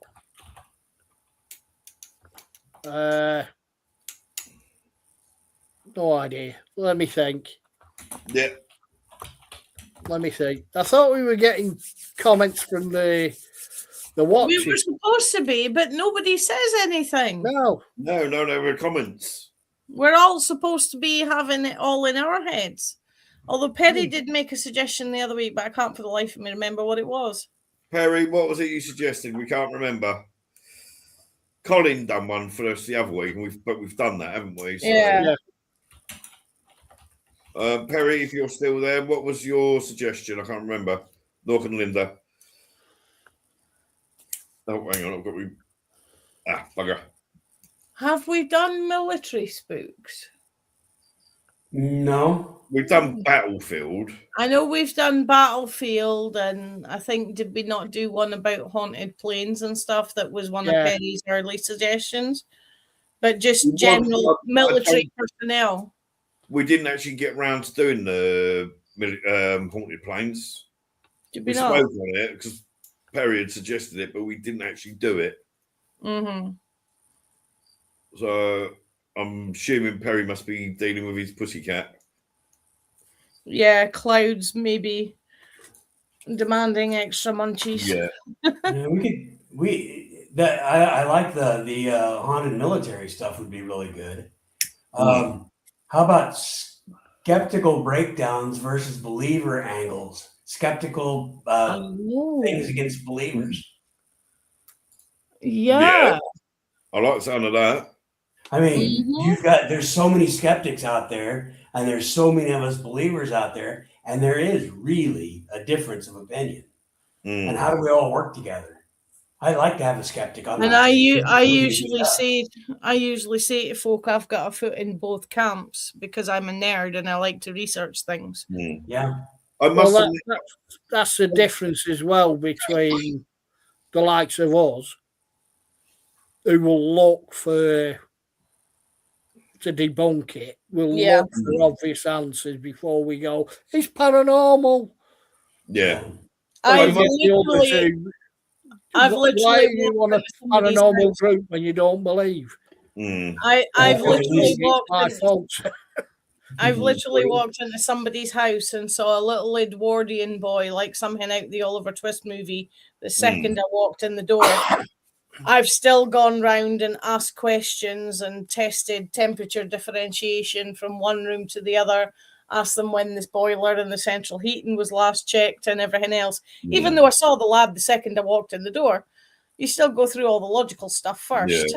No idea. Let me think. Yeah. Let me think. I thought we were getting comments from the watchers. We were supposed to be, but nobody says anything. No. No comments. We're all supposed to be having it all in our heads. Although Perry did make a suggestion the other week, but I can't for the life of me remember what it was. Perry, what was it you suggested? We can't remember. Colin done one for us the other week, and we've done that, haven't we? So, Yeah. Perry, if you're still there, what was your suggestion? I can't remember. Nork and Linda. Oh, hang on, I've got bugger. Have we done military spooks? No. We've done Battlefield. I know we've done Battlefield, and I think, did we not do one about haunted planes and stuff? That was one of Perry's early suggestions. But just general military personnel. We didn't actually get round to doing the haunted planes. Did we not? spoke on it because Perry had suggested it, but we didn't actually do it. Mm-hmm. So I'm assuming Perry must be dealing with his pussycat. Yeah, Cloud's maybe demanding extra munchies. Yeah. I like the haunted military stuff would be really good. How about skeptical breakdowns versus believer angles? Skeptical things against believers. Yeah. I like the sound of that. I mean, there's so many skeptics out there, and there's so many of us believers out there, and there is really a difference of opinion. And how do we all work together? I like to have a skeptic on. And I usually say to folk, I've got a foot in both camps because I'm a nerd and I like to research things. Yeah, that's the difference as well between the likes of us, who will look to debunk it. We'll look for obvious answers before we go, it's paranormal. Yeah. I've literally want a paranormal group when you don't believe. I've literally walked into somebody's house and saw a little Edwardian boy, like something out the Oliver Twist movie. The second I walked in the door, I've still gone round and asked questions and tested temperature differentiation from one room to the other. Asked them when this boiler and the central heating was last checked and everything else. Even though I saw the lad the second I walked in the door, you still go through all the logical stuff first.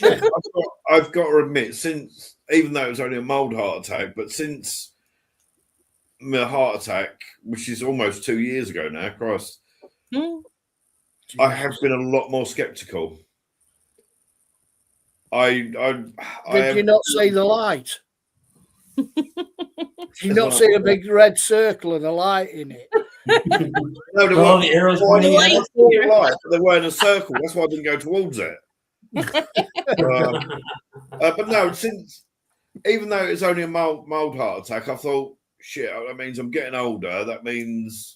Yeah. I've got to admit, since, even though it was only a mild heart attack, but since my heart attack, which is almost 2 years ago now, Christ, I have been a lot more skeptical. Did you not see the light? Did you not see a big red circle and a light in it? No, there weren't the arrows pointing at the light, but they were in a circle. That's why I didn't go towards it. But no, since, even though it's only a mild heart attack, I thought, shit, that means I'm getting older. That means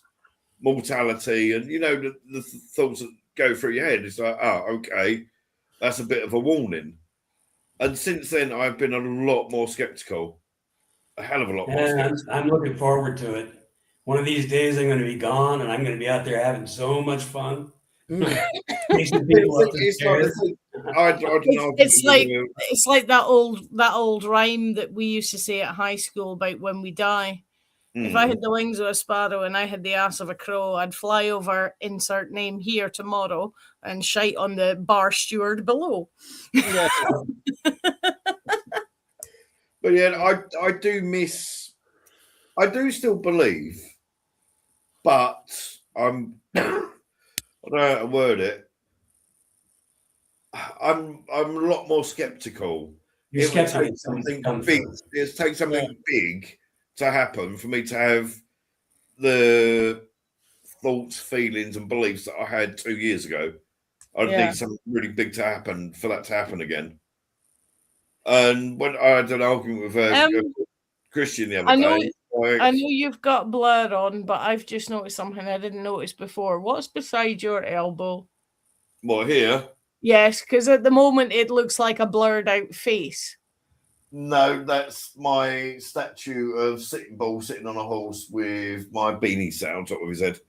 mortality, and the thoughts that go through your head. It's like, oh, okay, that's a bit of a warning. And since then, I've been a lot more skeptical. A hell of a lot more. I'm looking forward to it. One of these days, I'm going to be gone, and I'm going to be out there having so much fun. It's like that old rhyme that we used to say at high school about when we die. If I had the wings of a sparrow and I had the ass of a crow, I'd fly over insert name here tomorrow and shite on the bar steward below. Yeah. But yeah, I do still believe, but I don't know how to word it. I'm a lot more skeptical. It would take something big. It takes something big to happen for me to have the thoughts, feelings, and beliefs that I had 2 years ago. I'd need something really big to happen for that to happen again. And when I had an argument with Christian the other day, I know you've got blur on, but I've just noticed something I didn't notice before. What's beside your elbow? What, here? Yes, because at the moment it looks like a blurred out face. No, that's my statue of Sitting Bull sitting on a horse with my beanie sat on top of his head.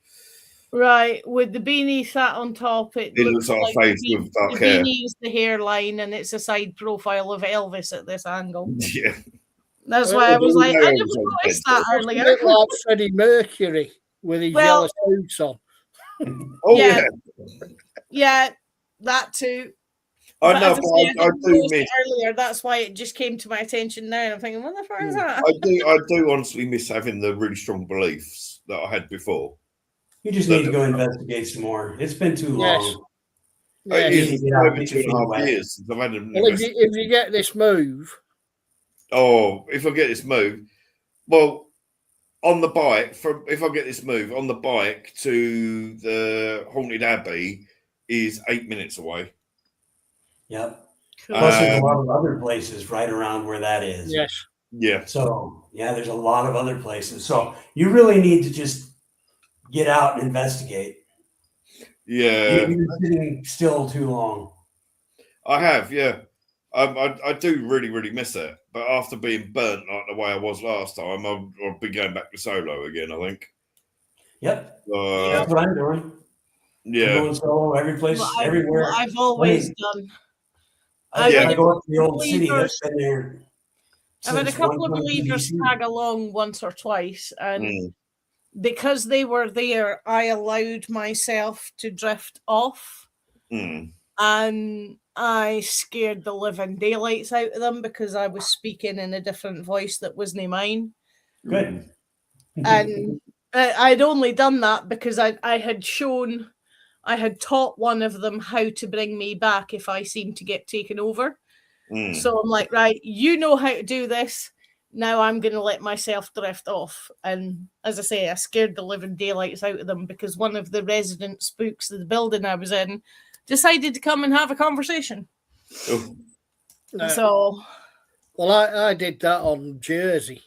Right, with the beanie sat on top, it looks like a face with dark the hair. beanie is the hairline, and it's a side profile of Elvis at this angle. Yeah. That's why I was like, I never noticed that earlier. It's like Freddie Mercury with his yellow suits on. Oh, yeah. Yeah, that too. I But know, as I but say, I didn't do notice miss. it earlier. That's why it just came to my attention now. And I'm thinking, what the fuck is that? I do honestly miss having the really strong beliefs that I had before. You just need to go investigate some more. It's been too long. It is over 2.5 years since I've had an Well, if you get this move. Oh, if I get this move, well, on the bike, if I get this move on the bike to the Haunted Abbey is 8 minutes away. Yep. Plus, there's a lot of other places right around where that is. Yes. Yeah. So, yeah, there's a lot of other places. So, you really need to just get out and investigate. Yeah. You've been sitting still too long. I have, yeah. I do really, really miss it. But after being burnt like the way I was last time, I'll be going back to solo again, I think. Yep. That's what I'm doing. Yeah. I'm going solo every place, everywhere. What I've always done. I go up to the old city that's been there. I've had a couple of believers tag along once or twice, and because they were there, I allowed myself to drift off, and I scared the living daylights out of them because I was speaking in a different voice that wasn't mine. Good. And I'd only done that because I had taught one of them how to bring me back if I seemed to get taken over. So I'm like, right, you know how to do this. Now I'm going to let myself drift off. And as I say, I scared the living daylights out of them because one of the resident spooks of the building I was in decided to come and have a conversation. So, well, I did that on Jersey.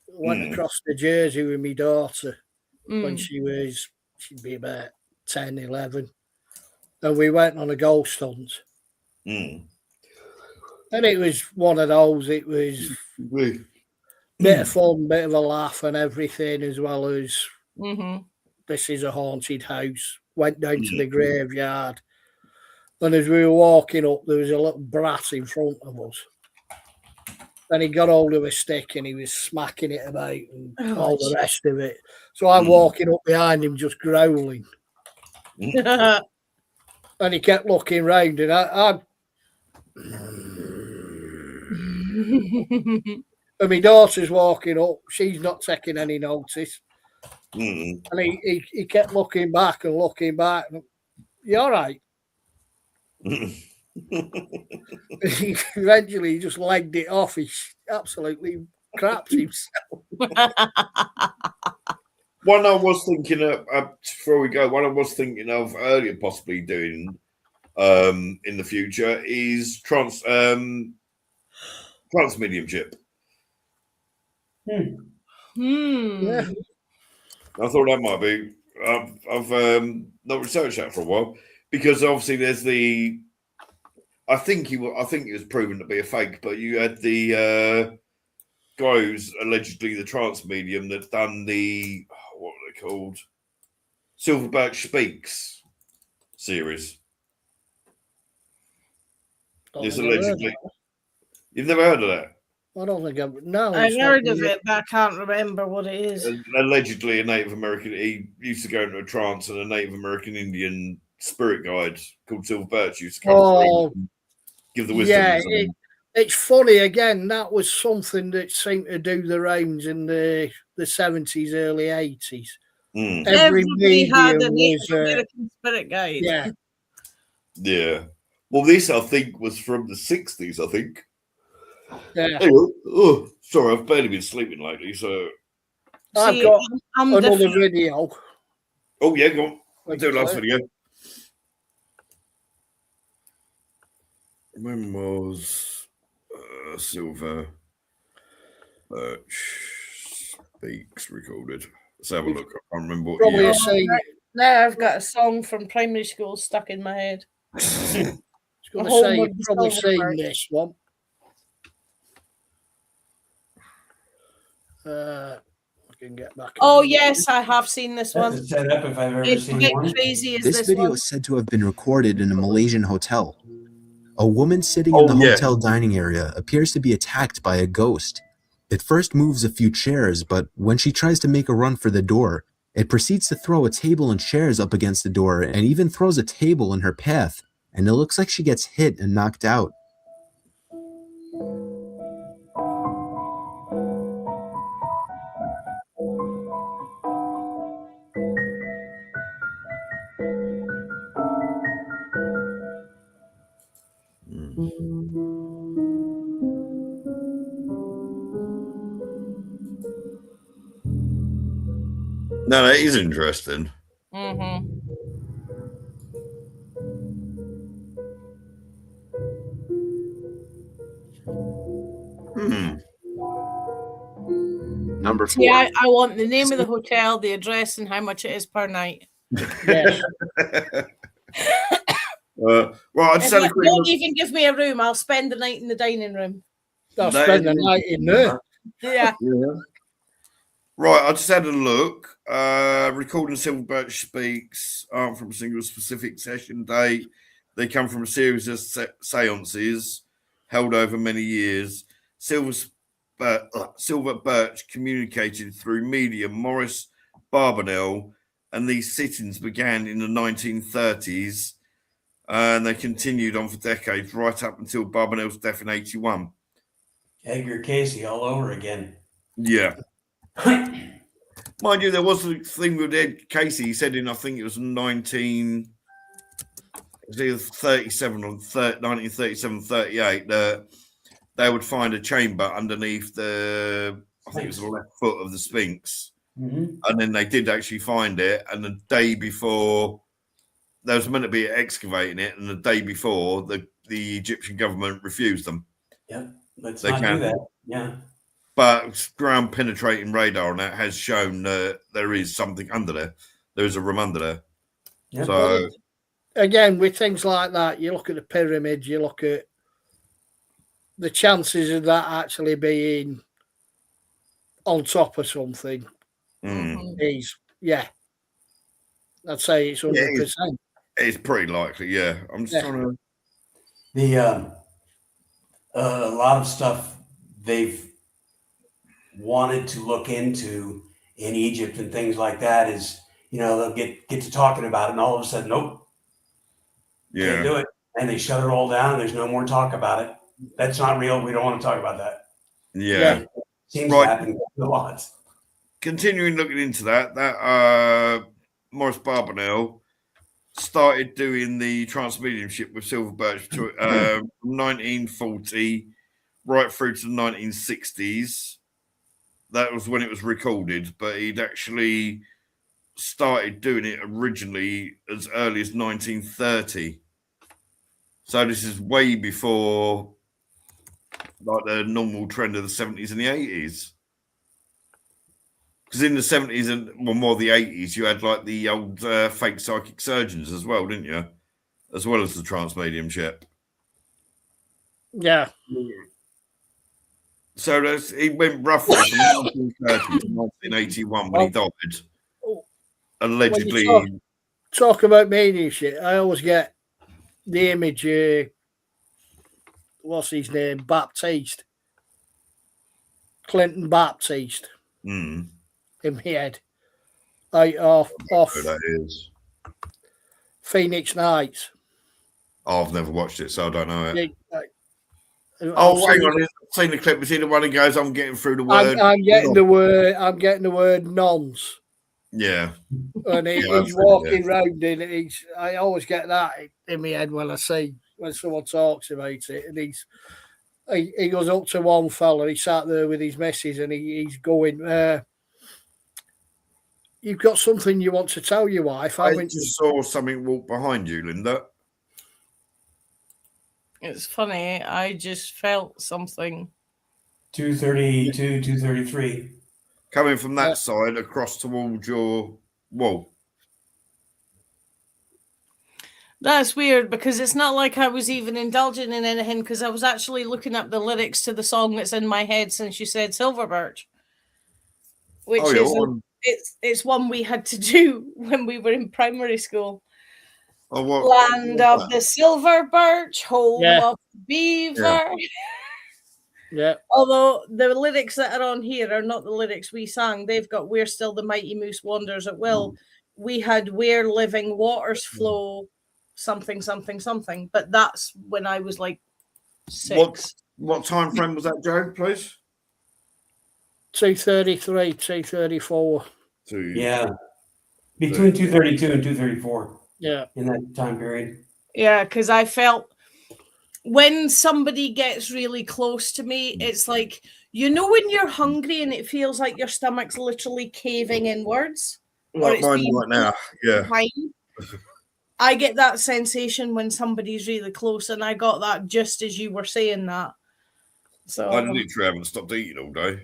Went across to Jersey with my daughter when she'd be about 10, 11. And we went on a ghost hunt. And it was one of those, it was bit of fun, bit of a laugh and everything, as well as this is a haunted house. Went down to the graveyard. And as we were walking up, there was a little brat in front of us. And he got hold of a stick and he was smacking it about and all the rest of it. So I'm walking up behind him just growling. And he kept looking round and and my daughter's walking up. She's not taking any notice. And he kept looking back and looking back. You all right? Eventually, he just legged it off. He absolutely crapped himself. One I was thinking of, before we go, one I was thinking of earlier possibly doing in the future is trans mediumship. Yeah. I thought that might be. I've not researched that for a while because obviously there's the. I think it was proven to be a fake, but you had the guy who's allegedly the trance medium that's done the what are they called? Silverback Speaks series. It's allegedly. You've never heard of that? I don't think I've. No, I've heard of it, but I can't remember what it is. Allegedly, a Native American. He used to go into a trance, and a Native American Indian spirit guide called Silver Birch used to come through and give the wisdom. Yeah, it's funny. Again, that was something that seemed to do the rounds in the 70s, early 80s. Everybody had a Native American spirit guide. Yeah. Yeah. Well, this I think was from the 60s. I think. Yeah. Anyway, oh, sorry, I've barely been sleeping lately, so I've got another video. Oh yeah, go on. I'll do the last video. When was Silver Birch Speaks recorded? Let's have a look. I can't remember what year. Now I've got a song from primary school stuck in my head. I was going to say you've probably seen this one. I can get back. Oh yes, I have seen this That's one. a setup if I've ever It's seen get one. crazy as This this video one. is said to have been recorded in a Malaysian hotel. A woman sitting in Oh, the yeah. hotel dining area appears to be attacked by a ghost. It first moves a few chairs, but when she tries to make a run for the door, it proceeds to throw a table and chairs up against the door and even throws a table in her path, and it looks like she gets hit and knocked out. No, that is interesting. Mm-hmm. Number 4. See, I want the name of the hotel, the address, and how much it is per night. Yes. Well, I just had a quick Don't look. even give me a room. I'll spend the night in the dining room. I'll That spend the is night in there. Yeah. Right, I just had a look. Recording Silver Birch speaks aren't from a single specific session date. They come from a series of seances held over many years. Silver Birch communicated through medium Morris Barbanel, and these sittings began in the 1930s, and they continued on for decades, right up until Barbanel's death in 81. Edgar Casey all over again. Yeah. Mind you, there was a thing with Ed Casey. He said in, I think it was 1937 or 1937, 38, that they would find a chamber underneath the, I think it was the left foot of the Sphinx. Mm-hmm. And then they did actually find it. And the day before, there was meant to be excavating it. And the day before, the Egyptian government refused them. Yep. Let's not do that. Yeah. But ground penetrating radar on that has shown that there is something under there. There is a room under there. Yep. So again, with things like that, you look at the pyramids, you look at the chances of that actually being on top of something. Is I'd say it's 100%. It's pretty likely, yeah. I'm just trying to. A lot of stuff they've wanted to look into in Egypt and things like that is, they'll get to talking about it, and all of a sudden, nope, can't do it, and they shut it all down. And there's no more talk about it. That's not real. We don't want to talk about that. Yeah. Seems to happen a lot. Continuing looking into that Morris Barbanel started doing the trance mediumship with Silver Birch from 1940 right through to the 1960s. That was when it was recorded, but he'd actually started doing it originally as early as 1930. So this is way before like the normal trend of the 70s and the 80s. Because in the 70s and more the 80s, you had like the old fake psychic surgeons as well, didn't you? As well as the trance mediumship. Yeah. So he went roughly from 1930 to 1981 when he died. Allegedly. Talk about mediumship. I always get the image, what's his name? Baptiste. Clinton Baptiste. In my head. Off that is Phoenix Nights. Oh, I've never watched it, so I don't know it. Hang on! I've seen the clip. Is he the one who goes, "I'm getting through the word"? I'm getting the word. I'm getting the word nonce. Yeah, and he's walking round in it. I always get that in my head when someone talks about it, and he goes up to one fella. He sat there with his missus, and he's going, "You've got something you want to tell your wife." I just saw something walk behind you, Linda. It's funny. I just felt something. 232, 233. Coming from that side across towards your wall. That's weird because it's not like I was even indulging in anything because I was actually looking up the lyrics to the song that's in my head since you said Silver Birch. which Oh, yeah, is what one? it's one we had to do when we were in primary school. Oh, what? Land what's of that? the silver birch, home Yeah. of the beaver. Yeah. Although the lyrics that are on here are not the lyrics we sang. They've got "Where still the mighty moose wanders at will." We had "Where living waters flow," something, something, something. But that's when I was like 6. What time frame was that, Joe, please? 233, 234. Yeah. Between 232 and 234. Yeah. In that time period. Yeah, because I felt when somebody gets really close to me, it's like, you know, when you're hungry and it feels like your stomach's literally caving inwards, or Like it's mine being right now. Yeah. behind. I get that sensation when somebody's really close, and I got that just as you were saying that. So I literally haven't stopped eating all day.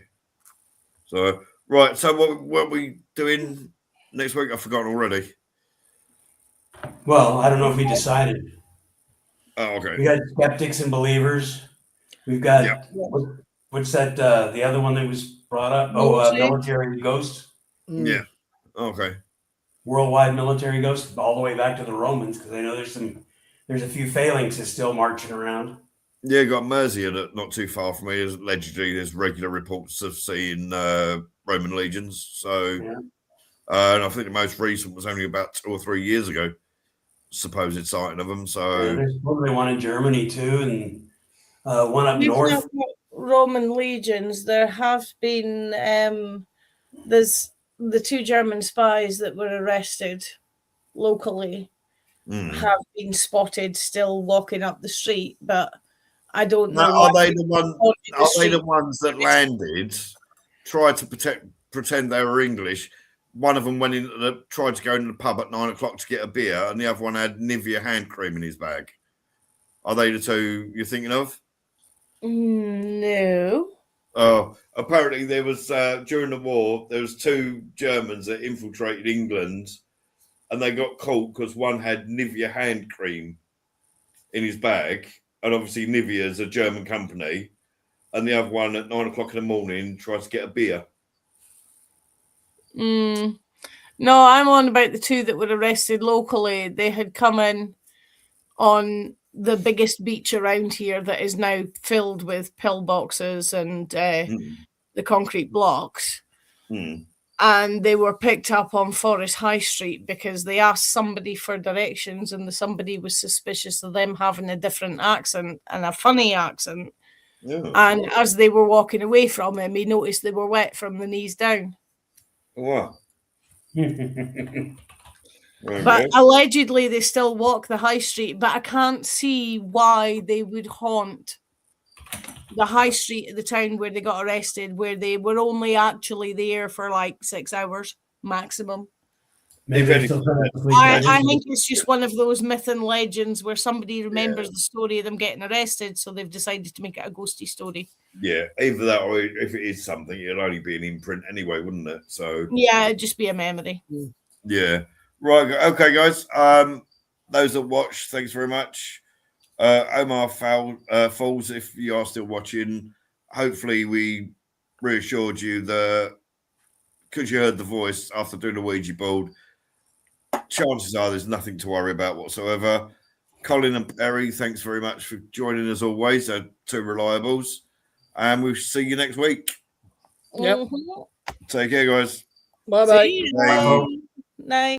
So right, so what are we doing next week? I've forgotten already. Well, I don't know if we decided. Oh, okay. We got skeptics and believers. We've got what's that? The other one that was brought up? Military ghosts. Yeah. Okay. Worldwide military ghosts, all the way back to the Romans, because I know there's a few phalanxes still marching around. Yeah, got Mercia not too far from me. Allegedly, there's regular reports of seeing Roman legions. So, and I think the most recent was only about 2 or 3 years ago. Supposed sighting of them. So there's probably one in Germany too, and one up north. Roman legions. There have been there's the 2 German spies that were arrested locally have been spotted still walking up the street, but I don't know. Are they the ones that landed, tried to pretend they were English? One of them went in, tried to go into the pub at 9 o'clock to get a beer, and the other one had Nivea hand cream in his bag. Are they the 2 you're thinking of? No. Oh, apparently there was during the war. There was 2 Germans that infiltrated England, and they got caught because one had Nivea hand cream in his bag, and obviously Nivea is a German company, and the other one at 9 o'clock in the morning tries to get a beer. No, I'm on about the 2 that were arrested locally. They had come in on the biggest beach around here that is now filled with pillboxes and the concrete blocks. And they were picked up on Forest High Street because they asked somebody for directions, and somebody was suspicious of them having a different accent and a funny accent. And as they were walking away from him, he noticed they were wet from the knees down. Wow. But allegedly they still walk the high street, but I can't see why they would haunt the high street of the town where they got arrested, where they were only actually there for like 6 hours maximum. Maybe I think it's just one of those myth and legends where somebody remembers the story of them getting arrested, so they've decided to make it a ghosty story. Yeah, either that or if it is something, it'll only be an imprint anyway, wouldn't it? So yeah, it'd just be a memory. Yeah. Right. Okay, guys. Those that watch, thanks very much. Omar Falls, if you are still watching, hopefully we reassured you that because you heard the voice after doing the Ouija board, chances are there's nothing to worry about whatsoever. Colin and Perry, thanks very much for joining us always. 2 reliables. And we'll see you next week. Yep. Take care, guys. Bye-bye. Night.